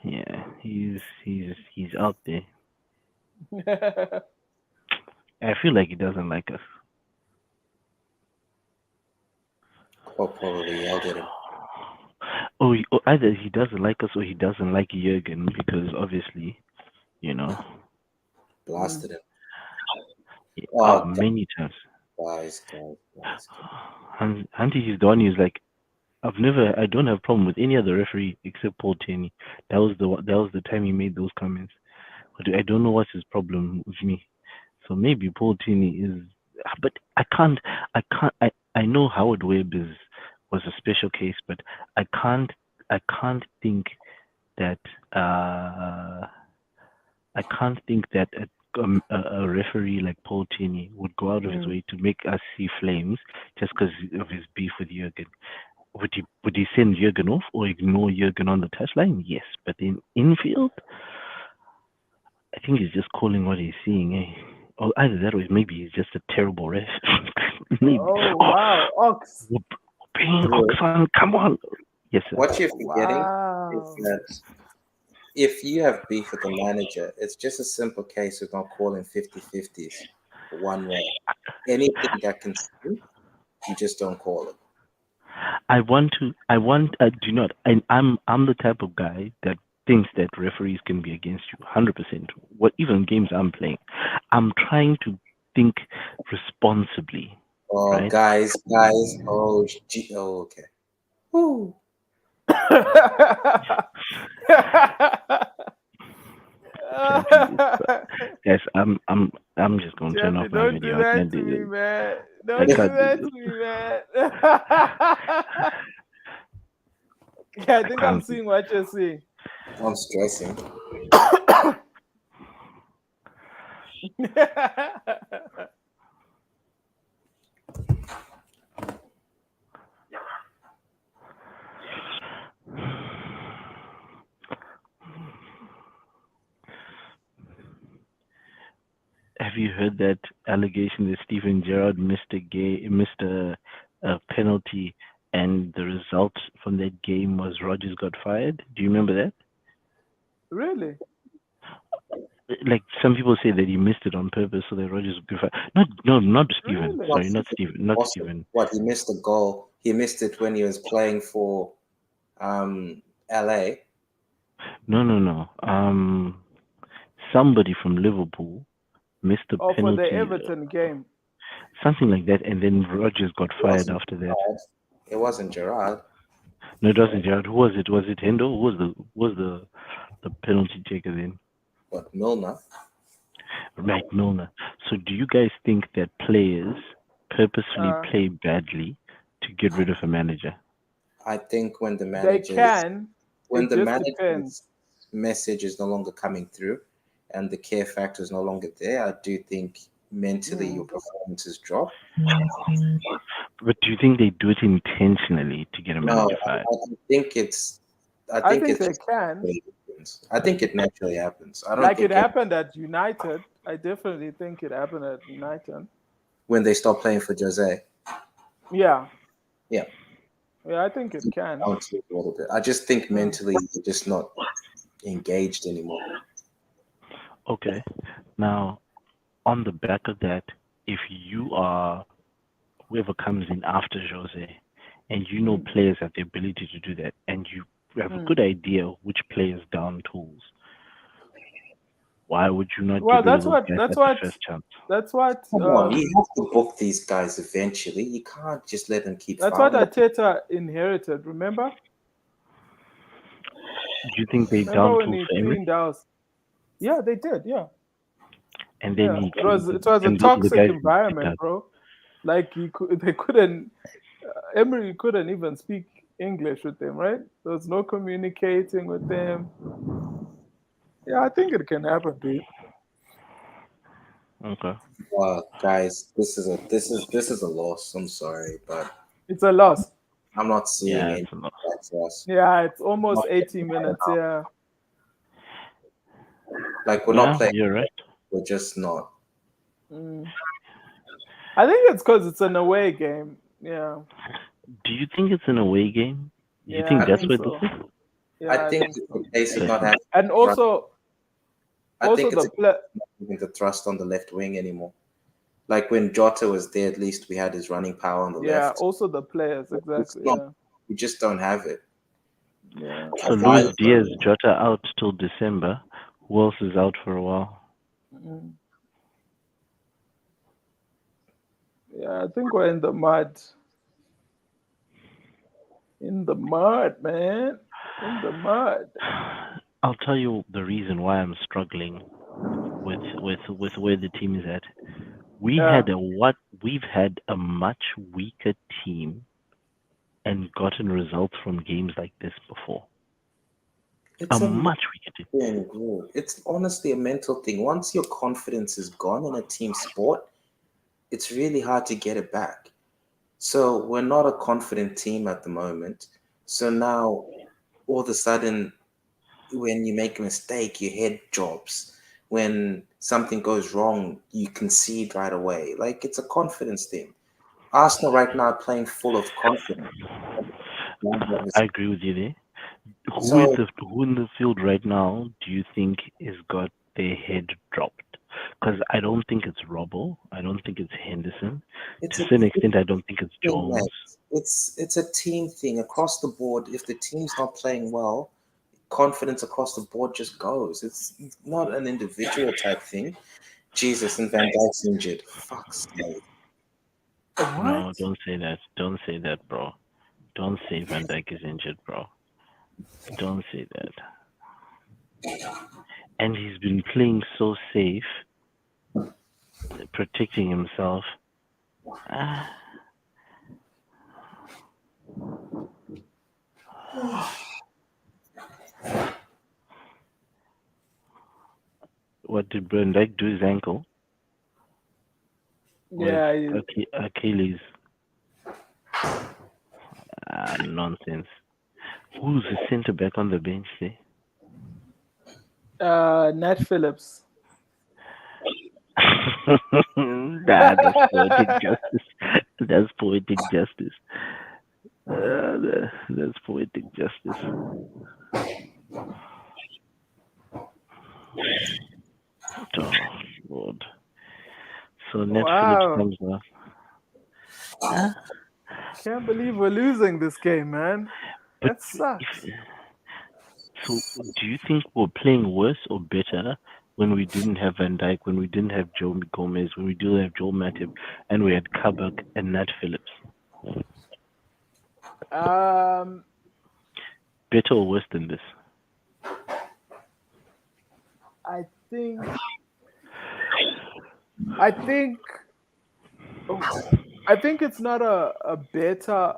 yeah, he's out there. I feel like he doesn't like us. Klopp probably yelled at him. Or either he doesn't like us or he doesn't like Jurgen because obviously, you know, Blasted him. many times. Guys. Hunty, he's the one who's like, I don't have problem with any other referee except Paul Tierney. That was the time he made those comments. But I don't know what's his problem with me. So maybe Paul Tierney is, but I know Howard Webb was a special case, but I can't, I can't think that, I can't think that a referee like Paul Tierney would go out of his way to make us see flames just because of his beef with Jurgen. Would he send Jurgen off or ignore Jurgen on the touchline? Yes, but in infield, I think he's just calling what he's seeing. Eh? Or either that or maybe he's just a terrible ref. Maybe. Oh Oh, wow, Ox. being Bro, Oxfam, come on. Yes, sir. what you're forgetting is Wow. that if you have beef with the manager, it's just a simple case of not calling 50-50s one way. Anything that can swing, you just don't call it. Do not. I'm the type of guy that thinks that referees can be against you 100%. What even games I'm playing, I'm trying to think responsibly, Oh, right? guys, oh, oh, okay. Woo. Jesus, guys, I'm just gonna turn Jeffy, off my don't do video. I that can't to do me, this. man. I Don't do can't do that this. to me, man. Yeah, I I think I'm can't. seeing what you're seeing. I'm stressing. Have you heard that allegation that Stephen Gerrard missed a penalty, and the result from that game was Rogers got fired? Do you remember that? Really? Like some people say that he missed it on purpose so that Rogers would be fired. Not Stephen. Really? Sorry, not Stephen. Not Awesome. Stephen. What, he missed the goal? He missed it when he was playing for LA. No. Somebody from Liverpool missed a Oh, for the penalty, Everton game. something like that, and then Rogers got It fired wasn't after that. Gerrard. It wasn't Gerrard. No, it wasn't Gerrard. Who was it? Was it Hendo? Who was the penalty taker then? But Milner. Right, Milner. So do you guys think that players purposefully Uh, play badly to get rid of a manager? I think when the they manager's can. when It the just depends. manager's message is no longer coming through and the care factor is no longer there, I do think mentally your performances drop. But do you think they do it intentionally to get a No, manager fired? I think it's I I think think it's they just can. naturally happens. I think it naturally happens. I don't Like it think happened at United. I definitely think it happened at United. when they stop playing for Jose. Yeah. Yeah. Yeah, I think it can. Down to a little bit. I just think mentally you're just not engaged anymore. Okay. Now, on the back of that, if you are whoever comes in after Jose, and you know players have the ability to do that, and you have a good idea which players down tools, why would you not Well, get rid of that's those what guys that's at the what first chance? that's what Come on, you have to book these guys eventually. You can't just let them keep that's what fouling. Arteta inherited. Remember? Do you think they Remember down when tools he for Emery? cleaned house? Yeah, they did. Yeah, And then yeah. he It was a and those are the toxic guys he picked environment, up. bro. Like they couldn't. Emery couldn't even speak English with them, right? There was no communicating with them. Yeah, I think it can happen, dude. Okay. Guys, this is a loss. I'm sorry, but It's a loss. I'm not seeing Yeah, any it's a lot. back for us. Yeah, it's almost Not 80 minutes. Yeah. like we're not Yeah, playing. you're right. We're just not. Mm. I think it's because it's an away game. Yeah. Do you think it's an away game? You Yeah, think I that's think what this so. is? Yeah, I I think think it's so. the case of not Personally. having. And also, I also think it's the play. not having the thrust on the left wing anymore. Like when Jota was there, at least we had his running power on the Yeah, left. also the players. It's Exactly. not. Yeah. We just don't have it. Yeah. So Why? Luis Diaz, Jota out till December. Who else is out for a while? Mm. Yeah, I think we're in the mud. In the mud, man. In the mud. I'll tell you the reason why I'm struggling with where the team is at. Yeah. We've had a much weaker team and gotten results from games like this before. A It's a mental much weaker team. thing, bro. It's honestly a mental thing. Once your confidence is gone in a team sport, it's really hard to get it back. So we're not a confident team at the moment. So now all of a sudden, when you make a mistake, your head drops. When something goes wrong, you concede right away. Like it's a confidence thing. Arsenal right now are playing full of confidence. I agree with you there. So Who in the field right now do you think has got their head dropped? Because I don't think it's Robbo. I don't think it's Henderson. it's To a some team extent, I don't think it's thing, Jones. mate. It's a team thing across the board. If the team's not playing well, confidence across the board just goes. It's not an individual type thing. Jesus, and Van Dijk's injured. Fuck's sake. No, What? don't say that. Don't say that, bro. Don't say Van Dijk is injured, bro. Don't say that. And he's been playing so safe, protecting himself. Ah, what did Van Dijk do his ankle? Or his Yeah. He, Achilles? Ah, nonsense. Who's the centre back on the bench there? Nat Phillips. Nah, that's poetic justice. That's poetic justice. That's poetic justice. Oh, Lord. So Ned Phillips Wow. comes now. Ah, Can't believe we're losing this game, man. but That sucks. if, so, do you think we're playing worse or better when we didn't have Van Dijk, when we didn't have Joe Gomez, when we didn't have Joel Matip, and we had Kabak and Nat Phillips? Um, Better or worse than this? I think. I think. Oh, I think it's not a better.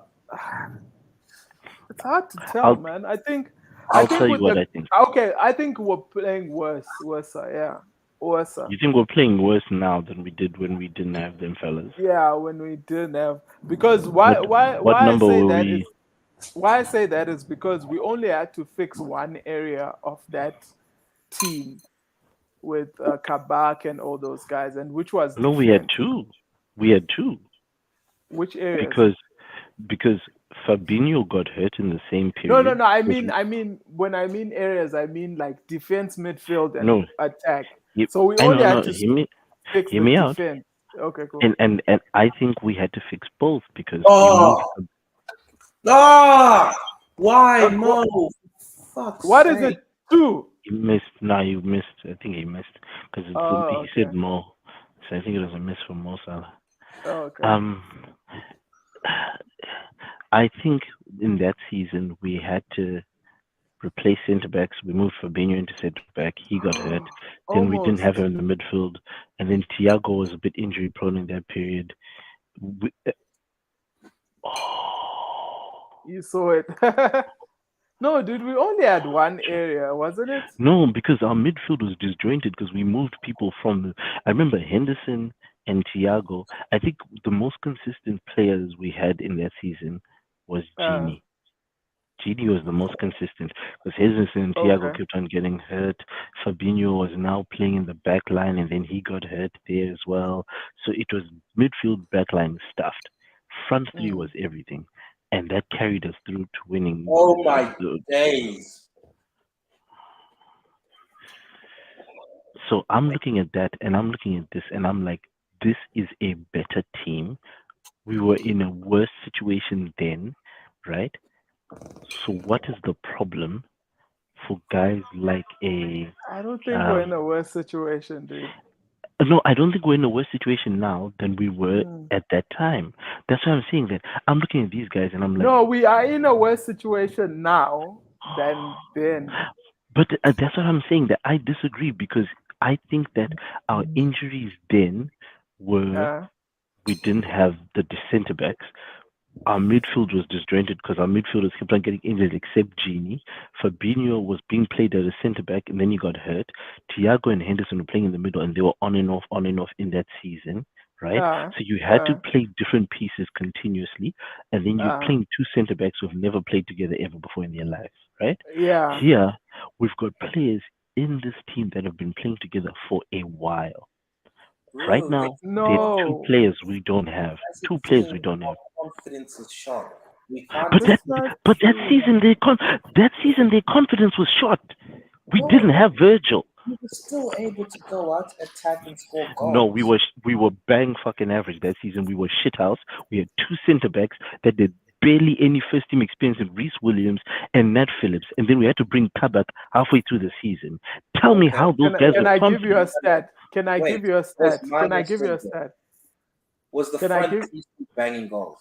It's hard to tell, I'll man. I think. I I'll think tell you with what the. I think. Okay, I think we're playing worse. Worse, yeah. Worse. You think we're playing worse now than we did when we didn't have them fellas? Yeah, when we didn't have, because What what why I number say were that we? is why I say that is because we only had to fix one area of that team with Kabak and all those guys, and which was No, we had defense. two. We had two Which areas? because because Fabinho got hurt in the same No, no, period. no. I mean, when I mean areas, I mean like defense, midfield, and No, attack. he, So we I only know, had no. to fix Hear the me out. defense. Okay, cool. And I think we had to fix both because we moved. Oh, ah, why What, no? Fuck's what is sake. it? Two. He missed. Nah, you missed. I think he missed because Oh, he okay. said Mo, so I think it was a miss for Mo Salah. Oh, okay. Um, I think in that season we had to replace centre backs. We moved Fabinho into centre back. He got hurt. Then we didn't have Almost. him in the midfield, and then Thiago was a bit injury prone in that period. We, oh. You saw it. No, dude, we only had one area, wasn't it? No, because our midfield was disjointed because we moved people from. I remember Henderson and Thiago. I think the most consistent players we had in that season was Uh, Genie. Genie was the most consistent because Henderson and Thiago okay. kept on getting hurt. Fabinho was now playing in the back line and then he got hurt there as well. So it was midfield back line stuffed. Front three Mm. was everything. And that carried us through to winning. Oh my days. So I'm looking at that and I'm looking at this and I'm like, this is a better team. We were in a worse situation then, right? So what is the problem for guys like a I don't think we're um, in a worse situation, dude. no, I don't think we're in a worse situation now than we were Mm. at that time. That's why I'm saying that I'm looking at these guys and I'm like, No, we are in a worse situation now than then. but that's what I'm saying that I disagree because I think that our injuries then were Uh, we didn't have the centre backs. Our midfield was disjointed because our midfielders kept on getting injured except Genie. Fabinho was being played as a centre back and then he got hurt. Thiago and Henderson were playing in the middle and they were on and off in that season, right? uh, So you had to uh, play different pieces continuously and then you're uh, playing two centre backs who've never played together ever before in their lives, right? yeah. Here, we've got players in this team that have been playing together for a while. Right Bro, now, it's there are two No, players we don't have. as a Two players we team, don't our have. confidence is shot. We can't But just that that's not but that true. season their confidence was shot. We no, didn't have Virgil. we were still able to go out, attack, and score No, goals. we were bang fucking average that season. We were shit house. We had two centre backs that did barely any first team experience in Reese Williams and Nat Phillips, and then we had to bring Kabak halfway through the season. Tell me Okay. how those guys Can were I give you a confident. stat? Can I Wait, give you a was stat? Can I Maya give you still a there? stat? Was the Can I front give? three still banging goals?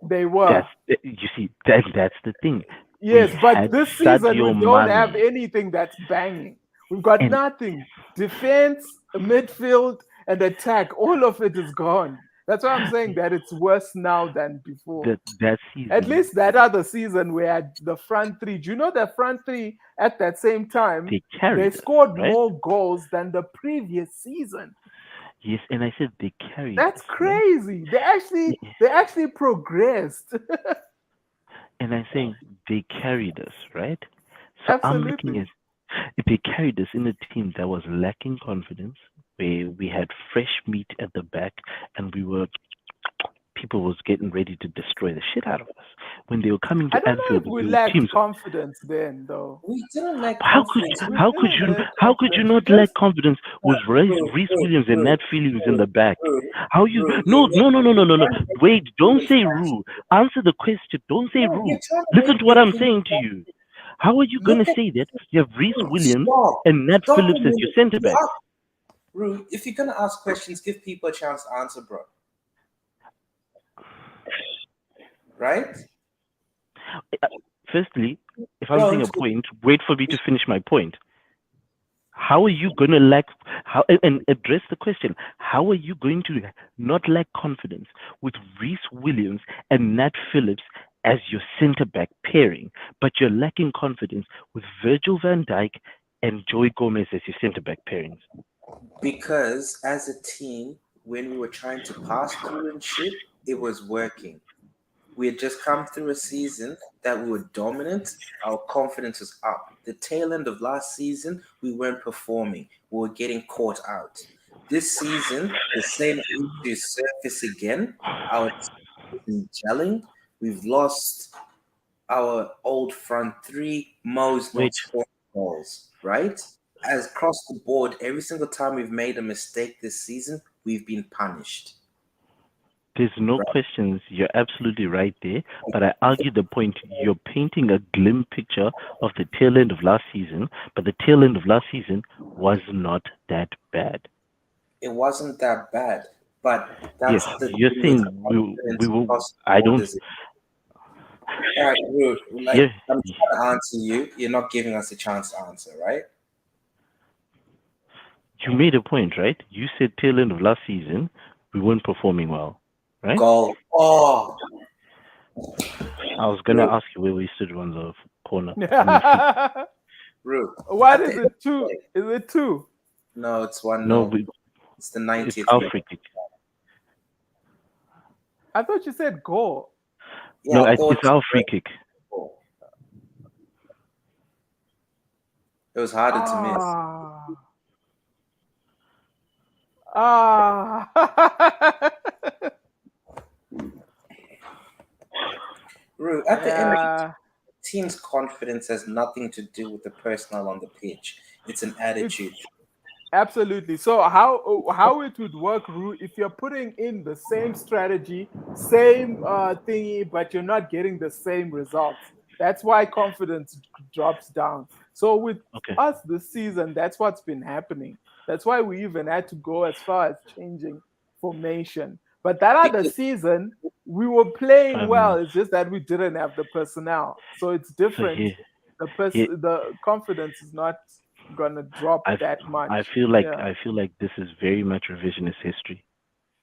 They were. You see that's the thing. We Yes, but had this season we Sadio don't have Mane, anything that's banging. We've got and nothing. Defense, midfield, and attack. All of it is gone. That's why I'm saying that it's worse now than before. that At season least that other season we had the front three. Do you know the front three at that same time they they carried us, scored right? more goals than the previous season? Yes, and I said they carried That's us, right? crazy. They actually progressed. And I'm saying they carried us, right? So I'm looking Absolutely. at they carried us in a team that was lacking confidence, where we had fresh meat at the back, and people was getting ready to destroy the shit out of us. When they were coming I to don't know Anfield, if we there were lacked teams. confidence then, though. We didn't lack How could confidence. We how could didn't you lack how could you confidence. We not lack just confidence with Bro, Reese bro, Williams and bro, Nat Phillips in bro, the back? bro, How you bro. no no no no no no no Trying to make wait, don't opinions say facts. Rue. Answer the question. Don't say No, you're Rue. trying to Listen make to the what I'm opinion saying to facts. you. How are you Look gonna at say that you have Reese Bro, Williams stop. and Nat Stop a Phillips as your minute. centre backs? Bro, if you're gonna ask questions, give people a chance to answer, bro. Right? Uh, Firstly, if I'm saying Don't. a point, wait for me to finish my point. How are you going to lack how and address the question? How are you going to not lack confidence with Reese Williams and Nat Phillips as your centre back pairing, but you're lacking confidence with Virgil van Dijk and Joey Gomez as your centre back pairings? Because as a team, when we were trying to pass through and shit, it was working. We had just come through a season that we were dominant. Our confidence was up. The tail end of last season, we weren't performing. We were getting caught out. This season, the same issues surface again. Our team isn't gelling. We've lost our old front three. Mo's Wait, not scoring goals, right? As across the board, every single time we've made a mistake this season, we've been punished. there's no questions. You're absolutely right there. But I argue the point you're painting a glim picture of the tail end of last season, but the tail end of last season was not that bad. It wasn't that bad, but Yeah, that's the you're thing with saying we confidence will. across the I don't. borders. All right, Ruth, like Yeah, I'm trying to answer you. You're not giving us a chance to answer, right? you made a point, right? You said tail end of last season we weren't performing well, right? Goal. Oh, I was gonna Ruth, ask you where we stood on the corner on midfield. Ruth. What At the is end of it? Two? the day, Is it two? no, it's one No, no. It's the it's 90th our minute. free kick. I thought you said goal. Yeah, No, I thought it's our free kick. it was harder to miss. Ah, ah. Ruth, at the end of the Yeah, team's confidence has nothing to do with the personnel on the pitch. It's an attitude. it's absolutely. So how it would work, Ru, if you're putting in the same strategy, same thingy, but you're not getting the same results. That's why confidence drops down. So with Okay, us this season, that's what's been happening. That's why we even had to go as far as changing formation. But that other Because season, we were playing 5 minutes. well. It's just that we didn't have the personnel. So it's So different. The here, confidence is not. gonna drop I, that I much. feel like Yeah, I feel like this is very much revisionist history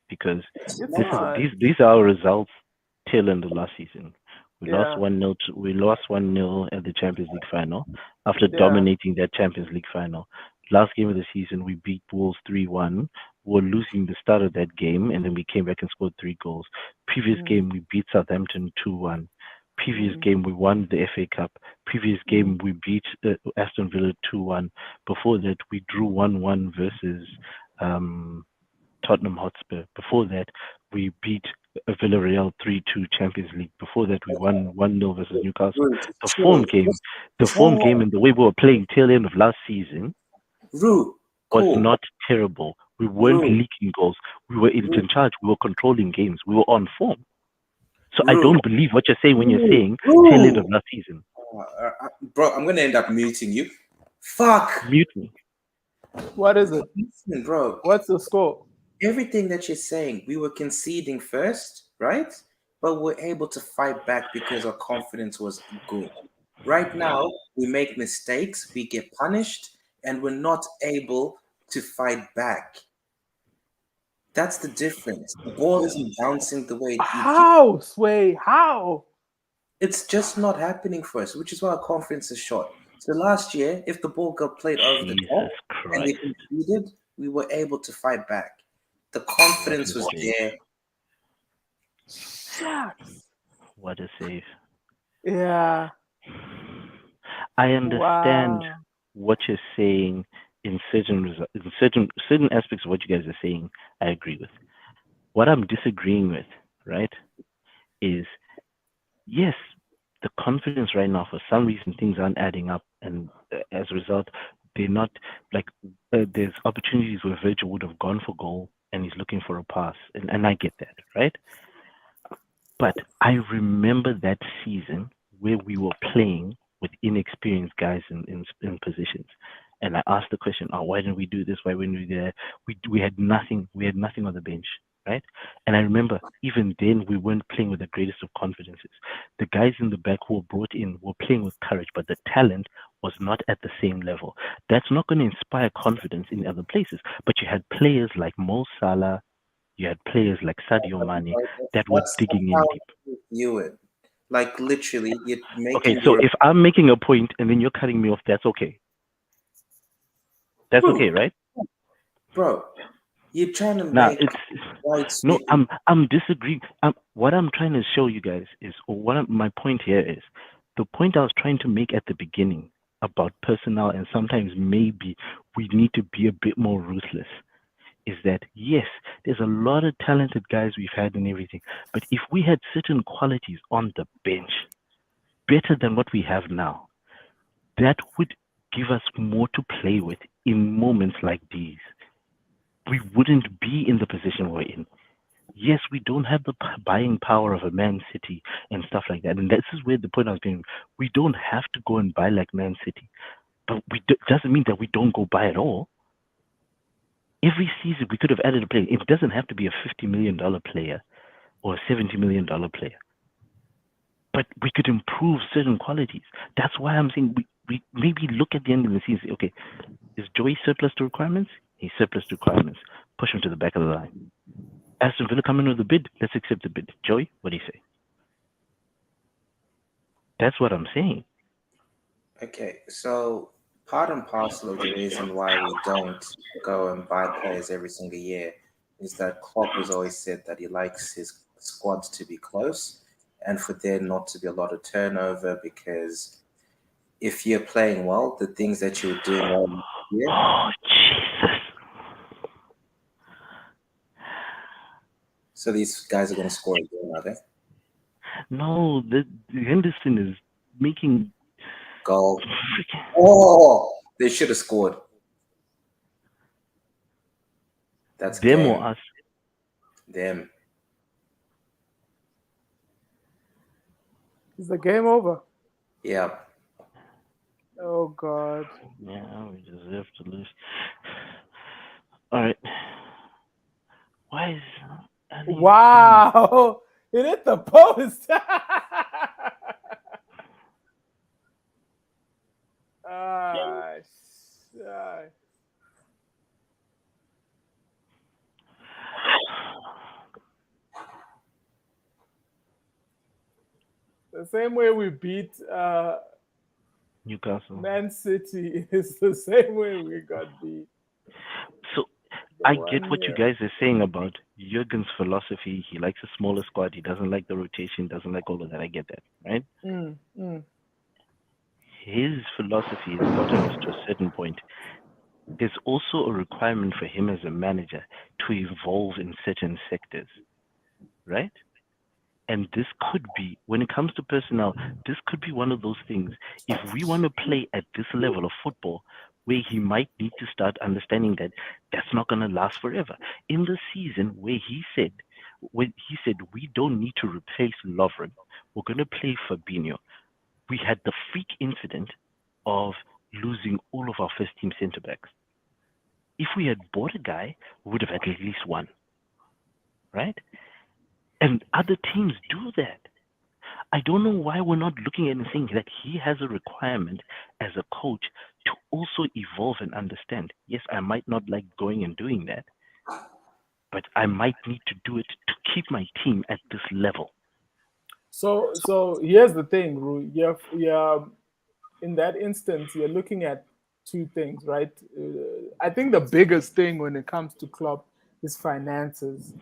because it's this is not. these are our results tail end of last season. We lost Yeah, 1-0 we lost 1-0 at the Champions League final after yeah. dominating that Champions League final. Last game of the season we beat Wolves 3-1. We were losing the start of that game and then we came back and scored 3 goals. Previous Mm, game we beat Southampton 2-1. Previous mm, game we won the FA Cup. Previous mm. game we beat Aston Villa 2-1. Before that we drew 1-1 versus um Tottenham Hotspur. Before that, we beat Villarreal 3-2 Champions League. Before that, we won 1-0 versus Newcastle. Rude, The form chill. game, the Just form hold game on. and the way we were playing tail end of last season Rude, was cool. not terrible. We weren't Rude, leaking goals. We were in rude, charge. We were controlling games. We were on form. So I rude, don't believe what you're saying when you're rude, saying tail end rude. of last season. Bro, I'm gonna end up muting you. Fuck. Mute me. What is it? Listen, bro. What's the score? Everything that you're saying, we were conceding first, right? But we're able to fight back because our confidence was good. Right now, we make mistakes, we get punished, and we're not able to fight back. That's the difference. The ball isn't bouncing the way How, Sway? How? it's just not happening for us, which is why our confidence is shot. So last year, if the ball got played over the Jesus top and we Christ. conceded, we were able to fight back. The What confidence a was save. there. Shucks. What a save. Yeah. I understand Wow. what you're saying in certain aspects of what you guys are saying. I agree with. What I'm disagreeing with, right, is yes, the confidence right now for some reason things aren't adding up, and as a result, they're not like there's opportunities where Virgil would have gone for goal and he's looking for a pass, and I get that, right? But I remember that season where we were playing with inexperienced guys in positions. And I asked the question, oh, why didn't we do this? Why wouldn't we do that? We had nothing. We had nothing on the bench, right? And I remember even then we weren't playing with the greatest of confidences. The guys in the back who were brought in were playing with courage, but the talent was not at the same level. That's not going to inspire confidence in other places. But you had players like Mo Salah, you had players like Sadio Mane that were That's digging how in deep. you view it. Like literally, you're Okay, making so your if I'm making a point and then you're cutting me off, that's okay. That's okay, bro, right? bro. You're trying to Now make it's wide no, sweeping. I'm disagreeing. What I'm trying to show you guys is, or my point here is, the point I was trying to make at the beginning about personnel, and sometimes maybe we need to be a bit more ruthless. Is that yes, there's a lot of talented guys we've had and everything, but if we had certain qualities on the bench better than what we have now, that would give us more to play with in moments like these. We wouldn't be in the position we're in. Yes, we don't have the buying power of a Man City and stuff like that. And this is where the point I was getting. We don't have to go and buy like Man City, but doesn't mean that we don't go buy at all. Every season we could have added a player. It doesn't have to be a $50 million player or a $70 million player, but we could improve certain qualities. That's why I'm saying we maybe look at the end of the season. Okay, is Joey surplus to requirements? He's surplus to requirements. Push him to the back of the line. Aston Villa come in with a bid. Let's accept the bid. Joey, what do you say? That's what I'm saying. Okay, so part and parcel of the reason why we don't go and buy players every single year is that Klopp has always said that he likes his squads to be close and for there not to be a lot of turnover because if you're playing well, the things that you were doing well last year, Oh Jesus! so these guys are going to score again, are they? No, the Henderson is making Goal. freaking Oh, they should have scored. That's them or game. us. Them. Is the game over? Yeah. Oh God. Yeah, we deserve to lose. All right. Why is Ali done? Wow. It hit the post. ah, Yeah. The same way we beat Newcastle. Man City is the same way we got beat So the I get one what you year. guys are saying about Jurgen's philosophy. He likes a smaller squad. He doesn't like the rotation. Doesn't like all of that. I get that, right? Mm, mm. His philosophy has gotten us to a certain point. There's also a requirement for him as a manager to evolve in certain sectors, right? And this could be, when it comes to personnel, this could be one of those things. If we want to play at this level of football, where he might need to start understanding that that's not going to last forever. In the season where when he said we don't need to replace Lovren, we're going to play Fabinho. We had the freak incident of losing all of our first team centre backs. If we had bought a guy, we would have had at least one, right? And other teams do that. I don't know why we're not looking at and saying that he has a requirement as a coach to also evolve and understand. Yes, I might not like going and doing that, but I might need to do it to keep my team at this level. So here's the thing, Ru. You're in that instance, you're looking at two things, right? I think the biggest thing when it comes to club is finances.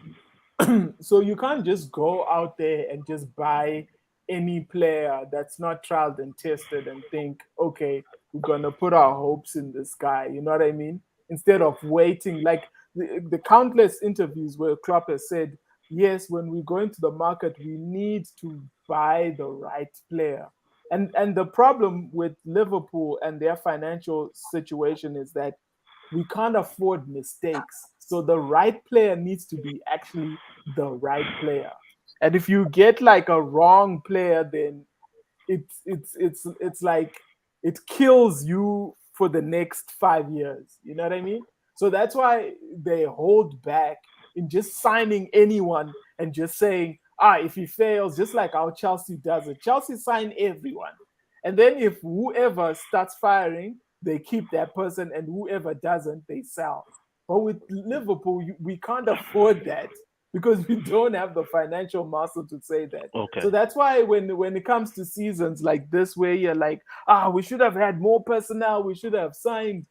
So you can't just go out there and just buy any player that's not trialed and tested and think, okay, we're gonna put our hopes in this guy. You know what I mean? Instead of waiting, like the countless interviews where Klopp has said, yes, when we go into the market, we need to buy the right player. And the problem with Liverpool and their financial situation is that we can't afford mistakes. So the right player needs to be actually the right player. And if you get like a wrong player, then it's like it kills you for the next 5 years. You know what I mean? So that's why they hold back in just signing anyone and just saying, if he fails, just like how Chelsea does it. Chelsea sign everyone. And then if whoever starts firing, they keep that person, and whoever doesn't, they sell. But with Liverpool, we can't afford that because we don't have the financial muscle to say that. Okay, So that's why when it comes to seasons like this, where you're like, we should have had more personnel, we should have signed.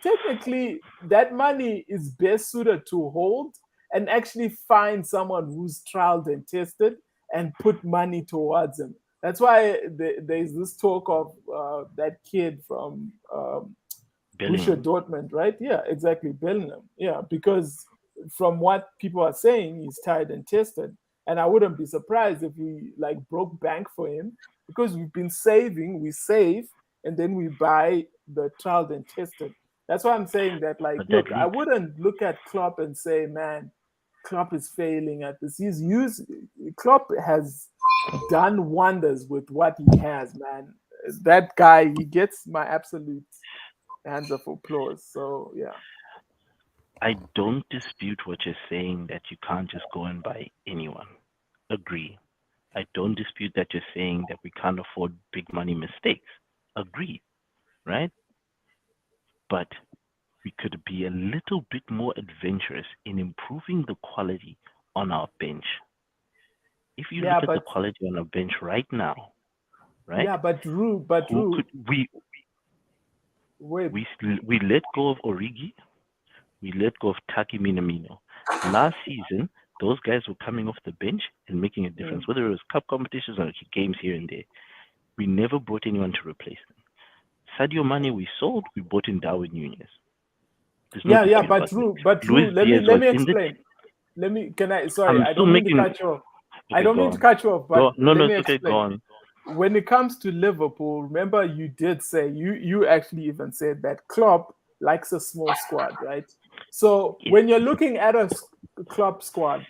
Technically, that money is best suited to hold and actually find someone who's trialed and tested and put money towards him. That's why there's this talk of that kid from Borussia Bellingham. Dortmund, right? Yeah, exactly. Bellingham. Yeah, because from what people are saying, he's tired and tested. And I wouldn't be surprised if we like broke bank for him because we've been saving, we save, and then we buy the tried and tested. That's why I'm saying that, like, But that look, I leads. wouldn't look at Klopp and say, man, Klopp is failing at this. Klopp has done wonders with what he has, man. That guy, he gets my absolute hands of applause. So yeah, I don't dispute what you're saying that you can't just go and buy anyone. Agree. I don't dispute that you're saying that we can't afford big money mistakes. Agree, right? But we could be a little bit more adventurous in improving the quality on our bench. If you yeah, look at the but quality on our bench right now, right? yeah, but Who Rue, could wait, we let go of Origi, we let go of Taki Minamino. Last season, those guys were coming off the bench and making a mm, difference, whether it was cup competitions or games here and there. We never brought anyone to replace them. Sadio Mane we sold, we bought in Darwin Nunez. There's no yeah, dispute about that. but Luis Rue, let me Diaz let was me in the explain. Let me can I sorry, I'm I still don't mean to making cut you off. I okay, don't go mean to on. cut you off, Go but no let no me it's okay, go explain. on. When it comes to Liverpool, remember you did say you actually even said that Klopp likes a small squad, right? So Yes. when you're looking at a Klopp squad,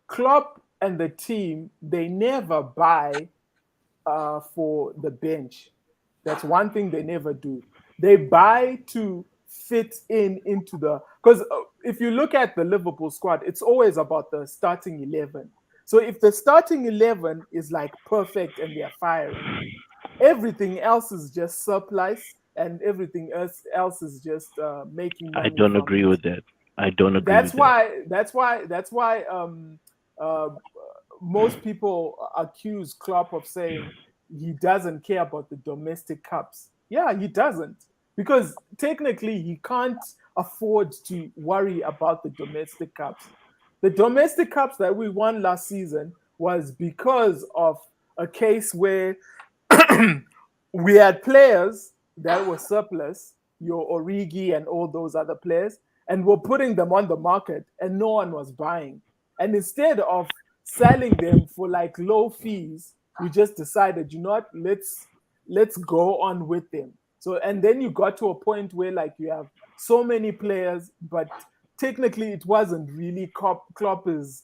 Klopp and the team, they never buy for the bench. That's one thing they never do. They buy to fit in into the because if you look at the Liverpool squad, it's always about the starting 11. So if the starting 11 is like perfect and they're firing, everything else is just surplus and everything else is just making I money don't from agree it. with that. I don't agree That's with that. why. Uh, Most people accuse Klopp of saying he doesn't care about the domestic cups. Yeah, he doesn't, because technically he can't afford to worry about the domestic cups. The domestic cups that we won last season was because of a case where we had players that were surplus, your Origi and all those other players, and we're putting them on the market and no one was buying. And instead of selling them for like low fees, we just decided, you know what, let's go on with them. So and then you got to a point where like you have so many players, but technically it wasn't really Klopp's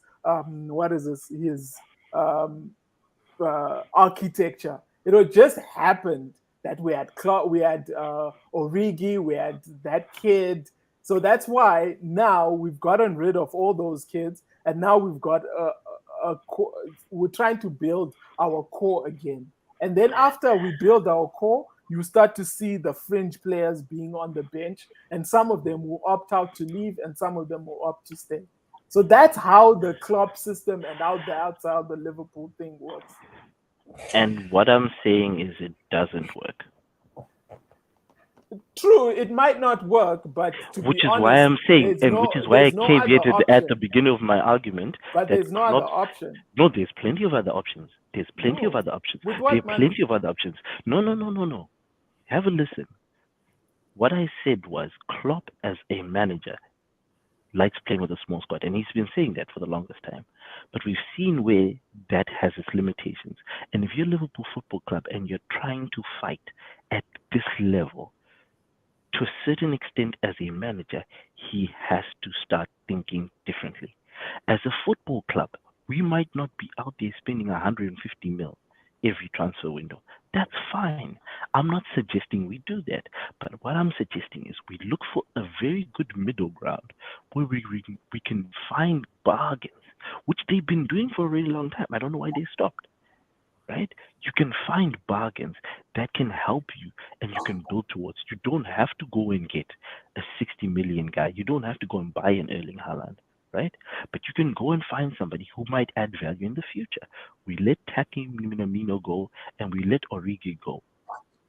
what is this his um architecture. It just happened that we had Origi, we had that kid. So that's why now we've gotten rid of all those kids, and now we've got a core. We're trying to build our core again. And then after we build our core, you start to see the fringe players being on the bench, and some of them will opt out to leave, and some of them will opt to stay. So that's how the club system and that's how the Liverpool thing works. And what I'm saying is it doesn't work. True, it might not work, but to be Which is why honest, I'm saying, and which is why I there's no other caveated at the option. beginning of my argument But that there's no other Klopp's. option. No, there's plenty of other options. There's plenty of No. other options. With There what are money? plenty of other options. No, no, no, no, no. Have a listen. What I said was Klopp as a manager likes playing with a small squad, and he's been saying that for the longest time. But we've seen where that has its limitations. And if you're Liverpool Football Club and you're trying to fight at this level, to a certain extent, as a manager, he has to start thinking differently. As a football club, we might not be out there spending 150 mil every transfer window. That's fine. I'm not suggesting we do that. But what I'm suggesting is we look for a very good middle ground where we can find bargains, which they've been doing for a really long time. I don't know why they stopped, right? You can find bargains that can help you and you can build towards. You don't have to go and get a 60 million guy. You don't have to go and buy an Erling Haaland, right? But you can go and find somebody who might add value in the future. We let Taki Minamino go and we let Origi go.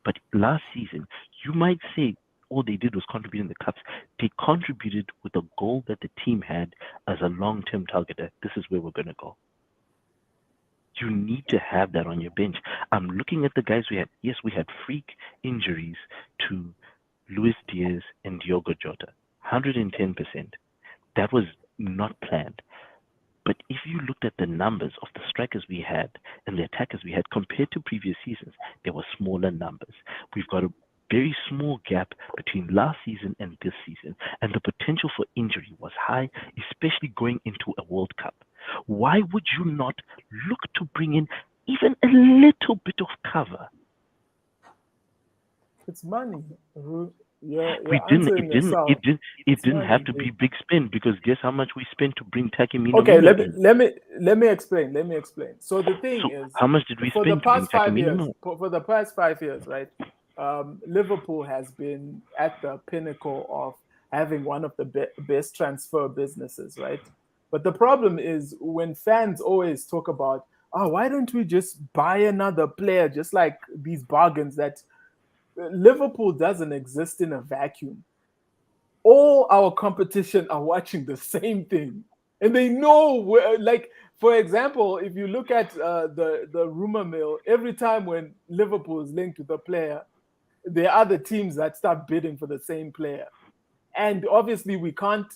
But last season, you might say all they did was contribute in the cups. They contributed with a goal that the team had as a long-term target. This is where we're going to go. You need to have that on your bench. I'm looking at the guys we had. Yes, we had freak injuries to Luis Diaz and Diogo Jota. 110%. That was not planned. But if you looked at the numbers of the strikers we had and the attackers we had compared to previous seasons, there were smaller numbers. We've got a very small gap between last season and this season, and the potential for injury was high, especially going into a World Cup. Why would you not look to bring in even a little bit of cover? It's money. You're We didn't. answering yourself. It It's didn't money, have to be big. big spend because guess how much we spent to bring Taki Okay, Minamino in. let me explain. Let me explain. So the thing So is, how much did we for the spend to bring past Taki 5 years, Minamino? right? Liverpool has been at the pinnacle of having one of the best transfer businesses, right? But the problem is when fans always talk about, oh, why don't we just buy another player, just like these bargains that Liverpool doesn't exist in a vacuum. All our competition are watching the same thing, and they know where. Like, for example, if you look at the rumor mill, every time when Liverpool is linked with a player, there are other teams that start bidding for the same player, and obviously we can't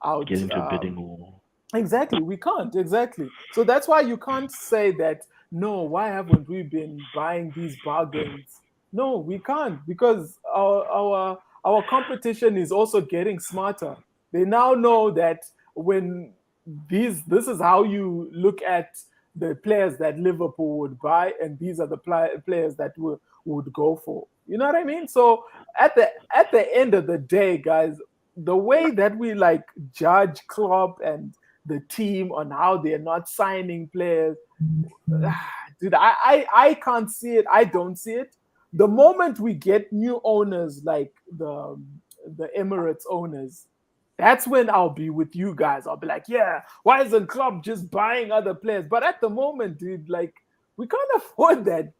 out Get into a bidding war. exactly, we can't. Exactly. So that's why you can't say that, no, why haven't we been buying these bargains? No, we can't, because our competition is also getting smarter. They now know that when this is how you look at the players that Liverpool would buy, and these are the players that would go for. You know what I mean? So at the end of the day, guys, the way that we like judge Klopp and the team on how they're not signing players, dude, I can't see it. I don't see it. The moment we get new owners like the Emirates owners, that's when I'll be with you guys. I'll be like, yeah, why isn't Klopp just buying other players? But at the moment, dude, like we can't afford that.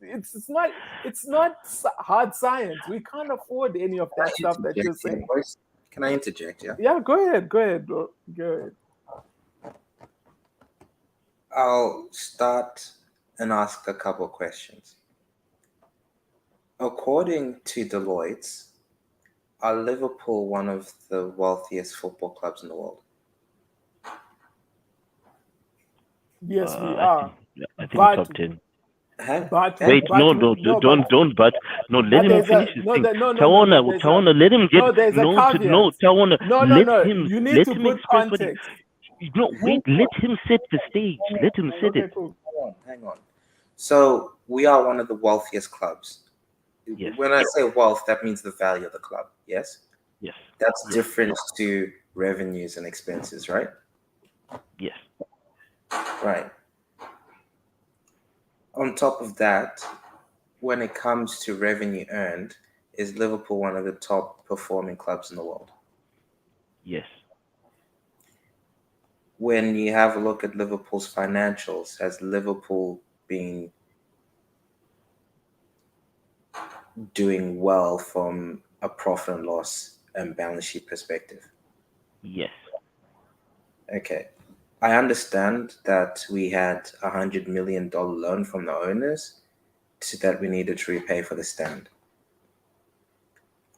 It's not hard science. We can't afford any of Can I that stuff that you're interject here, saying. boys? Can I interject? Yeah. Yeah, go ahead, bro. Go ahead. I'll start and ask a couple questions. According to Deloitte, are Liverpool one of the wealthiest football clubs in the world? Yes, we I are, think I think but top 10. but And Wait, no, but no, no, don't. But no, let but him there's finish a his no, thing. no. Tawana, let him get There's a no to caveat. no. Tawana, No, no. You need let to him put express what he. context. No, wait, let him set the stage. Let him set Okay, it. cool. hang on. So we are one of the wealthiest clubs. Yes, When I say wealth, that means the value of the club. Yes, yes, that's yes, different to revenues and expenses, right? yes, Right. On top of that, when it comes to revenue earned, is Liverpool one of the top performing clubs in the world? yes. When you have a look at Liverpool's financials, has Liverpool been doing well from a profit and loss and balance sheet perspective? Yes. Okay. I understand that we had $100 million loan from the owners that we needed to repay for the stand.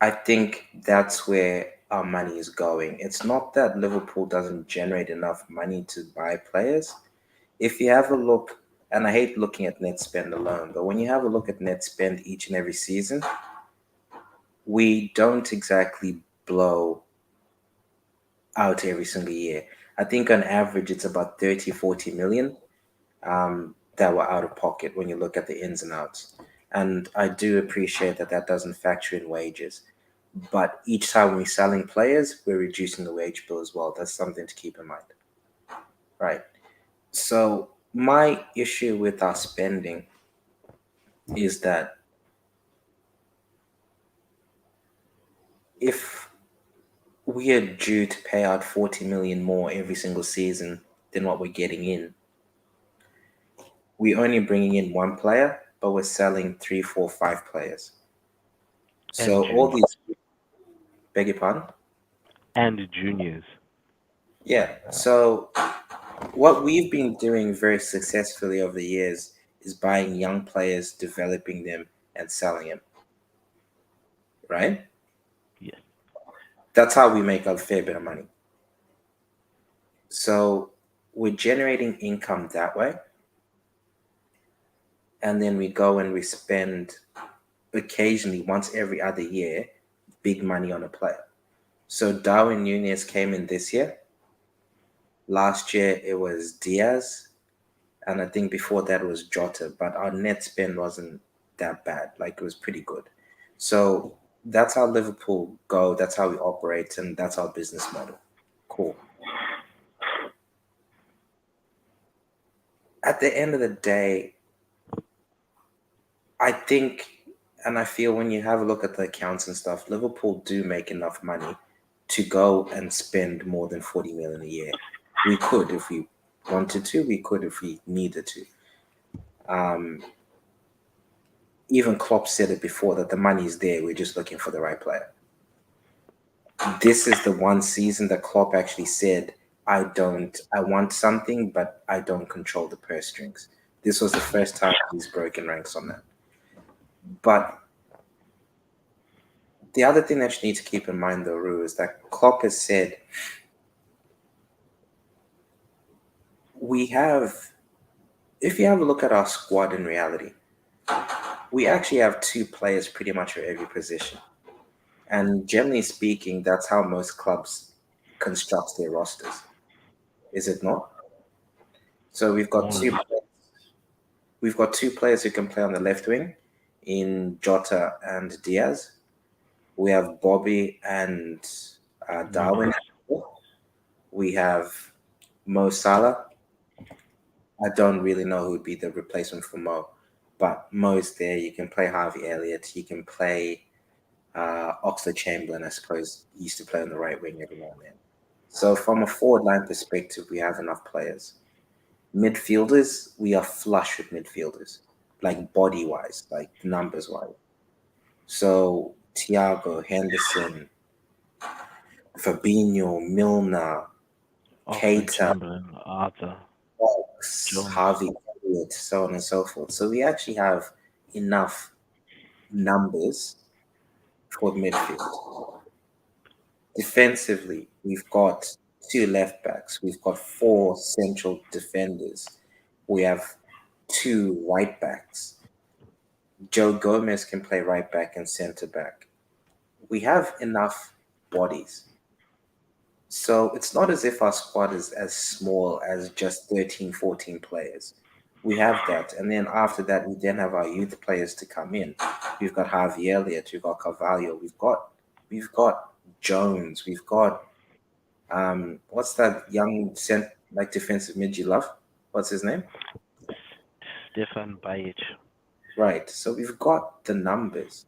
I think that's where our money is going. It's not that Liverpool doesn't generate enough money to buy players. If you have a look, and I hate looking at net spend alone, but when you have a look at net spend each and every season, we don't exactly blow out every single year. I think on average it's about 30, 40 million that were out of pocket when you look at the ins and outs. And I do appreciate that that doesn't factor in wages. But each time we're selling players, we're reducing the wage bill as well. That's something to keep in mind. Right. So, my issue with our spending is that if we are due to pay out 40 million more every single season than what we're getting in, we're only bringing in one player, but we're selling three, four, five players. And So, all juniors. these, beg your pardon? And juniors. Yeah. So what we've been doing very successfully over the years is buying young players, developing them, and selling them. Right. Yes. That's how we make a fair bit of money. So we're generating income that way, and then we go and we spend occasionally once every other year big money on a player. So Darwin Nunez came in this year. Last year it was Diaz, and I think before that was Jota, but our net spend wasn't that bad. Like it was pretty good. So that's how Liverpool go. That's how we operate, and that's our business model. Cool. At the end of the day, I think, and I feel when you have a look at the accounts and stuff, Liverpool do make enough money to go and spend more than 40 million a year. We could if we wanted to. We could if we needed to. Um, Even Klopp said it before that the money is there. We're just looking for the right player. This is the one season that Klopp actually said, I want something, but I don't control the purse strings. This was the first time he's broken ranks on that. But the other thing that you need to keep in mind, though, Rue, is that Klopp has said we have, if you have a look at our squad in reality, we actually have two players pretty much for every position. And generally speaking, that's how most clubs construct their rosters, is it not? So More or less. we've got two players who can play on the left wing in Jota and Diaz. We have Bobby and Darwin. Nunez. We have Mo Salah. I don't really know who would be the replacement for Mo. but Mo's there. You can play Harvey Elliott. You can play Oxlade Chamberlain, I suppose, he used to play on the right wing every now and then. So from a forward line perspective, we have enough players. Midfielders, we are flush with midfielders, like body wise, like numbers wise. So Thiago, Henderson, Fabinho, Milner, Oxlade Keita, Chamberlain, Arthur, Fox, Jones. Harvey Elliott, so on and so forth. So we actually have enough numbers for midfield. Defensively, we've got two left backs, we've got four central defenders, we have two right backs. Joe Gomez can play right back and centre back. We have enough bodies. So it's not as if our squad is as small as just 13, 14 players. We have that. And then after that, we then have our youth players to come in. We've got Harvey Elliott, we've got Carvalho, we've got Jones, we've got what's that young like defensive mid you love? What's his name? Stefan Bajic. Right. So we've got the numbers.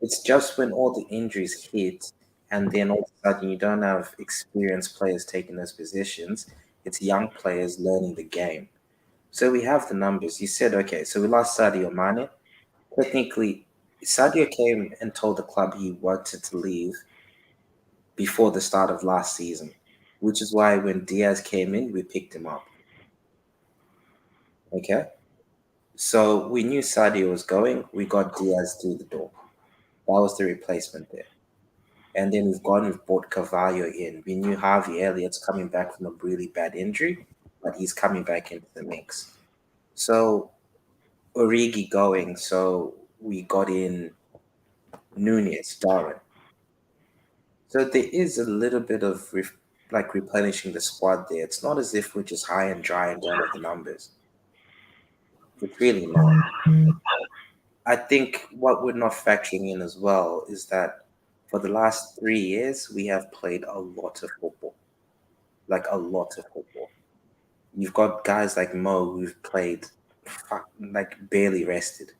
It's just when all the injuries hit, and then all of a sudden you don't have experienced players taking those positions. It's young players learning the game. So we have the numbers. You said, okay, so we lost Sadio Mane. Technically, Sadio came and told the club he wanted to leave before the start of last season, which is why when Diaz came in, we picked him up. Okay? So we knew Sadio was going. We got Diaz through the door. That was the replacement there. And then we've bought Carvalho in. We knew Harvey Elliott's coming back from a really bad injury, but he's coming back into the mix. So Origi going, so we got in Nunez, Darwin. So there is a little bit of like replenishing the squad there. It's not as if we're just high and dry and don't have the numbers. It's really not. I think what we're not factoring in as well is that for the last 3 years, we have played a lot of football, like a lot of football. You've got guys like Mo who've played like barely rested.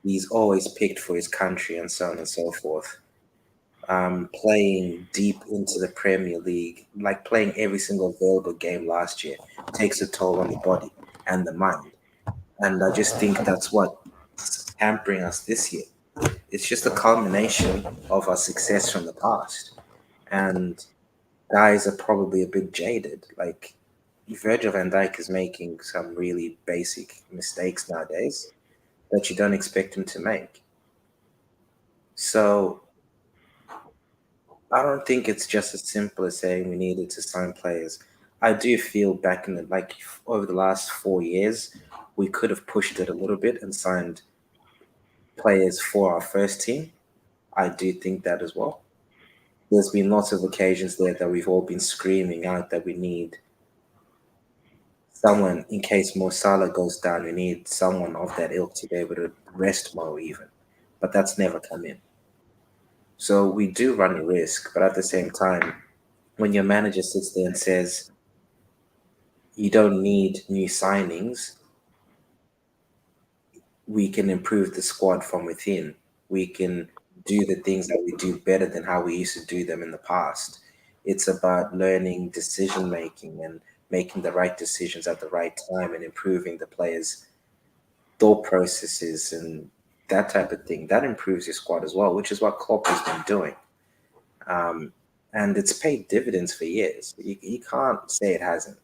He's always picked for his country and so on and so forth. Playing deep into the Premier League, like playing every single available game last year, takes a toll on the body and the mind. And I just think that's what's hampering us this year. It's just a culmination of our success from the past. And guys are probably a bit jaded. Like Virgil van Dijk is making some really basic mistakes nowadays that you don't expect him to make. So I don't think it's just as simple as saying we needed to sign players. I do feel back in the like over the last 4 years, we could have pushed it a little bit and signed players for our first team. I do think that as well. There's been lots of occasions there that we've all been screaming out that we need someone in case Mo Salah goes down. We need someone of that ilk to be able to rest Mo even, but that's never come in. So we do run a risk, but at the same time, when your manager sits there and says you don't need new signings, we can improve the squad from within. We can do the things that we do better than how we used to do them in the past. It's about learning decision making and making the right decisions at the right time and improving the players' thought processes and that type of thing. That improves your squad as well, which is what Klopp has been doing. Um, and it's paid dividends for years. You can't say it hasn't.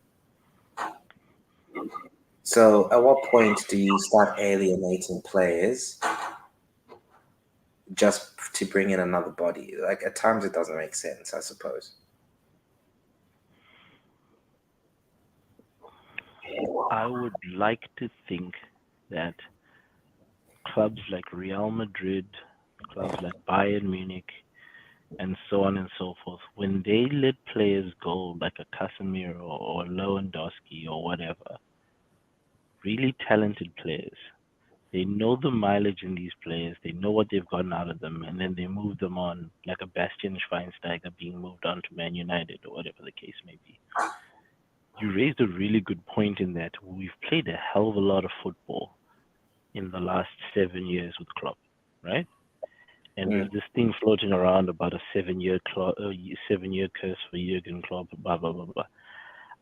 So, at what point do you start alienating players just to bring in another body? Like at times, it doesn't make sense. I suppose. I would like to think that clubs like Real Madrid, clubs like Bayern Munich, and so on and so forth, when they let players go like a Casemiro or Lewandowski or whatever, really talented players, they know the mileage in these players, they know what they've gotten out of them, and then they move them on like a Bastian Schweinsteiger being moved on to Man United or whatever the case may be. You raised a really good point in that we've played a hell of a lot of football, in the last 7 years with Klopp, right? And Mm. there's this thing floating around about a 7-year curse for Jurgen Klopp, blah blah blah blah.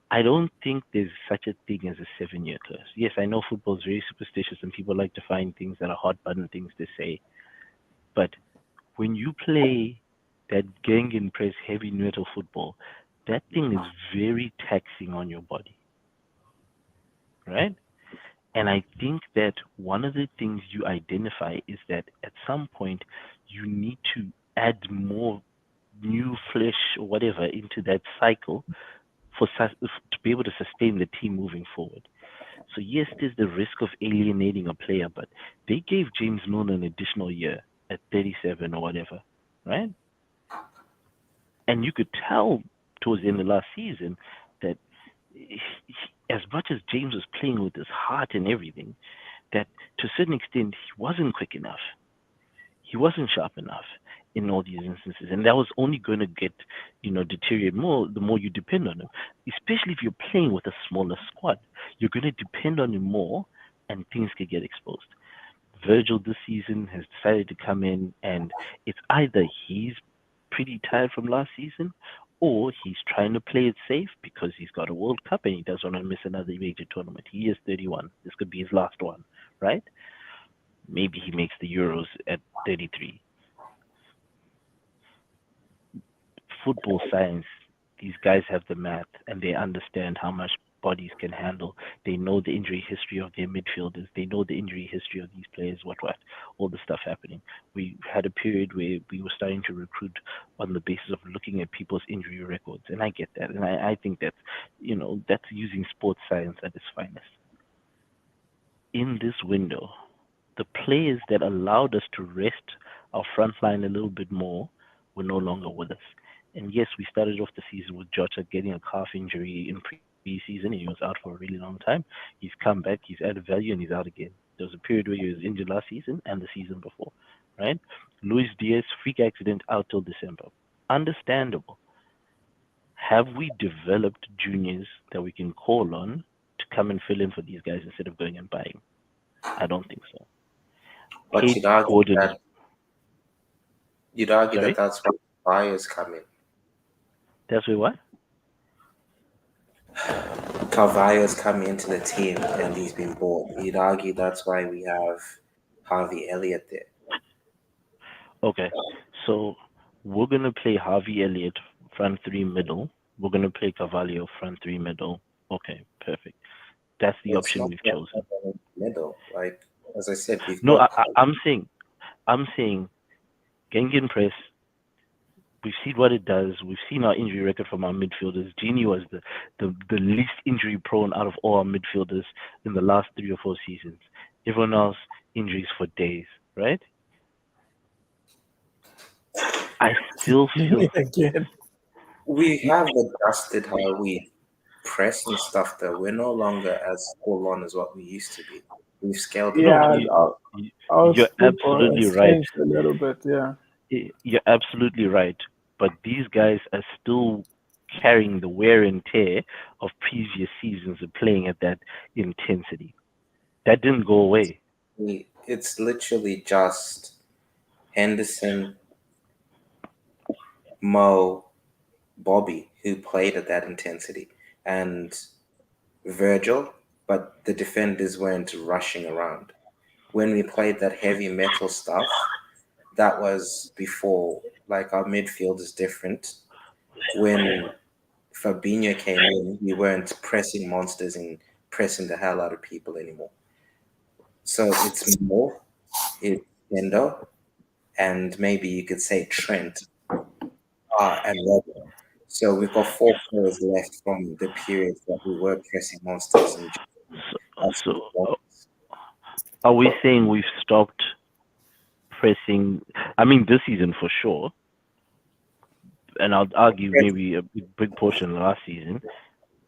I don't think there's such a thing as a 7-year curse. Yes, I know football is very superstitious and people like to find things that are hot button things to say, but when you play that gang and press heavy metal football, that thing is very taxing on your body, right? And I think that one of the things you identify is that at some point you need to add more new flesh or whatever into that cycle to be able to sustain the team moving forward. So yes, there's the risk of alienating a player, but they gave James Milner an additional year at 37 or whatever, right? And you could tell towards the end of last season that as much as James was playing with his heart and everything, that to a certain extent he wasn't quick enough. He wasn't sharp enough in all these instances, and that was only going to get deteriorate more the more you depend on him. Especially if you're playing with a smaller squad, you're going to depend on him more, and things could get exposed. Virgil this season has decided to come in, and it's either he's pretty tired from last season, or he's trying to play it safe because he's got a World Cup and he doesn't want to miss another major tournament. He is 31. This could be his last one, right? Maybe he makes the Euros at 33. Football science, these guys have the math and they understand how much bodies can handle. They know the injury history of their midfielders. They know the injury history of these players, all the stuff happening. We had a period where we were starting to recruit on the basis of looking at people's injury records. And I get that. And I think that's using sports science at its finest. In this window, the players that allowed us to rest our front line a little bit more were no longer with us. And yes, we started off the season with Jota getting a calf injury in preseason. He was out for a really long time. He's come back, he's added value, and he's out again. There was a period where he was injured last season and the season before, right? Luis Diaz, freak accident, out till December. Understandable. Have we developed juniors that we can call on to come and fill in for these guys instead of going and buying? I don't think so. But Kate Gordon is you'd argue that sorry. that's where buyers come in. That's where what? Carvalho's coming into the team and he's been bought. You'd argue that's why we have Harvey Elliott there. Okay, so we're gonna play Harvey Elliott front three middle. We're gonna play Carvalho front three middle. Okay, perfect. That's the It's option not we've that chosen. in the middle. Like as I said, we've No, got I'm saying Gengen press. We've seen what it does. We've seen our injury record from our midfielders. Genie was the least injury prone out of all our midfielders in the last 3 or 4 seasons. Everyone else injuries for days, right? I still feel Again. we have adjusted how we press and stuff though. We're no longer as full on as what we used to be. We've scaled it no. back. Yeah, You our you're football absolutely has right. changed a little bit. Yeah. You're absolutely right. But these guys are still carrying the wear and tear of previous seasons of playing at that intensity. That didn't go away. It's literally just Henderson, Mo, Bobby who played at that intensity, and Virgil, but the defenders weren't rushing around. When we played that heavy metal stuff, that was before, like our midfield is different. When Fabinho came in, we weren't pressing monsters and pressing the hell out of people anymore. So it's more, it's Endo, and maybe you could say Trent and Robert. So we've got four players left from the period that we were pressing monsters and So, absolute so are we saying we've stopped pressing? I mean, this season for sure, and I'll argue maybe a big portion of last season.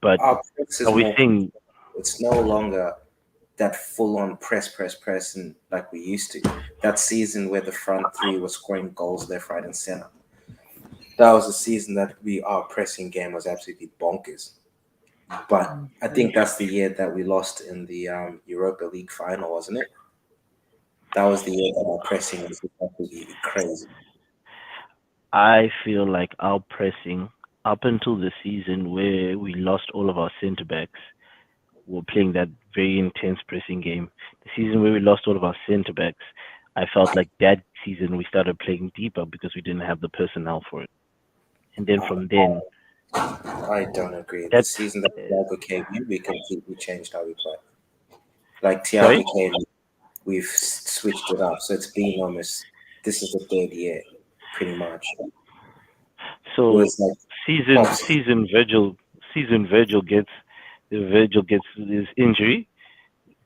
But our press are is we more. saying It's no longer that full on press, and like we used to. That season where the front three was scoring goals left, right, and center. That was a season that our pressing game was absolutely bonkers. But I think that's the year that we lost in the Europa League final, wasn't it? That was the year that our pressing was absolutely crazy. I feel like our pressing up until the season where we lost all of our centre backs, were playing that very intense pressing game. The season where we lost all of our centre backs, I felt like that season we started playing deeper because we didn't have the personnel for it. And then from then, I don't agree. The that season that Thiago came in, we completely changed how we play. Like sorry. Thiago came in, we've switched it up. So it's been almost, this is the third year, pretty much. It So was like season pops. season Virgil season Virgil gets his injury.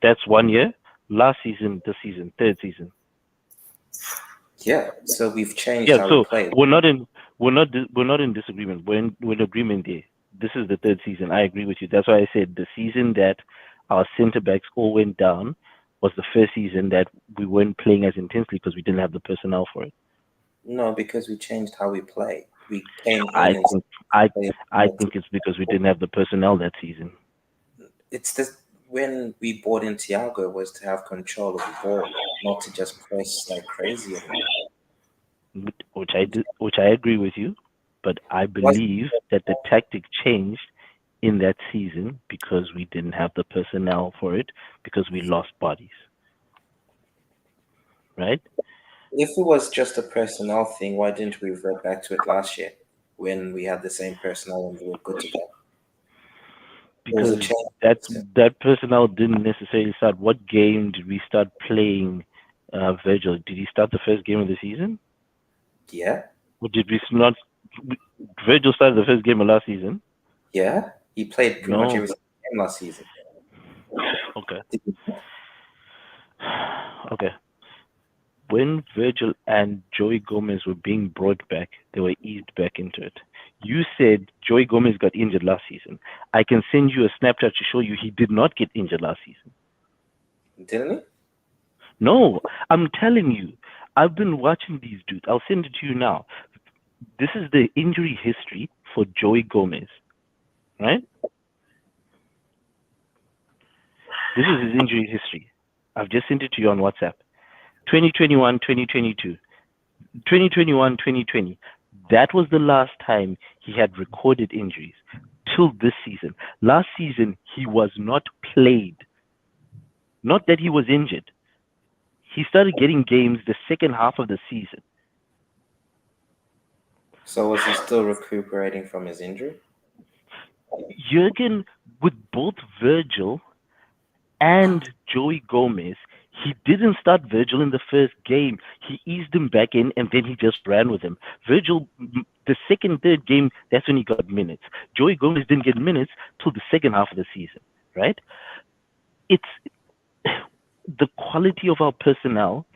That's 1 year. Last season, this season, third season. Yeah, so we've changed Yeah. how we So play. we're not in disagreement. We're in agreement there. This is the third season. I agree with you. That's why I said the season that our centre backs all went down was the first season that we weren't playing as intensely because we didn't have the personnel for it. No, because we changed how we play. We came in I and think I played. I think it's because we didn't have the personnel that season, It's this when we bought in Thiago was to have control of the ball, not to just press like crazy anymore. which I agree with you, but I What believe that the tactic changed in that season because we didn't have the personnel for it because we lost bodies, right? if it was just a personnel thing? Why didn't we revert back to it last year when we had the same personnel and we were good to go? It was a Because change. that that personnel didn't necessarily start. What game did we start playing Virgil? Did he start the first game of the season? Yeah, Or did we not? Virgil started the first game of last season? yeah. He played pretty much No. every single game last season. Okay. Okay. When Virgil and Joey Gomez were being brought back, they were eased back into it. You said Joey Gomez got injured last season. I can send you a Snapchat to show you he did not get injured last season. Didn't he? No, I'm telling you. I've been watching these dudes. I'll send it to you now. This is the injury history for Joey Gomez, right? This is his injury history. I've just sent it to you on WhatsApp. 2021, 2022. 2021, 2020. That was the last time he had recorded injuries till this season. Last season, he was not played. Not that he was injured. He started getting games the second half of the season. So was he still recuperating from his injury? Jurgen, with both Virgil and Joey Gomez, he didn't start Virgil in the first game. He eased him back in and then he just ran with him. Virgil, the second, third game, that's when he got minutes. Joey Gomez didn't get minutes till the second half of the season, right? It's the quality of our personnel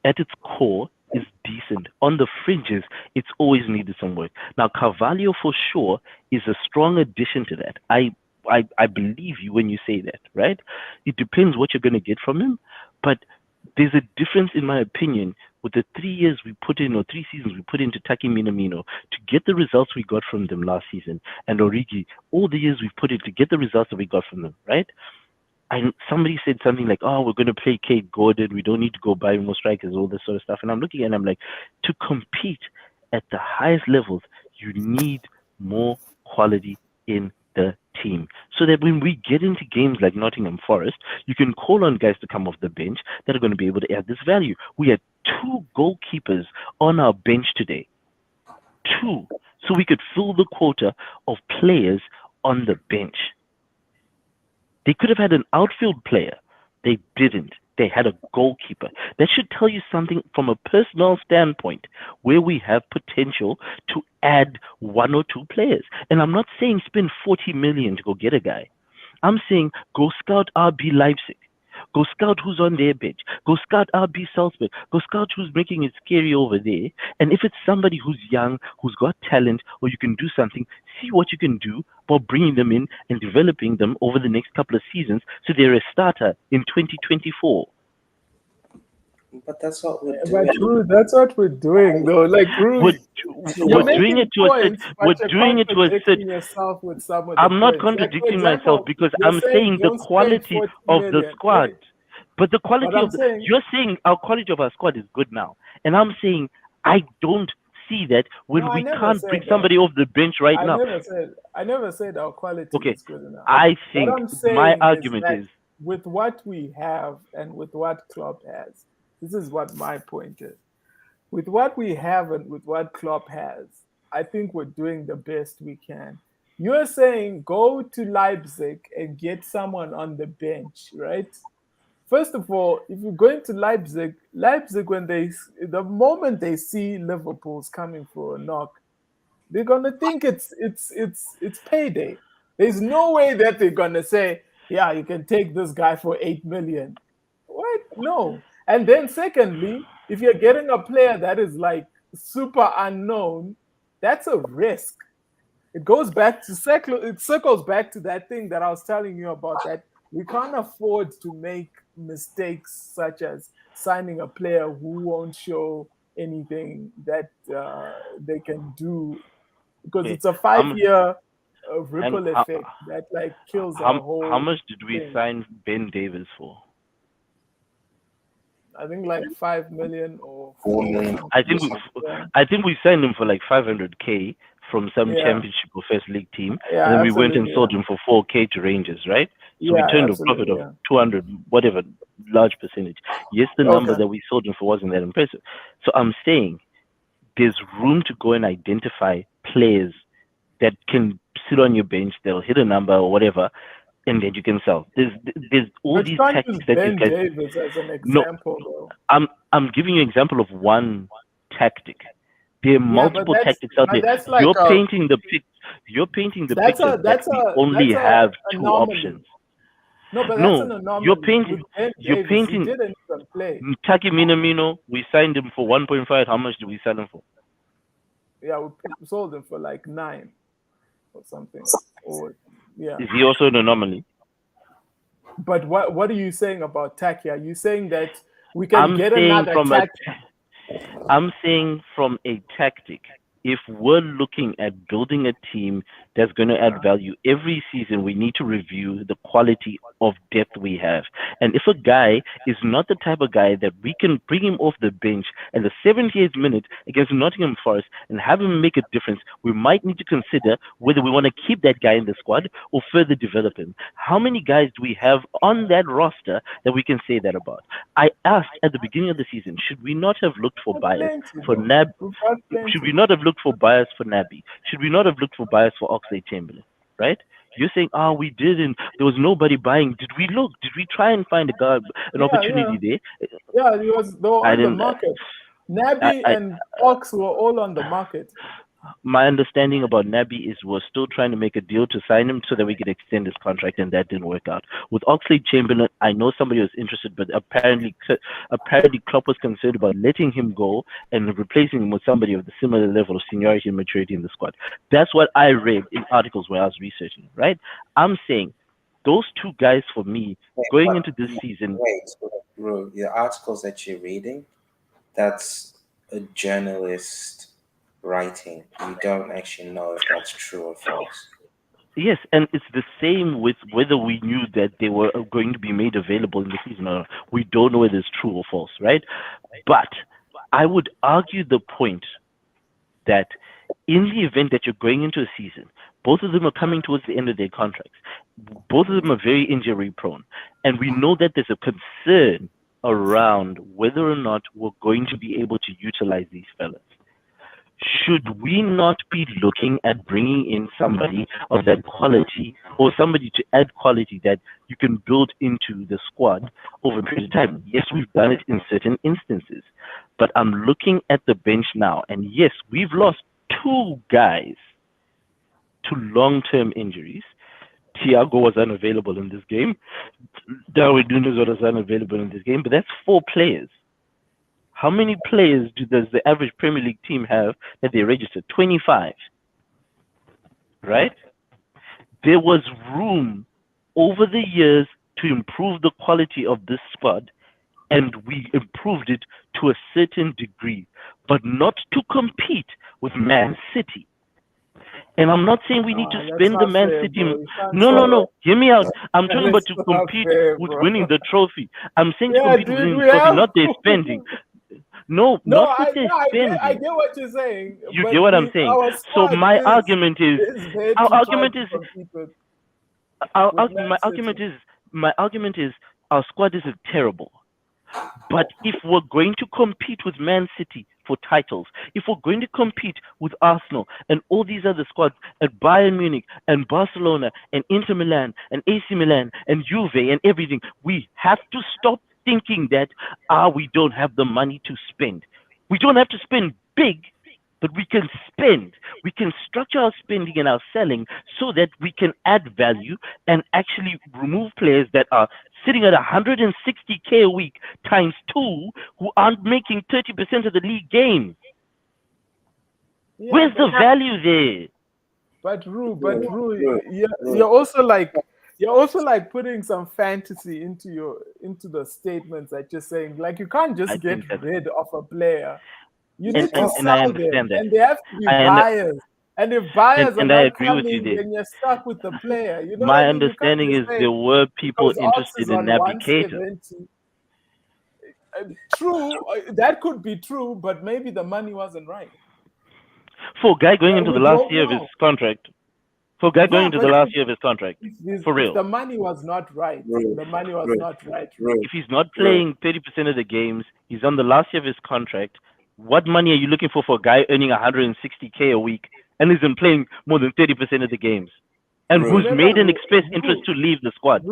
at its core is decent. On the fringes, it's always needed some work. Now, Carvalho for sure is a strong addition to that. I believe you when you say that, right? It depends what you're going to get from him, but there's a difference, in my opinion, with the 3 years we put in or 3 seasons we put into Taki Minamino to get the results we got from them last season, and Origi, all the years we've put in to get the results that we got from them, right? Somebody said something like, "Oh, we're going to play Kate Gordon. We don't need to go buy more strikers, all this sort of stuff." And I'm looking and I'm like, to compete at the highest levels, you need more quality in the team, so that when we get into games like Nottingham Forest, you can call on guys to come off the bench that are going to be able to add this value. We had two goalkeepers on our bench today, two, so we could fill the quota of players on the bench. They could have had an outfield player. They didn't. They had a goalkeeper. That should tell you something from a personal standpoint where we have potential to add one or two players. And I'm not saying spend 40 million to go get a guy. I'm saying go scout RB Leipzig. Go scout who's on their bench. Go scout RB Salzburg. Go scout who's making it scary over there. And if it's somebody who's young, who's got talent, or you can do something, see what you can do while bringing them in and developing them over the next couple of seasons so they're a starter in 2024. But that's what we're But doing. Ruth, that's what we're doing, though. Like We're, Ruth, you're we're doing it making to a certain. points, We're but you're doing it to a certain. contradicting yourself with some of the I'm not points. Like, for contradicting myself example, because you're I'm saying saying the don't spend quality 40 of the million. squad. But the But quality I'm of the saying, you're saying our quality of our squad is good now, and I'm saying I don't see that no, when I we never can't bring said that. somebody off the bench right now. I never said our quality Okay, is good enough. I What think I'm my saying is argument that is with what we have and with what Klopp has, this is what my point is. With what we have and with what Klopp has, I think we're doing the best we can. You're saying go to Leipzig and get someone on the bench, right? First of all, if you're going to Leipzig, when the moment they see Liverpool's coming for a knock, they're gonna think it's payday. There's no way that they're gonna say, yeah, you can take this guy for 8 million. What? No. And then secondly, if you're getting a player that is like super unknown, that's a risk. It goes back to it circles back to that thing that I was telling you about, that we can't afford to make mistakes such as signing a player who won't show anything that they can do, because okay. it's a How 5 year and ripple effect that like kills our how whole much did we thing. sign Ben Davis for? I think like 5 million or 4 4 million I something. think or we, something. Yeah, I think we signed him for like 500K from some yeah, championship or first league team, and yeah, then we went and absolutely, sold yeah, him for 4K to Rangers, right? So we yeah, turned a profit absolutely, of yeah. 200, whatever, large percentage. Yes, the number Okay, that we sold him for wasn't that impressive. So I'm saying there's room to go and identify players that can sit on your bench, they'll hit a number or whatever, and then you can sell. There's all but you these can't use tactics that these Ben guys. Davis as an No, example, though. I'm giving you an example of one tactic. There are Yeah, but multiple tactics out there. that's like a You're painting the picture that we only that's a have two options. anomaly. No, but that's an No, anomaly. With Ben you're Davis, he painting didn't even play. Taki Minamino. We signed him for 1.5. How much did we sell him for? Yeah, we sold him for like 9 or something. Or yeah. Is he also an anomaly? But what are you saying about Taki? Are you saying that we can I'm get saying another from a Taki? I'm saying from a tactic, if we're looking at building a team that's going to add value every season, we need to review the quality of depth we have. And if a guy is not the type of guy that we can bring him off the bench at the 78th minute against Nottingham Forest and have him make a difference, we might need to consider whether we want to keep that guy in the squad or further develop him. How many guys do we have on that roster that we can say that about? I asked at the beginning of the season, should we not have looked for bias Plenty for though. Nab? We've got Should we plenty. not have looked for bias for Naby? Should we not have looked for bias for Oxlade Chamberlain? Right? You're saying, we didn't. There was nobody buying. Did we look? Did we try and find an Yeah, yeah. opportunity there? Yeah, they were I on the didn't. market. I, Naby I, and Ox were all on the market. my understanding about Naby is we're still trying to make a deal to sign him so that we could extend his contract, and that didn't work out. With Oxlade Chamberlain, I know somebody was interested, but apparently Klopp was concerned about letting him go and replacing him with somebody of the similar level of seniority and maturity in the squad. That's what I read in articles where I was researching. Right? I'm saying those two guys for me Wait, going but into this season. bro, the articles that you're reading, that's a journalist writing. You don't actually know if that's true or false. Yes, and it's the same with whether we knew that they were going to be made available in the season or not. We don't know whether it's true or false, right? But I would argue the point that in the event that you're going into a season, both of them are coming towards the end of their contracts. Both of them are very injury prone. And we know that there's a concern around whether or not we're going to be able to utilize these fellas. Should we not be looking at bringing in somebody of that quality or somebody to add quality that you can build into the squad over a period of time? Yes, we've done it in certain instances, but I'm looking at the bench now, and yes, we've lost two guys to long-term injuries. Thiago was unavailable in this game. Darwin Nunes was unavailable in this game, but that's four players. How many players does the average Premier League team have that they registered? 25, right? There was room over the years to improve the quality of this squad, and we improved it to a certain degree, but not to compete with Man City. And I'm not saying we need to That's spend the not Man fair, City. bro. You can't No, say no, that. no. Hear me out. I'm talking That about is to not compete fair, with bro. winning the trophy. I'm saying to Yeah, compete with dude, winning the we trophy, have. not their spending. No, No, not with their I spending. get what you're saying, You get but what I'm saying? our So squad is there our to try argument to is, compete our, with Man my City. my argument is, our squad isn't terrible. But if we're going to compete with Man City for titles, if we're going to compete with Arsenal and all these other squads at Bayern Munich and Barcelona and Inter Milan and AC Milan and Juve and everything, we have to stop thinking that we don't have the money to spend. We don't have to spend big, but we can spend. We can structure our spending and our selling so that we can add value and actually remove players that are sitting at 160K a week times two who aren't making 30% of the league games. Yeah, Where's the value there? Rue, you're also like putting some fantasy into the statements that you're saying. Like you can't I just get think that, rid of a player. You and, need to and, and I sell them, understand that. and they have to be I buyers. And if buyers are and I not agree with you coming, there. then you're stuck with the player. You know what My I mean? You can't understanding just is say there were people because odds interested is in on Naby Keita. 170. True, that could be true, but maybe the money wasn't right. For a guy going into the We last don't year of his know. contract, for a guy going Yeah, into but the last year of his contract, for if real, the money was not right, Rude, the money was rude, not right. rude, if he's not rude. playing 30% of the games, he's on the last year of his contract. What money are you looking for a guy earning 160K a week and isn't playing more than 30% of the games? And who's Rude. Remember, made an express interest Ru- to leave the squad?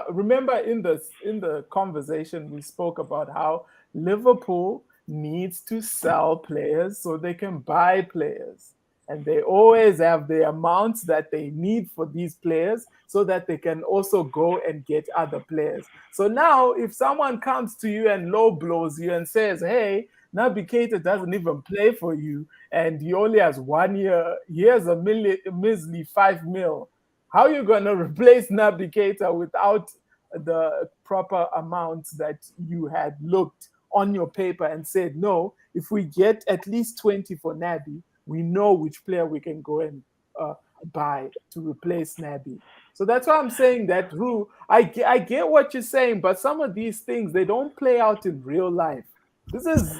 remember in the conversation we spoke about how Liverpool needs to sell players so they can buy players. And they always have the amounts that they need for these players so that they can also go and get other players. So now, if someone comes to you and low blows you and says, hey, Naby Keita doesn't even play for you and he only has 1 year, here's a measly 5 mil. How are you going to replace Naby Keita without the proper amounts that you had looked on your paper and said, no, if we get at least 20 for Naby, we know which player we can go and buy to replace Naby. So that's why I'm saying that, Rue, I get what you're saying, but some of these things, they don't play out in real life. This is,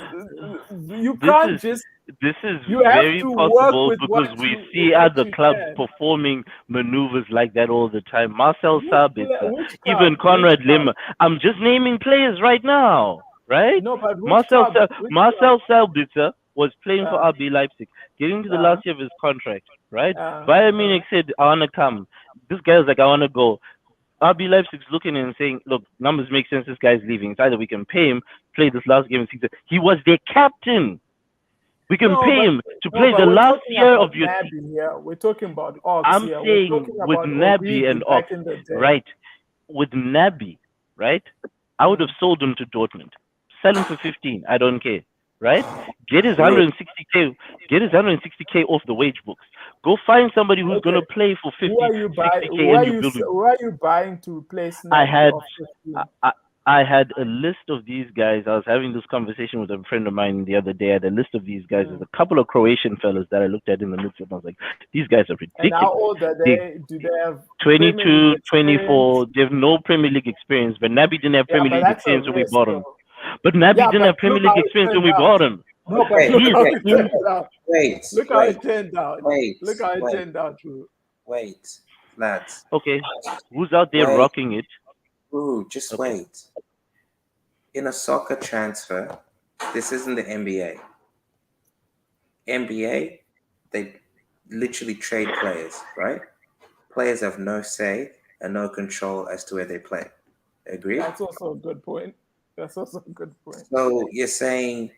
you This can't is just, this is you have very to work possible with because we see what other you clubs can. performing maneuvers like that all the time. Marcel Sabitzer, Which even club? Which Conrad club? Limmer. I'm just naming players right now, right? No, but which club? Which club? Marcel Sabitzer was playing for Uh, RB Leipzig, getting to the uh, last year of his contract, right? uh, Bayern uh. Munich said, I want to come. This guy was like, I want to go. RB Leipzig's looking and saying, look, numbers make sense. This guy's leaving. It's either we can pay him, play this last game in season. He was their captain. We can No, pay but him to play the we're last talking year about of your season. Naby here. We're talking about Ox I'm here. We're talking saying with about Naby Origi and Ox, back in the day. right? With Naby, right? I would have Mm. sold him to Dortmund. Sell him for 15. I don't care, right? Get his Rude. 160K. Get his 160K off the wage books. Go find somebody who's Okay, gonna play for who 50, are you buying? 60K, and you build him. Who are you buying to replace I Naby had off I, 15? I I had a list of these guys. I was having this conversation with a friend of mine the other day. I had a list of these guys. There's Mm. a couple of Croatian fellas that I looked at in the midst of. I was like, these guys are And how ridiculous. old are They they? Do they have Premier League 22, experience? 24. They have no Premier League experience. But Naby didn't have Yeah, Premier but League that's a experience when we risk, bought him. though. But Naby Yeah, didn't but have Premier look League how it experience when turned we out. bought him. No, but Wait, look He is how wait, it in. turned out. wait, Look how wait, it turned out. wait, Look how it wait, turned out, Drew. wait, lads. Okay, who's out there Wait. rocking it? Ooh, just Okay, wait. In a soccer transfer, this isn't the NBA. NBA, they literally trade players, right? Players have no say and no control as to where they play. Agreed? That's also a good point. That's also a good point. So you're saying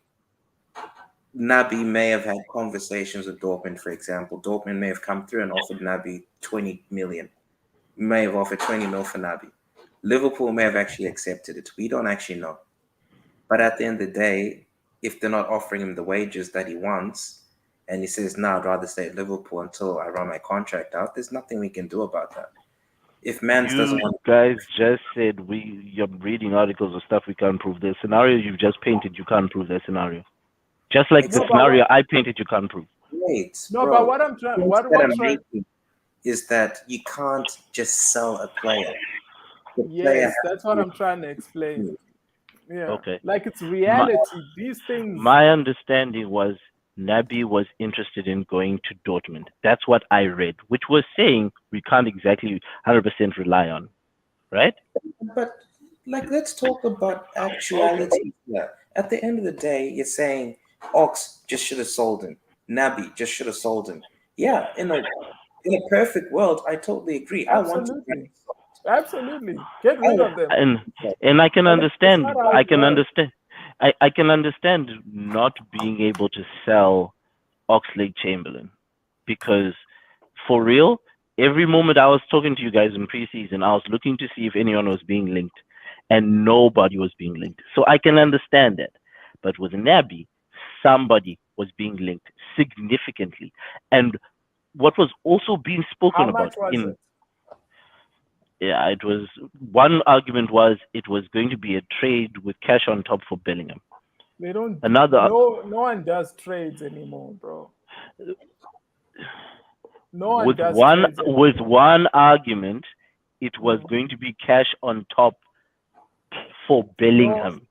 Naby may have had conversations with Dortmund, for example. Dortmund may have come through and offered Naby 20 million. May have offered 20 mil for Naby. Liverpool may have actually accepted it. We don't actually know. But at the end of the day, if they're not offering him the wages that he wants, and he says, no, I'd rather stay at Liverpool until I run my contract out, there's nothing we can do about that. If Mans doesn't you want guys just said you're reading articles of stuff we can't prove. The scenario you've just painted, you can't prove that scenario. Just like the No, exactly, but what? scenario I painted, you can't prove. Wait, No, but bro. what I'm trying, The point what that what I'm trying, making is that you can't just sell a player. The player yes, has that's what to I'm trying to be. explain. Yeah, Okay. like it's My reality. These things. my understanding was Naby was interested in going to Dortmund. That's what I read, which was saying we can't exactly 100% rely on, right? But like, let's talk about actuality here. At the end of the day, you're saying Ox just should have sold him. Nabi just should have sold him. Yeah, in a perfect world, I totally agree. I want to Absolutely, absolutely. Get I rid want of them. and and I can But that's understand. not how I it can works. understand. I can understand not being able to sell Oxlade Chamberlain because for real, every moment I was talking to you guys in preseason, I was looking to see if anyone was being linked, and nobody was being linked. So I can understand that. But with Naby, somebody was being linked significantly, and what was also being How spoken much about was in it? yeah, it was one argument was it was going to be a trade with cash on top for Bellingham. They don't. Another No one does trades anymore, bro. No one with does one trades with anymore. one argument, it was Mm. going to be cash on top for No, Bellingham,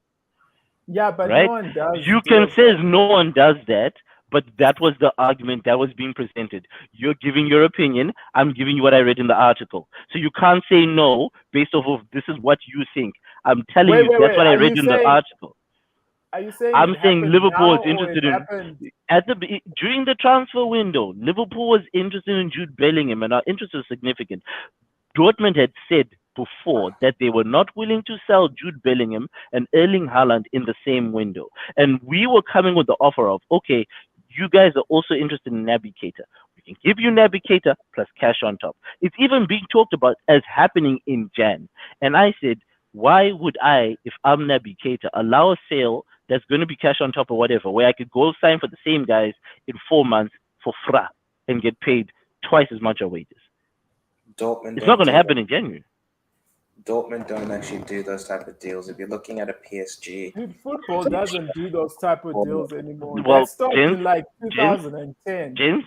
yeah, but no right? one does You can deals say like no that. one does that, but that was the argument that was being presented. You're giving your opinion, I'm giving you what I read in the article. So you can't say no based off of this is what you think. I'm telling Wait, you wait, that's wait. what I read in the article. Are you saying I'm it saying happened Liverpool now is or it interested in happened? during the transfer window. Liverpool was interested in Jude Bellingham, and our interest was significant. Dortmund had said before that they were not willing to sell Jude Bellingham and Erling Haaland in the same window. And we were coming with the offer of, okay, you guys are also interested in Naby Keita. We can give you Naby Keita plus cash on top. It's even being talked about as happening in Jan. And I said, why would I, if I'm Naby Keita, allow a sale that's going to be cash on top or whatever, where I could go sign for the same guys in 4 months for fra and get paid twice as much of wages? Dortmund It's not don't going to do that. happen in January. Dortmund don't actually do those type of deals. If you're looking at a PSG, Dude, football doesn't do those type of deals anymore. That Well, stopped James, in like James, 2010. James,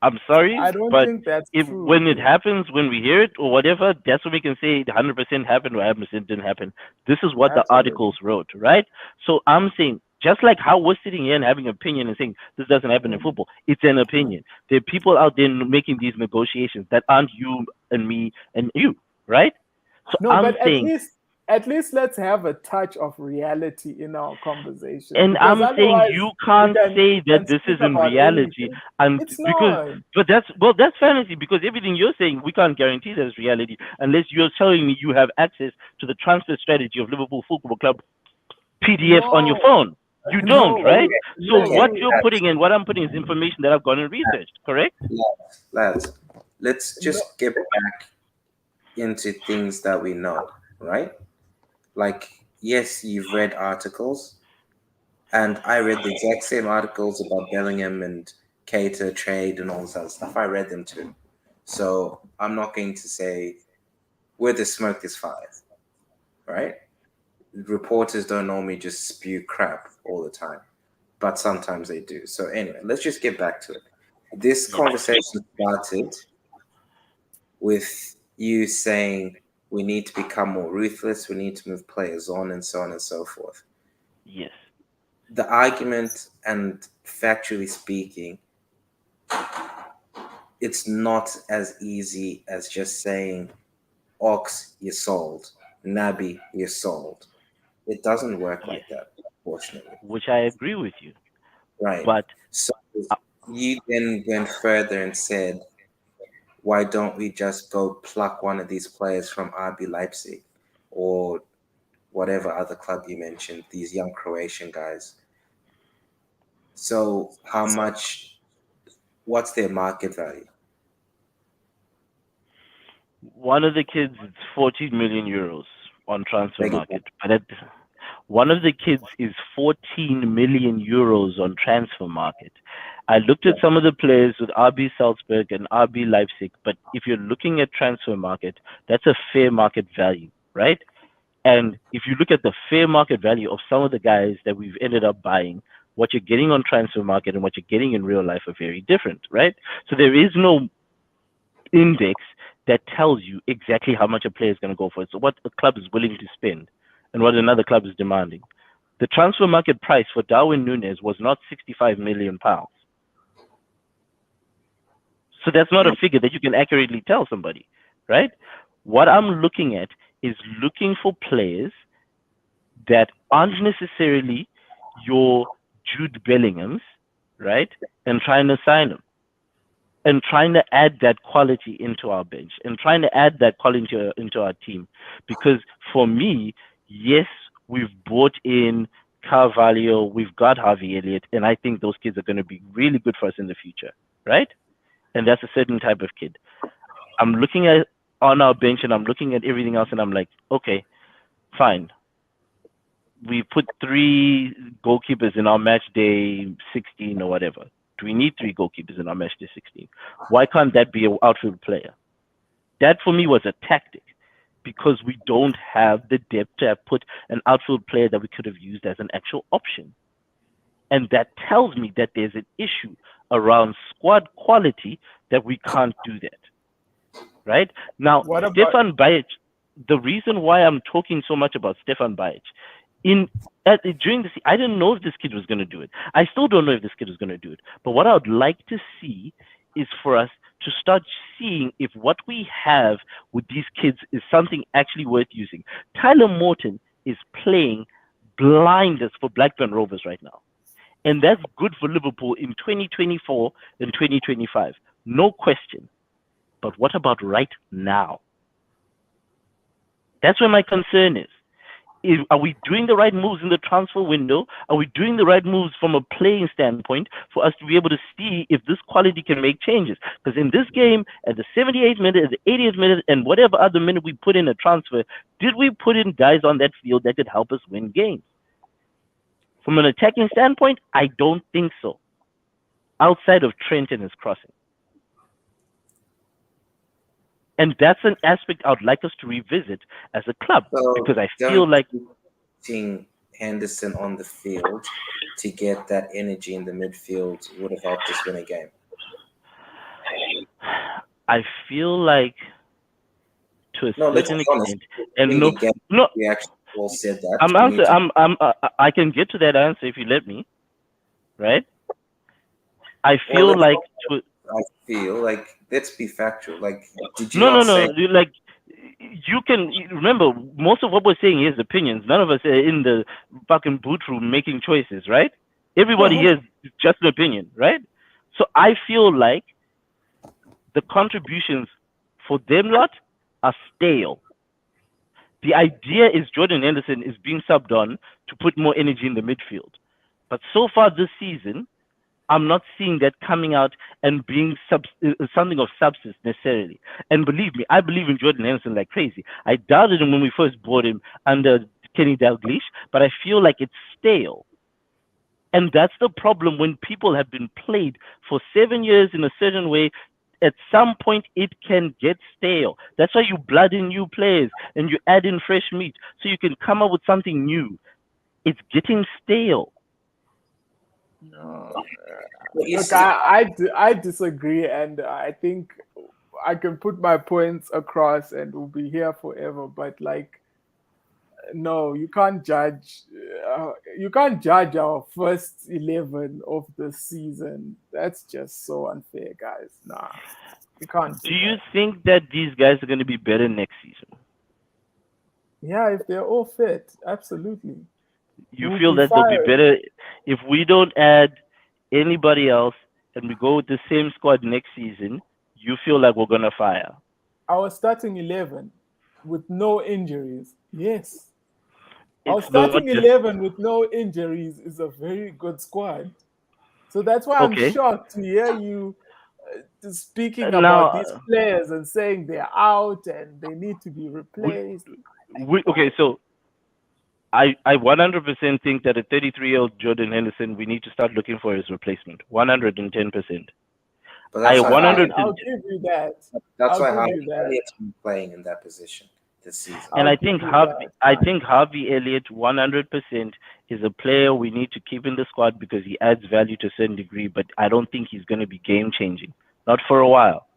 I'm sorry, I don't but think that's if true. when it happens, when we hear it or whatever, that's when we can say it 100% happened or 100% didn't happen. This is what the Absolutely. articles wrote, right? So I'm saying, just like how we're sitting here and having an opinion and saying this doesn't happen in Mm, football, it's an mm. opinion. There are people out there making these negotiations that aren't you and me and you, right? So No, I'm but saying at least let's have a touch of reality in our conversations and because I'm saying otherwise you we can't can say that this speak is in about reality, anything. and It's because not. but that's well that's fantasy because everything you're saying we can't guarantee that it's reality unless you're telling me you have access to the transfer strategy of Liverpool Football Club PDF on your No, phone. You don't, no. right? okay, So Let okay, what me. you're putting in, what I'm putting is information that I've gone and researched, correct? lads, let's No, just get back into things that we know, right? Like, yes, you've read articles, and I read the exact same articles about Bellingham and Keita trade and all this other stuff. I read them too. So I'm not going to say where the smoke is fire, right? Reporters don't normally just spew crap all the time, but sometimes they do. So anyway, let's just get back to it. This Yes. conversation started with you saying we need to become more ruthless, we need to move players on, and so on and so forth. Yes. The argument, and factually speaking, it's not as easy as just saying, Ox, you're sold, Nabi, you're sold. It doesn't work Yes. like that, unfortunately. Which I agree with you. Right. But So uh, you then went further and said, why don't we just go pluck one of these players from RB Leipzig or whatever other club you mentioned, these young Croatian guys? So, how much, what's their market value? one of the kids is 14 million euros on transfer Beg your market. But one of the kids is 14 million euros on transfer market. I looked at pardon? some of the players with RB Salzburg and RB Leipzig, but if you're looking at transfer market, that's a fair market value, right? And if you look at the fair market value of some of the guys that we've ended up buying, what you're getting on transfer market and what you're getting in real life are very different, right? So there is no index that tells you exactly how much a player is going to go for. So what a club is willing to spend and what another club is demanding. The transfer market price for Darwin Núñez was not 65 million pounds. So that's not a figure that you can accurately tell somebody, right? What I'm looking at is looking for players that aren't necessarily your Jude Bellinghams, right? And trying to sign them and trying to add that quality into our bench and trying to add that quality into our team. Because for me, yes, we've brought in Carvalho, we've got Harvey Elliott, and I think those kids are going to be really good for us in the future, right? And that's a certain type of kid. I'm looking at on our bench and I'm looking at everything else and I'm like, okay, fine. We put 3 goalkeepers in our match day 16 or whatever. Do we need 3 goalkeepers in our match day 16? Why can't that be an outfield player? That for me was a tactic because we don't have the depth to have put an outfield player that we could have used as an actual option. And that tells me that there's an issue around squad quality that we can't do that. Right? Now, What about Stefan Bajic, the reason why I'm talking so much about Stefan Bajic, during I didn't know if this kid was going to do it. I still don't know if this kid is going to do it. But what I would like to see is for us to start seeing if what we have with these kids is something actually worth using. Tyler Morton is playing blinders for Blackburn Rovers right now. And that's good for Liverpool in 2024 and 2025. No question. But what about right now? That's where my concern is. Are we doing the right moves in the transfer window? Are we doing the right moves from a playing standpoint for us to be able to see if this quality can make changes? Because in this game, at the 78th minute, at the 80th minute, and whatever other minute we put in a transfer, did we put in guys on that field that could help us win games? From an attacking standpoint, I don't think so. Outside of Trent and his crossing. And that's an aspect I would like us to revisit as a club because I feel like putting Henderson on the field to get that energy in the midfield would have helped us win a game. I feel like to a certain extent, and no, we actually all said that. I can get to that answer if you let me, right? I feel like let's be factual. Like, did you no, not say? like you can remember most of what we're saying here is opinions. None of us are in the fucking boot room making choices, right? Everybody here is just an opinion, right? So I feel like the contributions for them lot are stale. The idea is Jordan Henderson is being subbed on to put more energy in the midfield. But so far this season, I'm not seeing that coming out and being something of substance necessarily. And believe me, I believe in Jordan Henderson like crazy. I doubted him when we first bought him under Kenny Dalglish, but I feel like it's stale. And that's the problem when people have been played for 7 years in a certain way. At some point, it can get stale. That's why you blood in new players and you add in fresh meat so you can come up with something new. It's getting stale. No. Look, I disagree, and I think I can put my points across, and we'll be here forever. But like, no, you can't judge. You can't judge our first 11 of the season. That's just so unfair, guys. Nah, you can't. Do you think that these guys are going to be better next season? Yeah, if they're all fit, absolutely. You feel that they'll be better if we don't add anybody else and we go with the same squad next season? You feel like we're gonna fire? Our starting 11 with no injuries, yes. Our It's starting not just 11 with no injuries is a very good squad. So that's why I'm okay. shocked to hear you speaking Now, about these players and saying they're out and they need to be replaced. okay, so I 100% think that a 33-year-old Jordan Henderson, we need to start looking for his replacement. 110%. But that's I'll give you that. That's why Harvey Elliott's been playing in that position. this season. And I'll give you that. I think Harvey Elliott 100% is a player we need to keep in the squad because he adds value to a certain degree, but I don't think he's going to be game changing. Not for a while.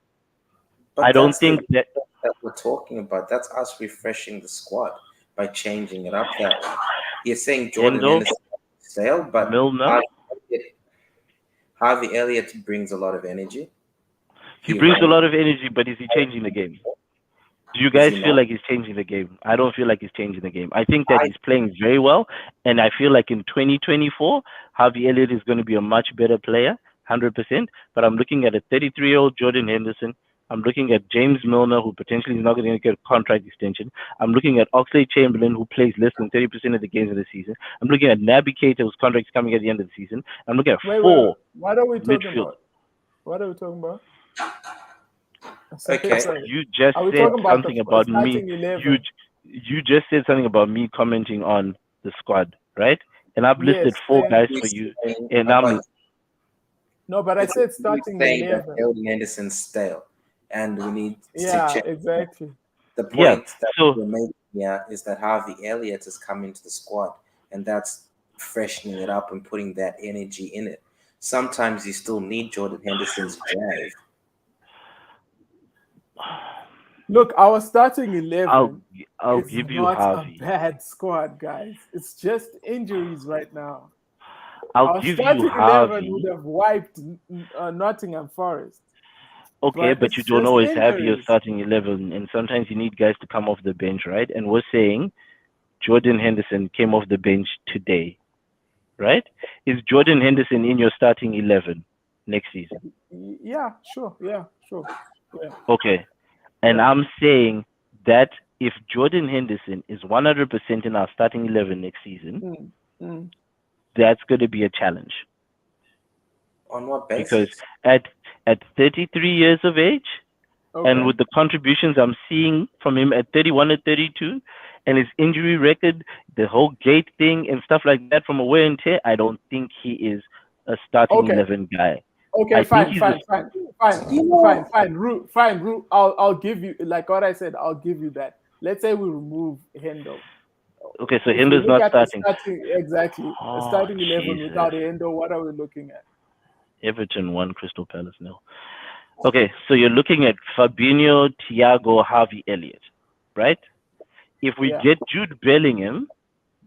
I But don't that's the think that that we're talking about. That's us refreshing the squad by changing it up that way. You're saying Jordan Hendo, Henderson is stale, but Milner, Harvey Elliott brings a lot of energy. he He brings a runs. lot of energy, but is he changing the game? Do you Is guys he feel not? like he's changing the game? I don't feel like he's changing the game. I think that I he's playing very well, and I feel like in 2024, Harvey Elliott is going to be a much better player, 100%. But I'm looking at a 33-year-old Jordan Henderson. I'm looking at James Milner, who potentially is not going to get a contract extension. I'm looking at Oxlade Chamberlain, who plays less than 30% of the games of the season. I'm looking at Naby Keita, whose contract is coming at the end of the season. I'm looking at Wait. four What are we talking midfield. about? What are we talking about? okay. Sorry. You just Are we said talking about the something about me. starting You 11? you just said something about me commenting on the squad, right? And I've listed Yes. four And guys You're for you, saying, and I thought no, but I it's said you starting saying that 11. Jordan Henderson's stale, and we need to Yeah, check. exactly. The yeah. point that So we're making here is that Harvey Elliott has come into the squad, and that's freshening it up and putting that energy in it. Sometimes you still need Jordan Henderson's drive. Look, our starting I'll 11 I'll is give you not a Harvey. bad squad, guys. It's just injuries right now. I'll Our give you starting 11 would Harvey. have wiped Nottingham Forest, Okay, but but you it's don't just always have your injuries. starting 11, and sometimes you need guys to come off the bench, right? And we're saying Jordan Henderson came off the bench today, right? Is Jordan Henderson in your starting 11 next season? Yeah, sure. Yeah, sure. Yeah, Okay. And yeah. I'm saying that if Jordan Henderson is 100% in our starting 11 next season, Mm, mm. that's going to be a challenge On what because basis? at 33 years of age, and Okay. with the contributions I'm seeing from him at 31 and 32, and his injury record, the whole gate thing and stuff like that from a wear and tear, I don't think he is a starting Okay. 11 guy. Okay, I think fine, he's a, fine, fine, fine, You know, fine, Root. I'll give you like what I said. I'll give you that. Let's say we remove Hendo. okay. So If we Hender's look not at the starting. starting exactly a Oh starting 11 Jesus! without Hendo, what are we looking at? Everton 1, Crystal Palace 0. Okay, so you're looking at Fabinho, Thiago, Harvey Elliott, right? If we Yeah. get Jude Bellingham,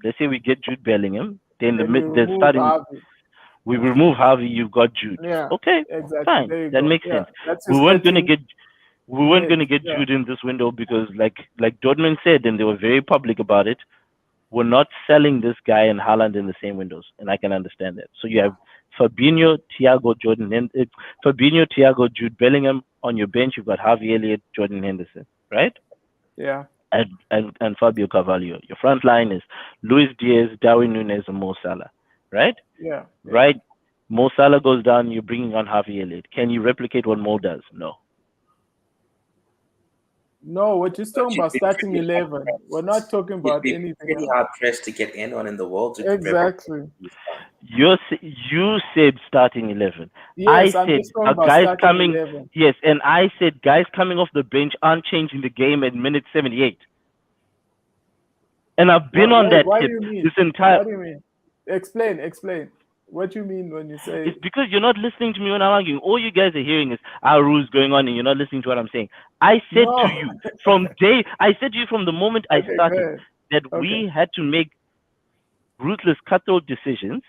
let's say we get Jude Bellingham, then Then we the remove starting Harvey. we remove Harvey, you've got Jude. Yeah, Okay, exactly. fine, There you that go. makes Yeah, sense. that's your We weren't gonna starting get we weren't mid. gonna get Yeah, Jude in this window because like Dortmund said, and they were very public about it. We're not selling this guy and Haaland in the same windows, and I can understand that. So you have Fabinho, Thiago, Fabinho, Thiago, Jude Bellingham on your bench. You've got Harvey Elliott, Jordan Henderson, right? yeah, And Fabio Carvalho. Your front line is Luis Diaz, Darwin Nunes, and Mo Salah, right? yeah, yeah. Right. Mo Salah goes down. You're bringing on Harvey Elliott. Can you replicate what Mo does? No. No, we're just talking you'd about be starting pretty hard 11. We're not pressed. talking You'd about be anything pretty else. hard pressed to get anyone in the world to replicate Exactly. what he's done. You said starting 11. Yes, I I'm said just talking about guys starting coming. 11. Yes, and I said guys coming off the bench aren't changing the game at minute 78. And I've been on Wait, that what do tip you mean? this entire. What do you mean? Explain. What you mean when you say It's because you're not listening to me when I'm arguing. All you guys are hearing is our rules going on, and you're not listening to what I'm saying. I said to no? you I said to you from the moment I Okay, go started ahead. that Okay. we had to make ruthless, cutthroat decisions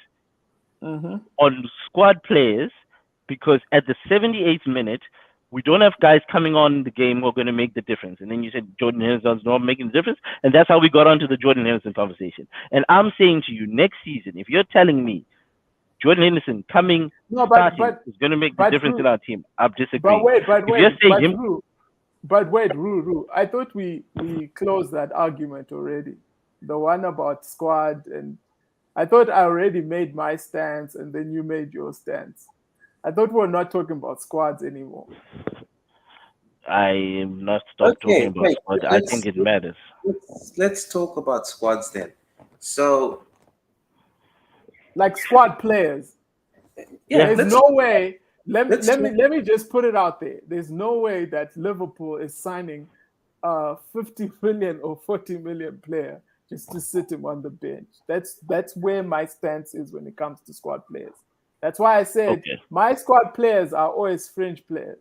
Mm-hmm. on squad players because at the 78th minute, we don't have guys coming on the game who are going to make the difference. And then you said Jordan Henderson's not making the difference. And that's how we got onto the Jordan Henderson conversation. And I'm saying to you, next season, if you're telling me Jordan Henderson coming, No, starting is going to make the difference in Ru, our team, I'm but disagreeing. wait, If you're saying him, Ru. I thought we closed that argument already. The one about squad, and I thought I already made my stance, and then you made your stance. I thought we're not talking about squads anymore. I am not stop talking Okay, about wait. squad. I think Let's it matters. let's talk about squads then. So Like squad players. yeah, Yeah. There's no way. let's talk. Let me just put it out there. There's no way that Liverpool is signing a 50 million or 40 million player just to sit him on the bench. That's where my stance is when it comes to squad players. That's why I said Okay. my squad players are always fringe players.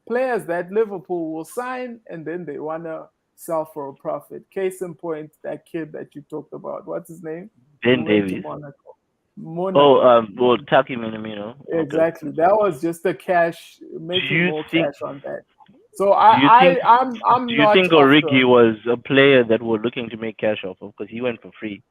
Players that Liverpool will sign and then they wanna sell for a profit. Case in point, that kid that you talked about. What's his name? Ben Who went to Davies. Monaco. Oh, Monaco. well, Taki Minamino. Okay. Exactly. That was just a cash Do making you more think? cash on that. So Do you think? I'm Do you not think after. Origi was a player that we're looking to make cash off of because he went for free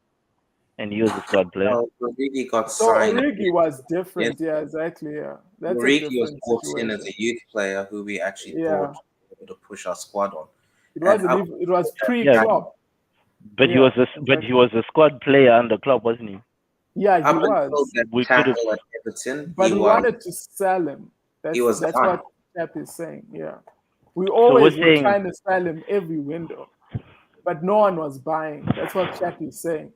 and he was a squad player? No, Rodriguez got So signed. Origi was Yes, different. Yeah, exactly. Yeah, that's a Origi was different brought in as situation. a youth player who we actually thought Yeah, was able to push our squad on. it And wasn't I even. It was Yeah, pre-Klopp. but Yeah, he exactly. was a squad player under Klopp, wasn't he? Yeah, he up until was, that We could have. tackle at Everton, but we wanted to sell him. he That's was that's done. what Chap is saying. Yeah, we So we're always were saying, trying to sell him every window, but no one was buying. That's what Chap is saying.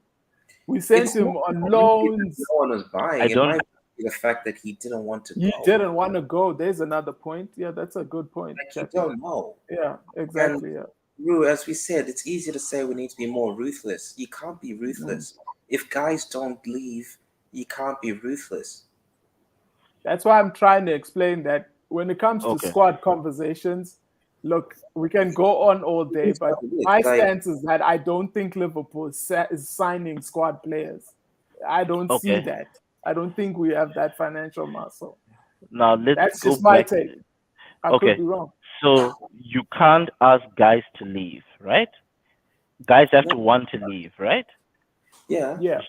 We sent It's not him on it wouldn't be that no loans. one was I buying. It don't. might be the fact that he didn't want to He go. didn't want to go. There's another point. Yeah, that's a good point, Like you Chappie. don't know. Yeah, And exactly. Yeah. Rue, as we said, it's easy to say we need to be more ruthless. You can't be Mm. ruthless. If guys don't leave, you can't be ruthless. That's why I'm trying to explain that when it comes to Okay. squad conversations, look, we can go on all It day, is what but it is. my Like stance is that I don't think Liverpool is signing squad players. I don't see Okay. that. I don't think we have that financial muscle. Now let's That's go just my back. take. I could Okay. be wrong. So you can't ask guys to leave, right? Guys have no, to want to leave, right? yeah, Yeah,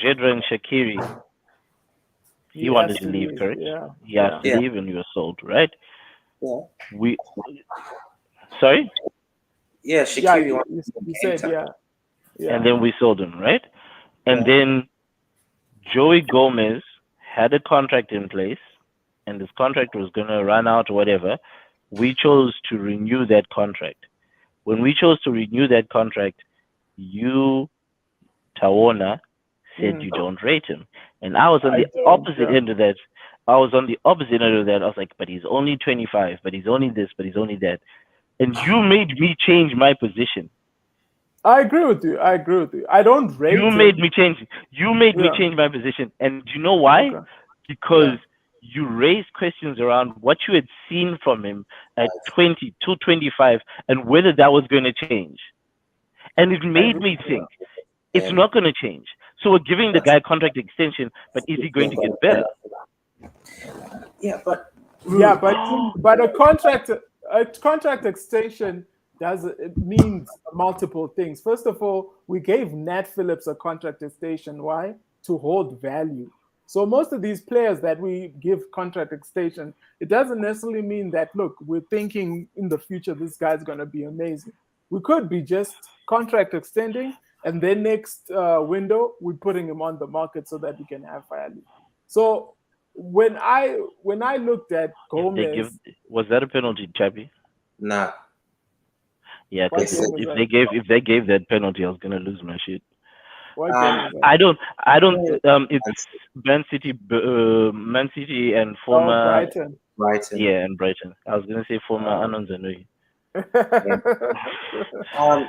Jedra and Shakiri, he he has wanted to to leave, leave. correct? Yeah, He has yeah, to yeah, leave and you were sold, right? yeah, We sorry? yeah. yeah. Shaqiri wants to You game said time. yeah, And yeah. then we sold him, right? And Yeah, then Joey Gomez had a contract in place and this contract was gonna run out or whatever. We chose to renew that contract. When we chose to renew that contract, you, Tawana, said Mm, you don't rate him. And I was on I the don't. opposite Yeah. end of that. I was on the opposite end of that. I was like, but he's only 25, but he's only this, but he's only that. And you made me change my position. I agree with you. I agree with you. I don't You rate made him. me change. You made me Yeah. change my position. And do you know why? Okay. Because Yeah. you raised questions around what you had seen from him at right. 20 to 25 and whether that was going to change. And it I made agree me with you. think it's And not going to change. So we're giving the that's guy contract extension, but is he going to get better? yeah, but Yeah, Rue, but a contract extension does it means multiple things. First of all, we gave Nat Phillips a contract extension. Why? To hold value. So most of these players that we give contract extension, it doesn't necessarily mean that look, we're thinking in the future this guy's going to be amazing. We could be just contract extending, and then next window we're putting him on the market so that we can have value. So when I looked at If they give, Gomez, was that a penalty, Chappie? nah, Yeah, they what because said game was that? if they gave that penalty, I was gonna lose my shit. What game um was that? I don't. no, It's that's Man City and Oh, former, Brighton. Brighton. yeah, and Brighton. I was gonna say former Uh, Anonzanui. Yeah. Um,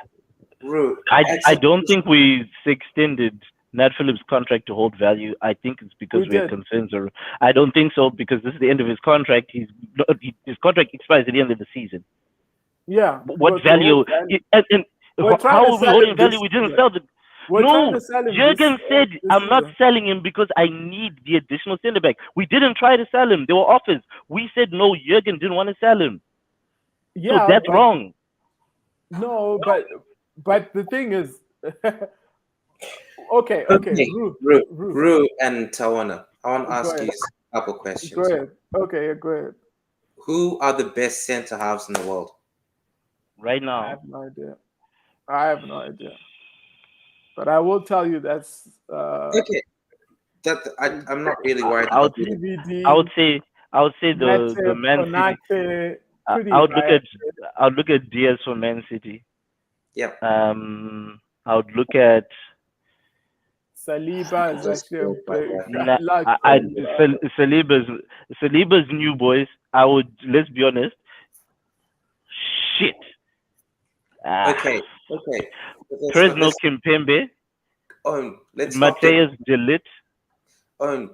Rue, I excellent. don't think we extended Nat Phillips' contract to hold value. I think it's because we we had did. concerns. Or I don't think so because this is the end of his contract. His contract expires at the end of the season. Yeah, What but to hold value? value. And We're trying how to are we sell holding him value? this We didn't season. sell the. We're trying No, to sell him Jurgen said, this "I'm not season. selling him because I need the additional centre back." We didn't try to sell him. There were offers. We said no. Jurgen didn't want to sell him, so Yeah, that's but wrong. no, but the thing is, okay, Okay, Rue, Rue and Tawana, I want to go ask ahead, you a couple go questions. ahead. Okay, yeah, go ahead. Who are the best centre halves in the world? Right I now, have no idea. I have no idea. But I will tell you that's Okay, that I'm not really worried I would about say, that. I would DVD, say, I would say the Matip, Man City. Konate, I pretty would look high. at I would look at Diaz for Man City. Yep, I would look at Saliba is just actually a go by big. that. I like I Saliba. Saliba's new boys. I would, let's be honest. Shit, Ah, Okay, okay. Presno Let's Kimpembe, let's not get Mateus Delit.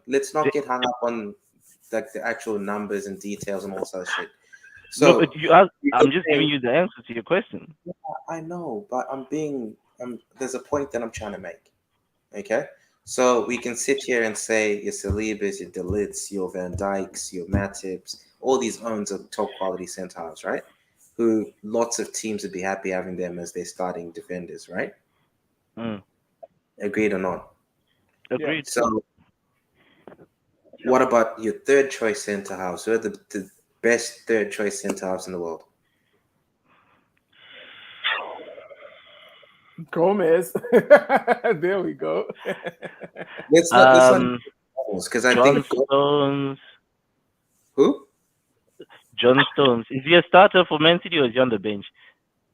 let's not get hung up on like the actual numbers and details and all that shit. No, but So you ask. we could I'm just giving say, you the answer to your question. yeah, I know, but there's a point that I'm trying to make. Okay, so we can sit here and say your Salibas, your Delits, your Van Dykes, your Matips, all these owns of top quality centre halves, right? Who lots of teams would be happy having them as their starting defenders, right? Mm, Agreed or not? Yeah. agreed. So what about your third choice centre halves? Who are the best third choice centre halves in the world? Gomez. There we go. Let's not Um, because I John think Stones. who? John Stones. Is he a starter for Man City or is he on the bench?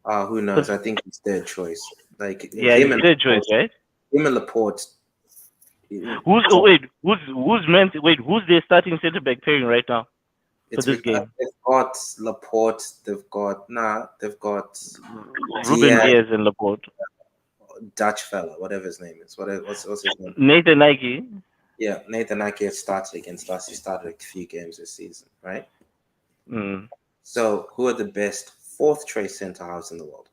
Who knows? 'Cause- I think he's third choice. Like yeah, he's third choice, right? Him and Laporte. Who's oh, wait? Who's Man? Wait, who's their starting centre back pairing right now for this game? They've got Laporte. They've got Ruben Diaz, Diaz and Laporte. Dutch fella, whatever his name is. What's his name? Nathan Nike. Yeah, Nathan Ake has started against us. He started a few games this season, right? Mm. So, who are the best fourth choice centre halves in the world?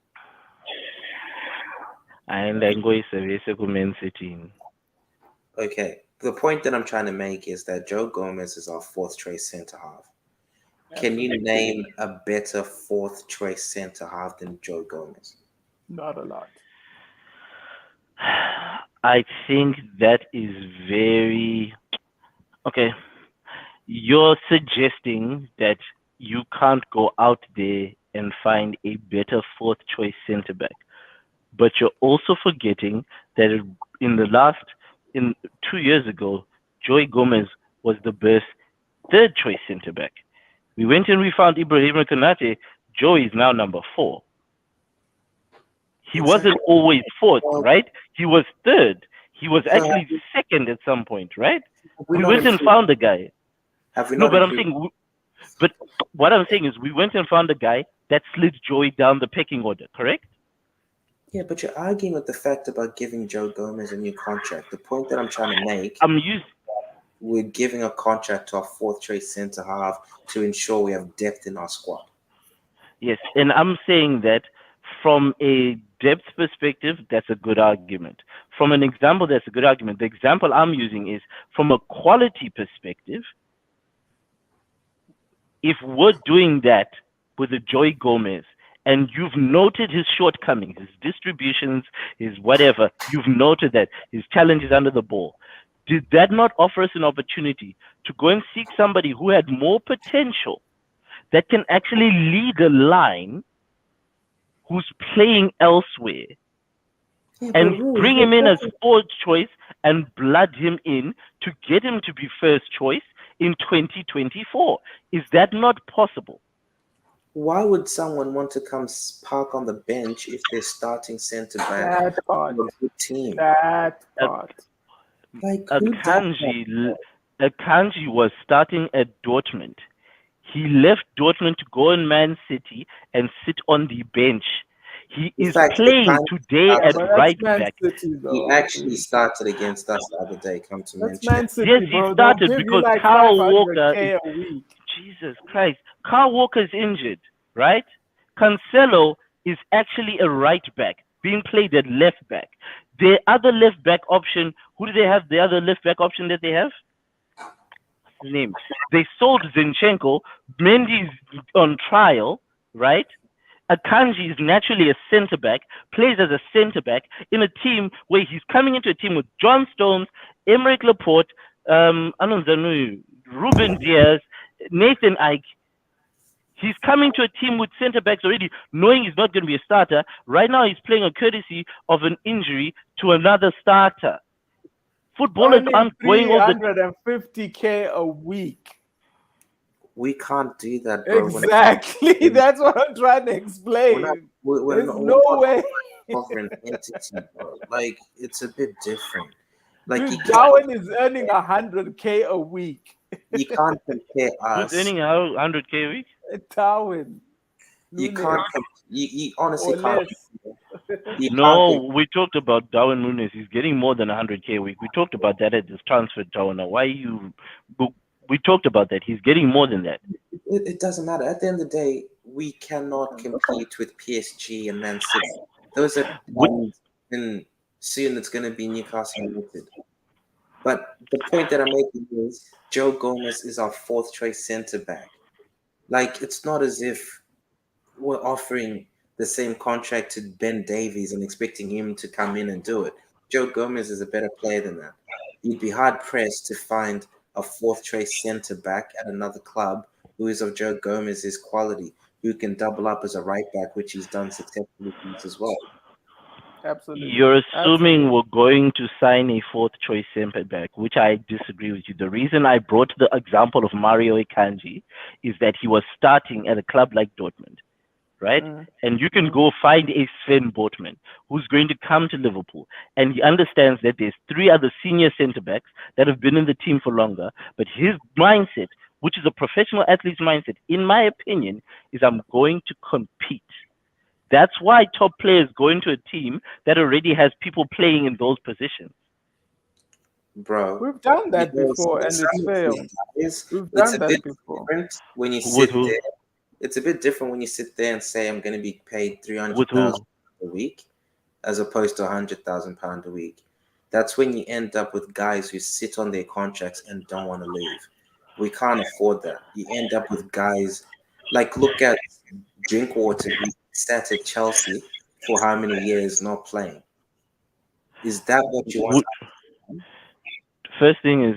And then go is Man City. Okay, the point that I'm trying to make is that Joe Gomez is our fourth choice centre half. Can you name a better fourth choice centre half than Joe Gomez? Not a lot. I think that is very okay. You're suggesting that you can't go out there and find a better fourth choice centre back, but you're also forgetting that in 2 years ago, Joey Gomez was the best third choice centre back. We went and we found Ibrahim Konate. Joey is now number 4. He Exactly. wasn't always fourth, Well, right? He was third. He was so actually second at some point, right? have we We not went and improved? found a guy. Have we No, not but I'm improved? saying, but what I'm saying is, we went and found a guy that slid Joey down the pecking order. Correct? Yeah, but you're arguing with the fact about giving Joe Gomez a new contract. The point that I'm trying to make, I'm used. we're giving a contract to our fourth choice centre half to ensure we have depth in our squad. Yes, and I'm saying that from a depth perspective, that's a good argument. From an example, that's a good argument. The example I'm using is from a quality perspective. If we're doing that with a Joey Gomez and you've noted his shortcomings, his distributions, his whatever, you've noted that his challenges under the ball, did that not offer us an opportunity to go and seek somebody who had more potential that can actually lead a line who's playing elsewhere Yeah, but and Rui, bring him in as fourth choice and blood him in to get him to be first choice in 2024? Is that not possible? why would someone want to come park on the bench if they're starting centre back That part. on a good team? That A, part. Like, a who does that? Kanji was starting at Dortmund. He left Dortmund to go in Man City and sit on the bench. He In is fact, playing today Yeah, at but right that's Man back. City, he though. actually started against us the other day, come to That's mention. Man Yes, City, he bro. They'll started give you because like Kyle Walker is 500K a week. Jesus Christ. Kyle Walker's injured, right? Cancelo is actually a right back being played at left back. The other left back option, who do they have? The other left back option that they have? What's his name? They sold Zinchenko. Mendy's on trial, right? Akanji is naturally a centre back, plays as a centre back in a team where he's coming into a team with John Stones, Emerick Laporte, Anon Zanui, Ruben Diaz, Nathan Ike. He's coming to a team with centre backs already, knowing he's not going to be a starter. Right now, he's playing a courtesy of an injury to another starter. Footballers Earning aren't going all the 350K a week. We can't do that, bro. Exactly. That's what I'm trying to explain. There's no way. Sovereign entity, bro. Like, it's a bit different. Like, Dude, Darwin is earning 100K a week. you can't compare Who's us. earning 100K a week? Darwin. You Nunes. can't You honestly or can't. less. You can't No, we talked about Darwin Nunes. He's getting more than 100K a week. We talked about that at this transfer, Joanna. Why you? We talked about that. He's getting more than that. it doesn't matter. At the end of the day, we cannot compete with PSG and Man City. Those are With, and soon it's going to be Newcastle United. But the point that I'm making is Joe Gomez is our fourth choice centre back. Like it's not as if we're offering the same contract to Ben Davies and expecting him to come in and do it. Joe Gomez is a better player than that. You'd be hard pressed to find a fourth choice centre back at another club who is of Joe Gomez's quality, who can double up as a right back, which he's done successfully as well. Absolutely. you're assuming Absolutely. we're going to sign a fourth choice centre back, which I disagree with you. The reason I brought the example of Mario Ikanji is that he was starting at a club like Dortmund, right? Mm, And you can mm. go find a Sven Botman who's going to come to Liverpool. And he understands that there's three other senior centre backs that have been in the team for longer. But his mindset, which is a professional athlete's mindset, in my opinion, is I'm going to compete. That's why top players go into a team that already has people playing in those positions. Bro, We've done that because before with and it's some of these failed. guys, We've it's done a bit that before. different when you With sit who? there. It's a bit different when you sit there and say, I'm going to be paid With 300,000 who? a week as opposed to £100,000 a week. That's when you end up with guys who sit on their contracts and don't want to leave. We can't afford that. You end up with guys like look at Drinkwater, who sat at Chelsea for how many years not playing. Is that what you want? Who? First thing is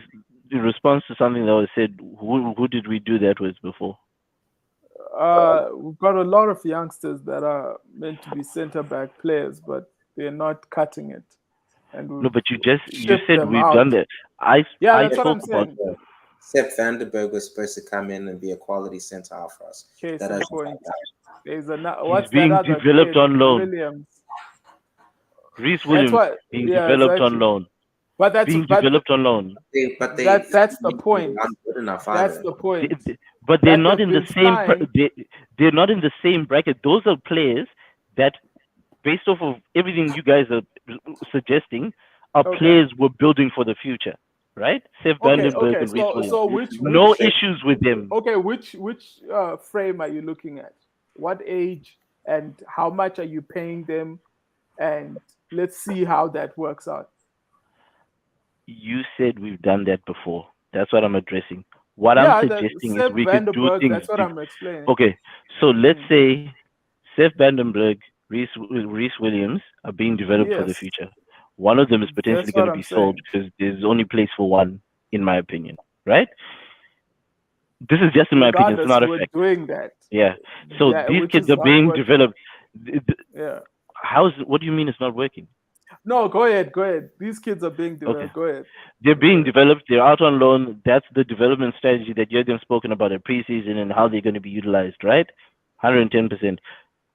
in response to something that was said. Who did we do that with before? We've got a lot of youngsters that are meant to be centre back players, but they're not cutting it, and No, we've but you shipped said them we've out. done that. I Yeah, I that's what spoke I'm about. saying. Sepp Vandenberg was supposed to come in and be a quality centre half for us. Case That in hasn't point. happened. There's a He's what's that being other developed kid? on loan. Williams. Reese That's Williams what. being Yeah, developed on exactly. loan. But Being developed on loan. that's the point. aren't good enough That's either. the point. But they're That not they've in the been same. signed. They're not in the same bracket. Those are players that, based off of everything you guys are suggesting, are Okay. players we're building for the future, right? Seth Okay. Vandenberg Okay. and Reese So Williams. so Which No which issues with them. okay which frame are you looking at? What age and how much are you paying them? And let's see how that works out. You said we've done that before. That's what I'm addressing. What I'm Yeah, the suggesting is Seb we could do Vanderberg. things. That's what I'm explaining. Okay, so let's Mm. say Seth Vandenberg, Reese Williams are being developed for the Yes, future. One of them is potentially that's going what to I'm be sold saying. because there's only place for one, in my opinion. Right? This is just in my opinion. It's Regardless, not a we're fact. doing that. Yeah. So That these which kids is are not being working. developed. Yeah. How's what do you mean it's not working? No, go ahead. Go ahead. These kids are being Okay. developed. Go ahead. They're Go being ahead. developed. They're out on loan. That's the development strategy that you have spoken about at preseason and how they're going to be utilized, right? 110%.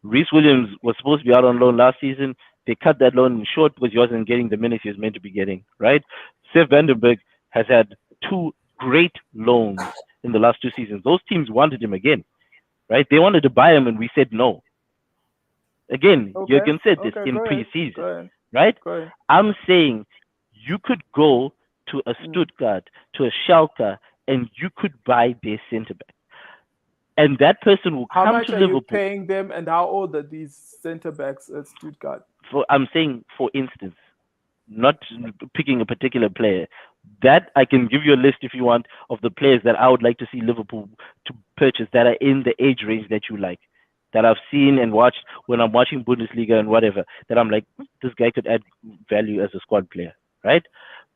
Reese Williams was supposed to be out on loan last season. They cut that loan short because he wasn't getting the minutes he was meant to be getting, right? Seth Vandenberg has had two great loans in the last 2 seasons. Those teams wanted him again, right? They wanted to buy him and we said no. Again, Okay. Jurgen said this Okay. in Go ahead. Go preseason, ahead. right? Go ahead. I'm saying you could go to a Mm. Stuttgart, to a Schalke, and you could buy their centre back. And that person will How come much to are you Liverpool. paying them, and how old are these center backs at Stuttgart? I'm saying, for instance, not picking a particular player. That I can give you a list if you want of the players that I would like to see Liverpool to purchase that are in the age range that you like, that I've seen and watched when I'm watching Bundesliga and whatever. That I'm like, this guy could add value as a squad player, right?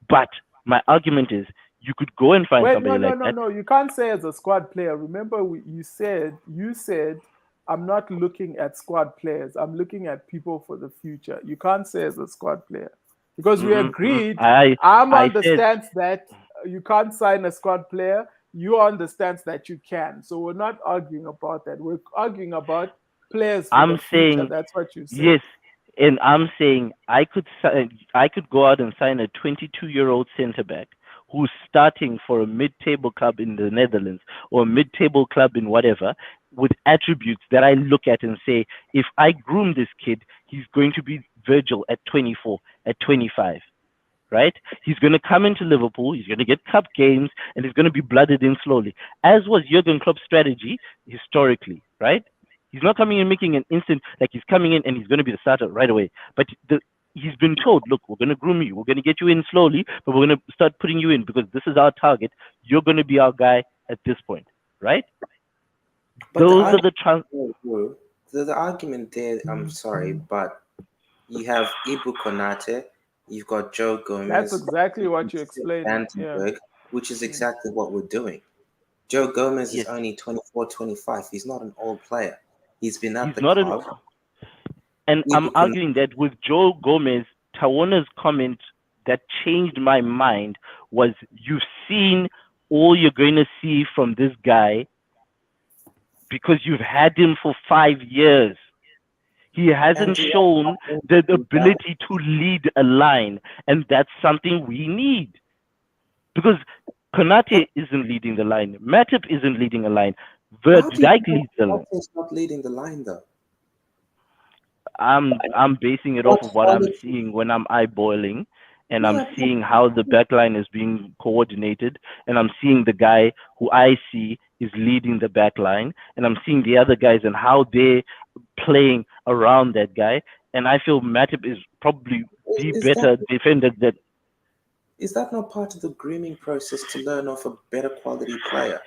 But my argument is, you could go and find Wait, no, somebody no, like no, that. no. You can't say as a squad player. Remember, you said I'm not looking at squad players. I'm looking at people for the future. You can't say as a squad player because we Hmm. agreed. I Am I said understands that you can't sign a squad player. You understands that you can. So we're not arguing about that. We're arguing about players for the I'm future. saying That's what you said. yes, and I'm saying I could go out and sign a 22-year-old centre back who's starting for a mid-table club in the Netherlands or a mid-table club in whatever, with attributes that I look at and say, if I groom this kid, he's going to be Virgil at 24, at 25, right? He's going to come into Liverpool, he's going to get cup games, and he's going to be blooded in slowly, as was Jurgen Klopp's strategy historically, right? He's not coming in making an instant, like he's coming in and he's going to be the starter right away. But he's been told, look, we're going to groom you, we're going to get you in slowly, but we're going to start putting you in because this is our target. You're going to be our guy at this point, right? But Those are the the argument there, I'm sorry, but you have Ibu Konate, you've got Joe Gomez. That's exactly what you explained. Vandenberg, which is exactly what we're doing. Joe Gomez is only 24, 25. He's not an old player. He's been at the club. And I'm arguing that with Joe Gomez, Tawona's comment that changed my mind was, you've seen all you're going to see from this guy because you've had him for 5 years. He hasn't shown the ability to lead a line, and that's something we need. Because Konate isn't leading the line. Matip isn't leading a line. Dijk leads the line. Konate's not leading the line, though. I'm basing it off of what I'm seeing when I'm eyeballing, and I'm seeing how the back line is being coordinated, and I'm seeing the guy who I see is leading the back line, and I'm seeing the other guys and how they're playing around that guy, and I feel Matip is probably the better defender. Is that not part of the grooming process to learn off a better quality player?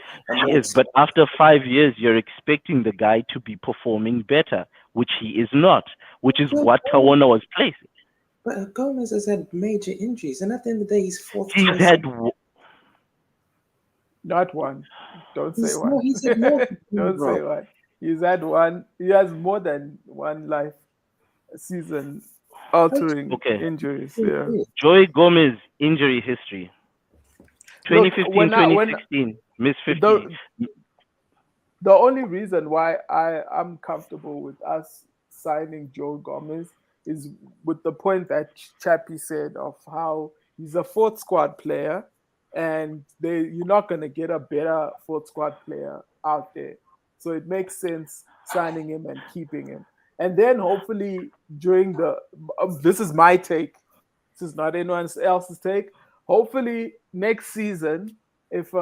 Yes, but after 5 years, you're expecting the guy to be performing better, which he is not, which is what Tawona was placing. But Gomez has had major injuries, and at the end of the day, he's fourth. He's had not one. Don't say one. No, he's had more. Don't say one. He's had one. He has more than one life season altering injuries. Yeah. Joey Gomez injury history. 2015, 2016, miss 50. The only reason why I'm comfortable with us signing Joe Gomez is with the point that Chappie said of how he's a fourth squad player, and you're not going to get a better fourth squad player out there. So it makes sense signing him and keeping him. And then hopefully during this is my take, this is not anyone else's take, hopefully next season, if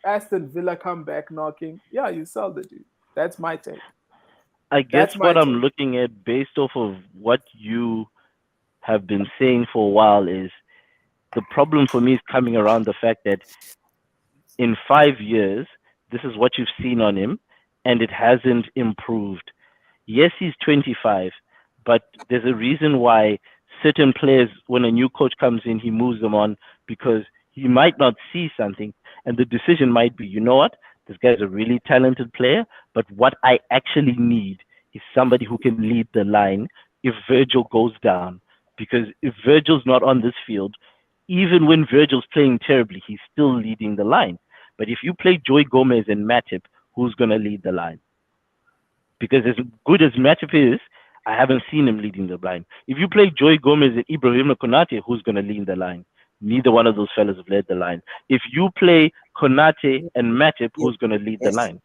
Aston Villa come back knocking, you sell the dude. That's my take. I guess what I'm looking at based off of what you have been saying for a while is the problem for me is coming around the fact that in 5 years, this is what you've seen on him, and it hasn't improved. Yes, he's 25, but there's a reason why certain players, when a new coach comes in, he moves them on because he might not see something, and the decision might be, you know what, this guy's a really talented player, but what I actually need is somebody who can lead the line if Virgil goes down. Because if Virgil's not on this field, even when Virgil's playing terribly, he's still leading the line. But if you play Joey Gomez and Matip, who's going to lead the line? Because as good as Matip is, I haven't seen him leading the line. If you play Joey Gomez and Ibrahim Konate, who's going to lead the line? Neither one of those fellas have led the line. If you play Konate and Matip, who's going to lead the line?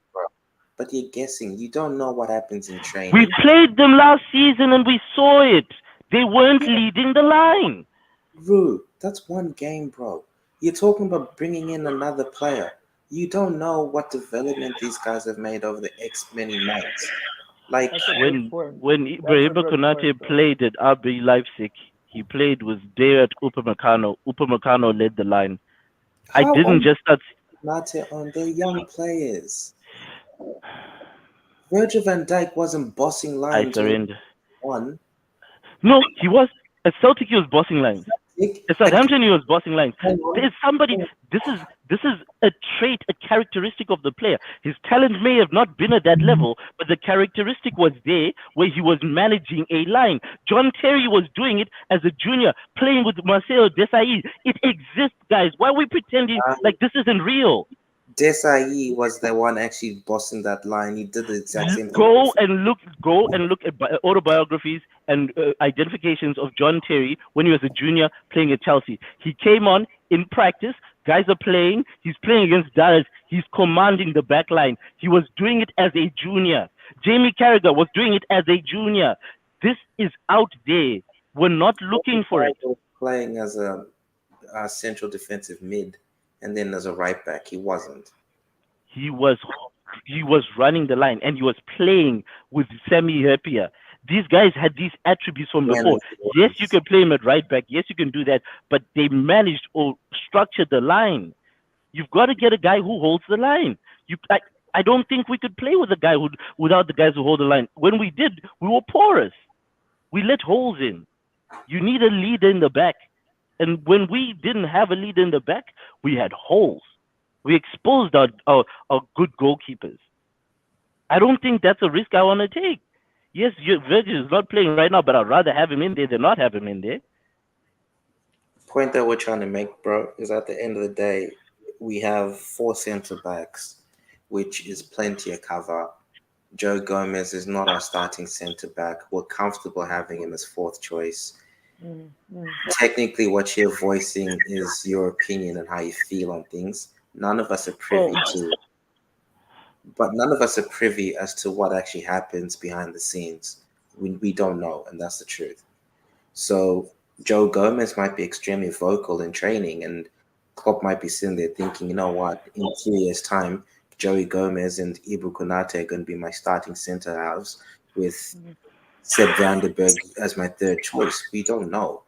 But you're guessing. You don't know what happens in training. We played them last season and we saw it. They weren't leading the line. Rue, that's one game, bro. You're talking about bringing in another player. You don't know what development these guys have made over the X many months. Like when Ibrahim Konate played at RB Leipzig, he played with Dayot Upamecano. Upamecano led the line. I didn't just start. They're young players. Virgil van Dijk wasn't bossing lines. I surrender. No, he was. At Celtic, he was bossing lines. At Southampton, he was bossing lines. There's somebody. This is a trait, a characteristic of the player. His talent may have not been at that level, but the characteristic was there where he was managing a line. John Terry was doing it as a junior, playing with Marcelo Desailly. It exists, guys. Why are we pretending like this isn't real? Desailly was the one actually bossing that line. He did the exact same thing. Go and look at autobiographies and identifications of John Terry when he was a junior playing at Chelsea. He came on in practice, Guys are playing. He's playing against Dallas. He's commanding the back line. He was doing it as a junior. Jamie Carragher was doing it as a junior. This is out there. We're not looking for it. Playing as a central defensive mid, and then as a right back, he wasn't. He was he was running the line and he was playing with Sammy Hepia. These guys had these attributes from before. When Yes, you can play him at right back. Yes, you can do that. But they managed or structured the line. You've got to get a guy who holds the line. I don't think we could play with a guy who without the guys who hold the line. When we did, we were porous. We let holes in. You need a leader in the back. And when we didn't have a leader in the back, we had holes. We exposed our good goalkeepers. I don't think that's a risk I want to take. Yes, Virgil is not playing right now, but I'd rather have him in there than not have him in there. point that we're trying to make, bro, is at the end of the day, we have 4 centre backs, which is plenty of cover. Joe Gomez is not our starting centre back. We're comfortable having him as 4th choice. Technically, what you're voicing is your opinion and how you feel on things. None of us are privy to, but none of us are privy as to what actually happens behind the scenes. We don't know, and that's the truth. So Joe Gomez might be extremely vocal in training, and Klopp might be sitting there thinking, you know what, in 2 years' time, Joey Gomez and Ibu Konate are going to be my starting centre halves with Seb Vandenberg as my 3rd choice. We don't know.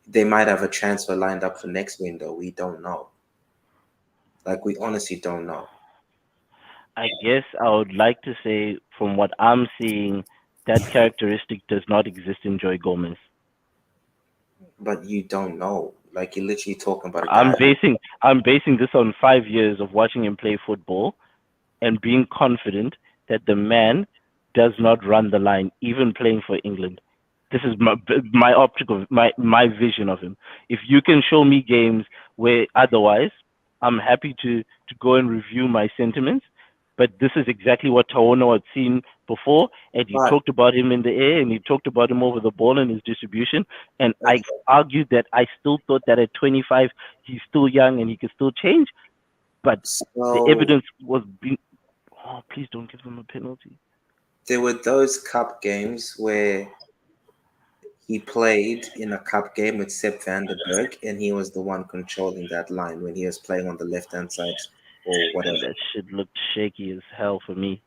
They might have a transfer lined up for next window. We don't know. Like, we honestly don't know. I guess I would like to say, from what I'm seeing, that characteristic does not exist in Joey Gomez. But you don't know. Like, you're literally talking about a I'm guy. basing this on 5 years of watching him play football and being confident that the man does not run the line, even playing for England. This is my vision of him. If you can show me games where otherwise, I'm happy to go and review my sentiments. But this is exactly what Taono had seen before, and he But talked about him in the air, and he talked about him over the ball and his distribution. And I argued that I still thought that at 25 he's still young and he can still change. But the so evidence was being. Oh, please don't give them a penalty. there were those cup games where he played in a cup game with Sepp Vandenberg, and he was the one controlling that line when he was playing on the left-hand side or And whatever. that shit looked shaky as hell for me.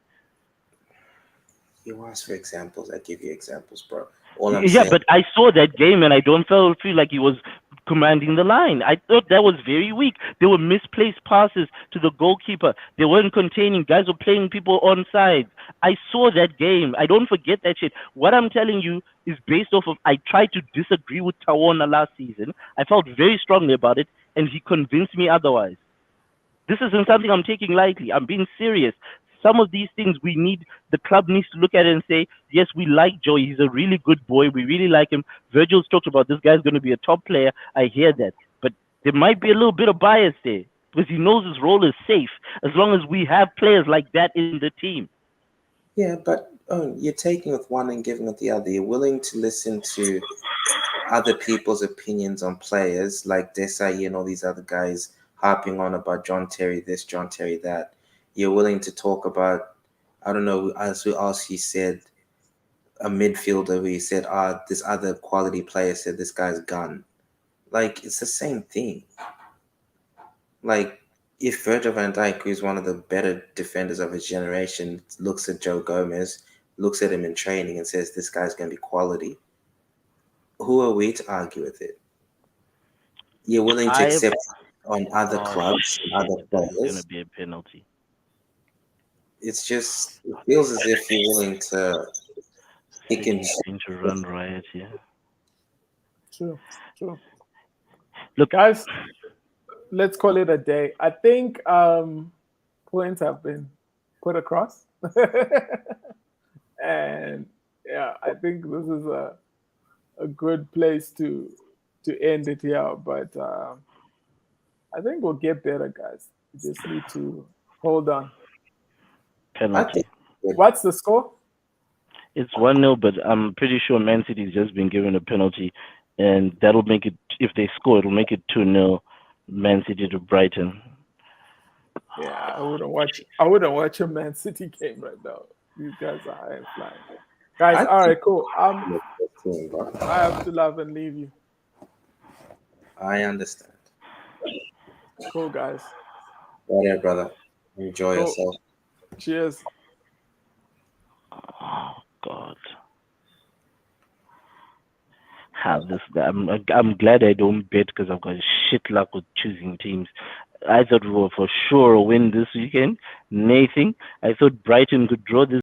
You ask for examples, I give you examples, bro. All I'm Yeah, saying, but I saw that game and I don't feel like he was commanding the line. I thought that was very weak. There were misplaced passes to the goalkeeper. They weren't containing. Guys were playing people on sides. I saw that game. I don't forget that shit. What I'm telling you is based off of I tried to disagree with Tawana last season. I felt very strongly about it, and he convinced me otherwise. This isn't something I'm taking lightly. I'm being serious. Some of these things the club needs to look at it and say, yes, we like Joey. He's a really good boy. We really like him. Virgil's talked about this guy's going to be a top player. I hear that. But there might be a little bit of bias there because he knows his role is safe as long as we have players like that in the team. yeah, but you're taking with one and giving with the other. You're willing to listen to other people's opinions on players like Desai and all these other guys harping on about John Terry this, John Terry that. You're willing to talk about, I don't know, as who else he said, a midfielder who he said, this other quality player said this guy's gun. Like, it's the same thing. Like, if Virgil van Dijk, who's one of the better defenders of his generation, looks at Joe Gomez, looks at him in training and says this guy's going to be quality, who are we to argue with it? You're willing to I accept on other Oh clubs and other shit, this is gonna players. be a penalty. It's just, it feels as if you're willing to pick and Freaking going to run riot here. True, true. Look, Guys, let's call it a day. I think points have been put across. And yeah, I think this is a good place to end it here. But I think we'll get better, guys. We just need to hold on. I penalty. think What's the score? It's 1-0, but I'm pretty sure Man City's just been given a penalty, and that'll make it. If they score, it'll make it 2-0 Man City to Brighton. Yeah, I wouldn't watch a Man City game right now. These guys are high and flying. Guys, I all think right, cool. it's the team, I but have to love and leave you. I understand. Cool, guys. Whatever, brother. Enjoy Cool. yourself. Cheers. Oh God. Have this. I'm glad I don't bet because I've got shit luck with choosing teams. I thought we were for sure win this weekend. Nothing. I thought Brighton could draw this